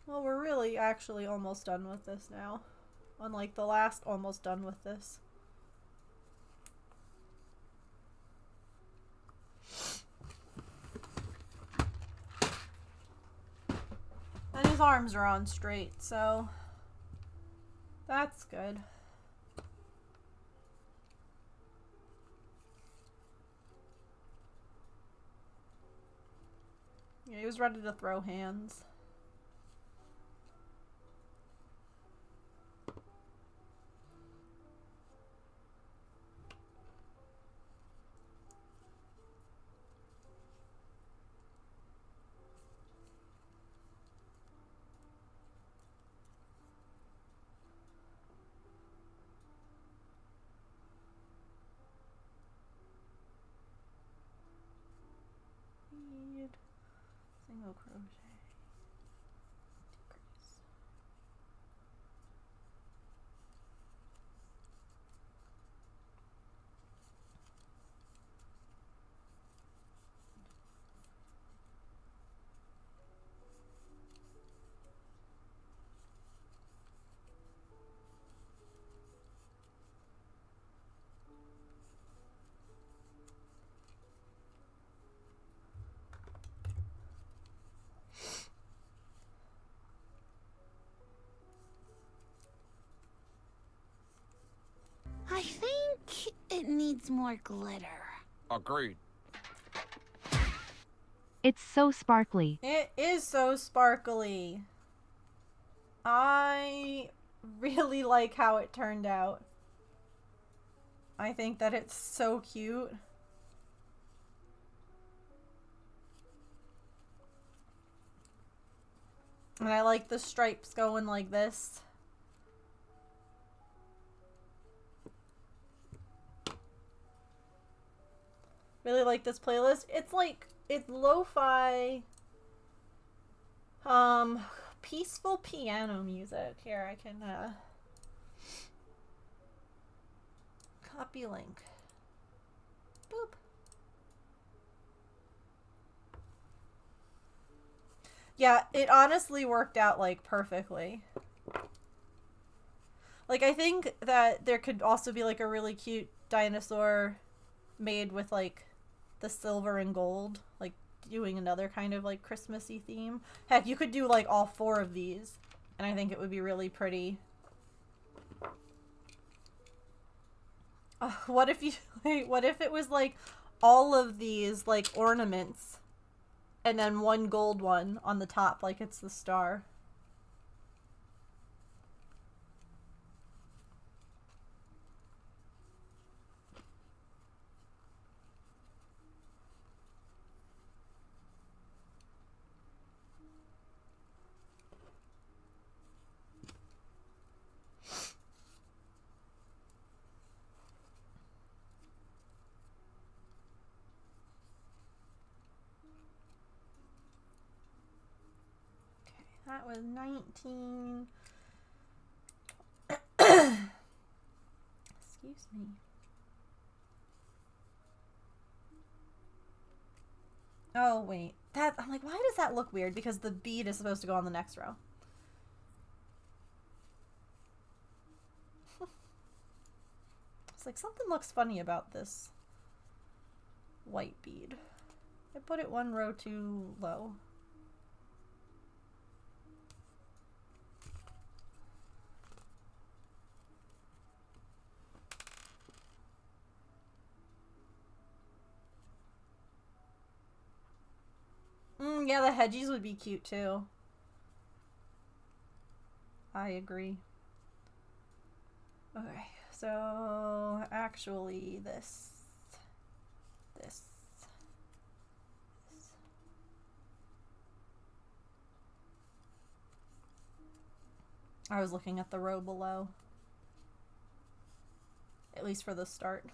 Speaker 1: Well, we're really actually almost done with this now. Unlike the last almost done with this. And his arms are on straight, so that's good. Yeah, he was ready to throw hands. Single crochet, decrease.
Speaker 2: I think it needs more glitter.
Speaker 5: Agreed.
Speaker 6: It's so sparkly.
Speaker 1: It is so sparkly. I really like how it turned out. I think that it's so cute. And I like the stripes going like this. Really like this playlist. It's like, it's lo-fi, peaceful piano music. Here, I can, copy link. Boop. Yeah, it honestly worked out, like, perfectly. Like, I think that there could also be, like, a really cute dinosaur made with, like, the silver and gold, like, doing another kind of, like, Christmassy theme. Heck, you could do, like, all 4 of these, and I think it would be really pretty. What if you, what if it was, like, all of these, like, ornaments, and then one gold one on the top, like it's the star? That was 19. Excuse me. Oh, wait. That, I'm like, why does that look weird? Because the bead is supposed to go on the next row. It's like, something looks funny about this white bead. I put it one row too low. Yeah, the hedgies would be cute too. I agree. Okay, so actually this. I was looking at the row below. At least for the start.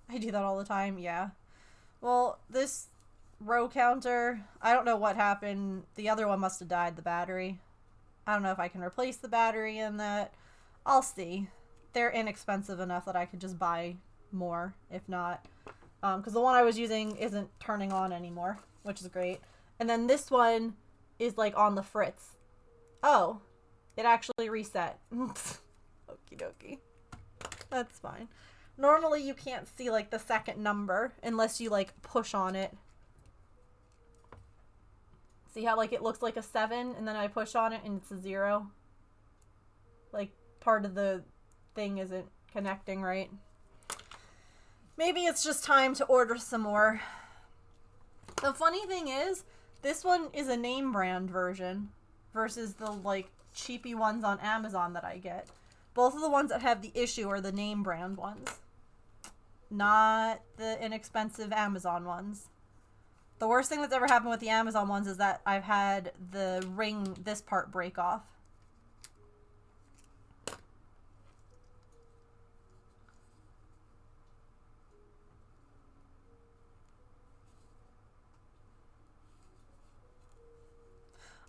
Speaker 1: I do that all the time, yeah. Well, this row counter, I don't know what happened. The other one must have died, the battery. I don't know if I can replace the battery in that. I'll see. They're inexpensive enough that I could just buy more, if not. Because the one I was using isn't turning on anymore, which is great. And then this one is like on the fritz. Oh, it actually reset. Okie dokie. That's fine. Normally you can't see like the second number unless you like push on it. See how like it looks like a 7 and then I push on it and it's a 0? Like part of the thing isn't connecting right. Maybe it's just time to order some more. The funny thing is, this one is a name brand version versus the like cheapy ones on Amazon that I get. Both of the ones that have the issue are the name brand ones, not the inexpensive Amazon ones. The worst thing that's ever happened with the Amazon ones is that I've had the ring, this part break off.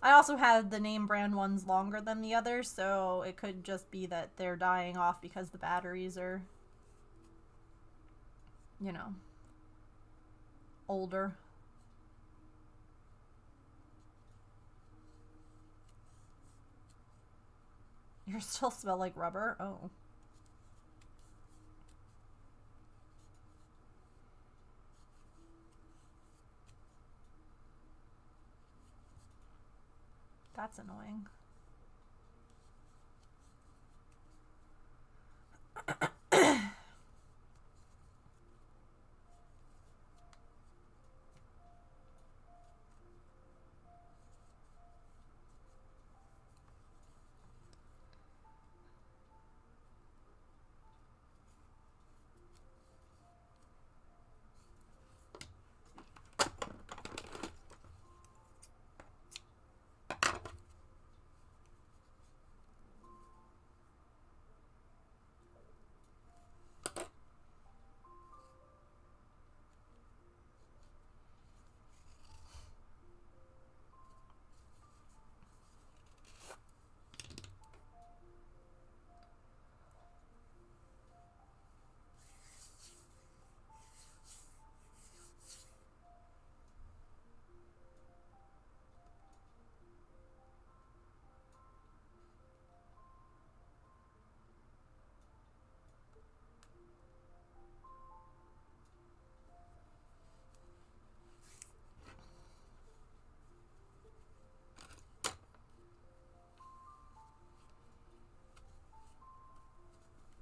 Speaker 1: I also had the name brand ones longer than the others, so it could just be that they're dying off because the batteries are, you know, older. You still smell like rubber? Oh. That's annoying.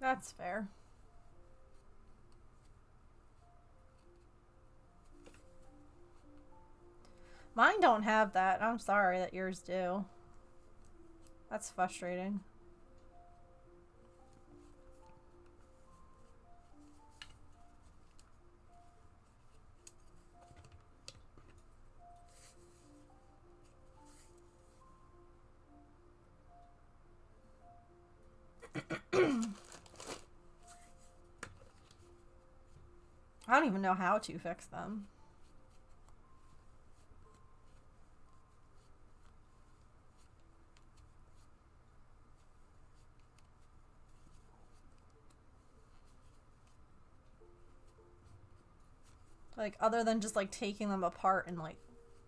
Speaker 1: That's fair. Mine don't have that. I'm sorry that yours do. That's frustrating. I don't even know how to fix them. Like, other than just, like, taking them apart and, like,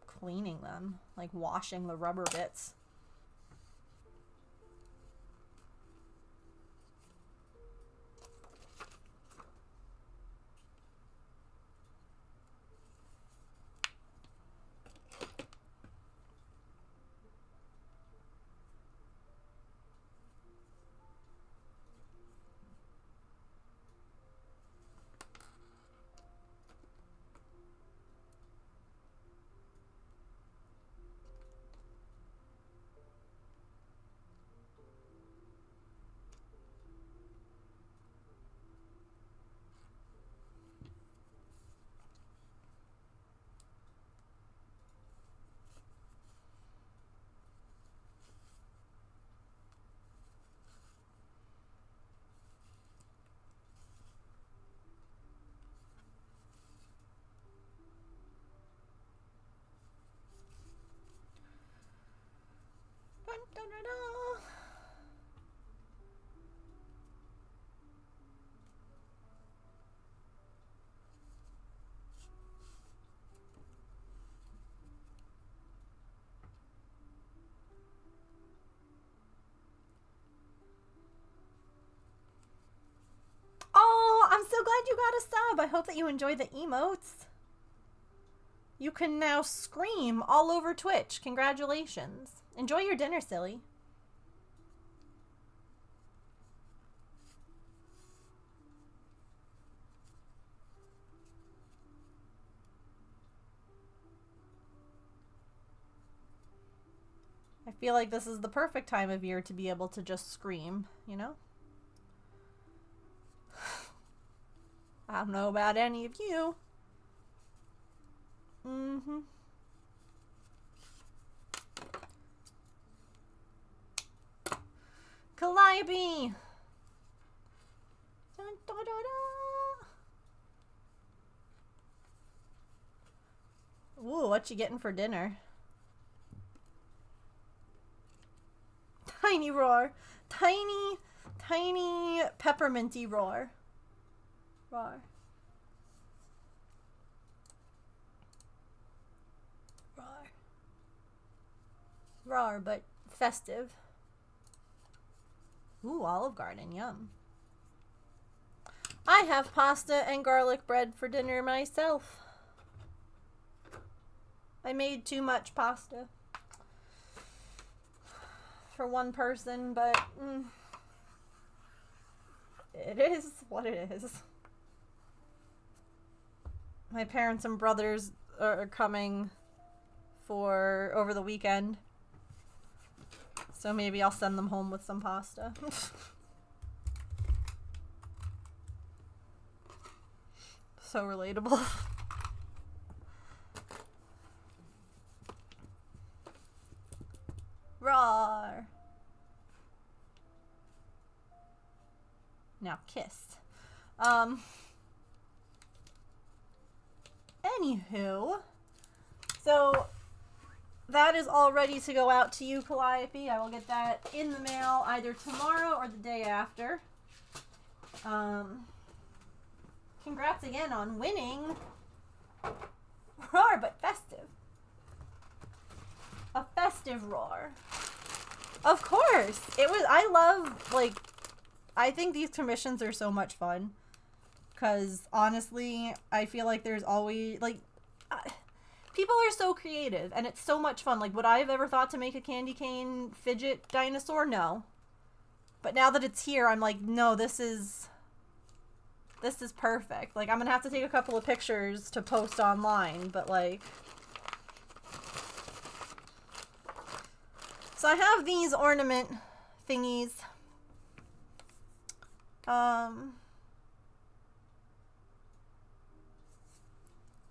Speaker 1: cleaning them. Like, washing the rubber bits. Oh, I'm so glad you got a sub. I hope that you enjoyed the emotes. You can now scream all over Twitch. Congratulations. Enjoy your dinner, silly. I feel like this is the perfect time of year to be able to just scream, you know? I don't know about any of you. Mm-hmm. Calliope! Dun, dun, dun, dun. Ooh, what you getting for dinner? Tiny roar. Tiny, tiny pepperminty roar. Roar. Roar. Roar, but festive. Ooh, Olive Garden, yum. I have pasta and garlic bread for dinner myself. I made too much pasta for one person, but it is what it is. My parents and brothers are coming for over the weekend, so maybe I'll send them home with some pasta. So relatable. Roar. Now kiss. Anywho, so that is all ready to go out to you, Calliope. I will get that in the mail either tomorrow or the day after. Congrats again on winning. Roar, but festive. A festive roar. Of course. It was, I love, like, I think these commissions are so much fun. Because, honestly, I feel like there's always, like, people are so creative, and it's so much fun. Like, would I have ever thought to make a candy cane fidget dinosaur? No. But now that it's here, I'm like, no, this is perfect. Like, I'm gonna have to take a couple of pictures to post online, but, like... So I have these ornament thingies.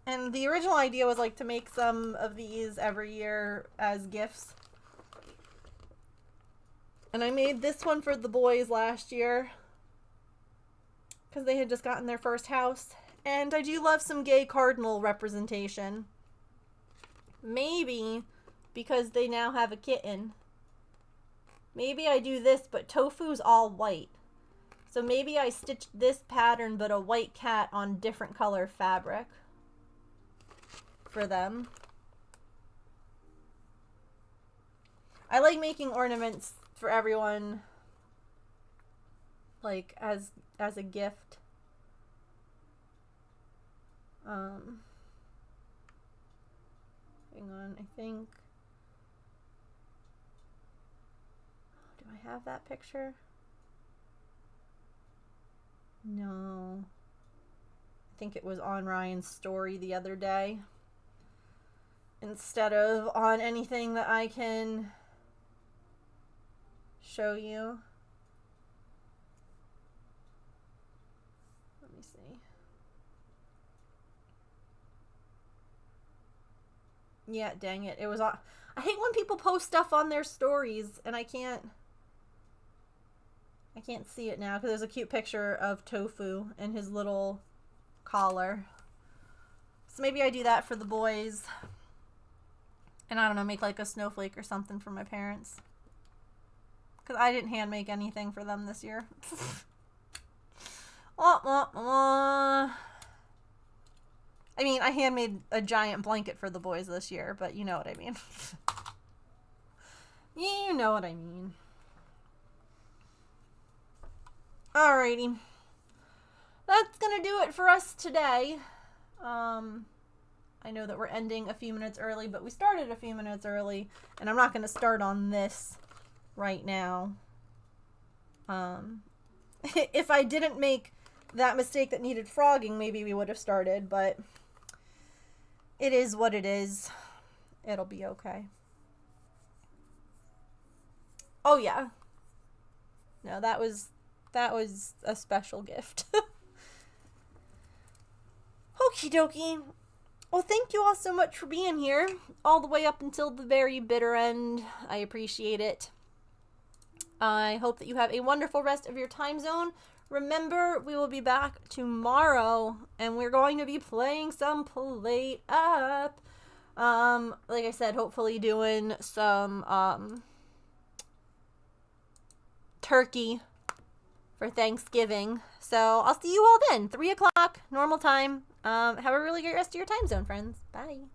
Speaker 1: And the original idea was, like, to make some of these every year as gifts. And I made this one for the boys last year, because they had just gotten their first house. And I do love some gay cardinal representation. Maybe because they now have a kitten. Maybe I do this, but Tofu's all white. So maybe I stitched this pattern, but a white cat on different color fabric. for them. I like making ornaments for everyone, like as a gift. Hang on, I think. Do I have that picture? No. I think it was on Ryan's story the other day, instead of on anything that I can show you. Let me see. Yeah, dang it. It was on. I hate when people post stuff on their stories and I can't see it now because there's a cute picture of Tofu and his little collar. So maybe I do that for the boys. And I don't know, make like a snowflake or something for my parents. Because I didn't hand make anything for them this year. I mean, I handmade a giant blanket for the boys this year, but you know what I mean. You know what I mean. Alrighty. That's gonna do it for us today. I know that we're ending a few minutes early, but we started a few minutes early, and I'm not gonna start on this right now. If I didn't make that mistake that needed frogging, maybe we would have started, but it is what it is. It'll be okay. Oh yeah. No, that was a special gift. Okie dokie. Well, thank you all so much for being here all the way up until the very bitter end. I appreciate it. I hope that you have a wonderful rest of your time zone. Remember, we will be back tomorrow, and we're going to be playing some Plate Up. Like I said, hopefully doing some turkey for Thanksgiving. So I'll see you all then. 3 o'clock, normal time. Have a really great rest of your time zone, friends. Bye.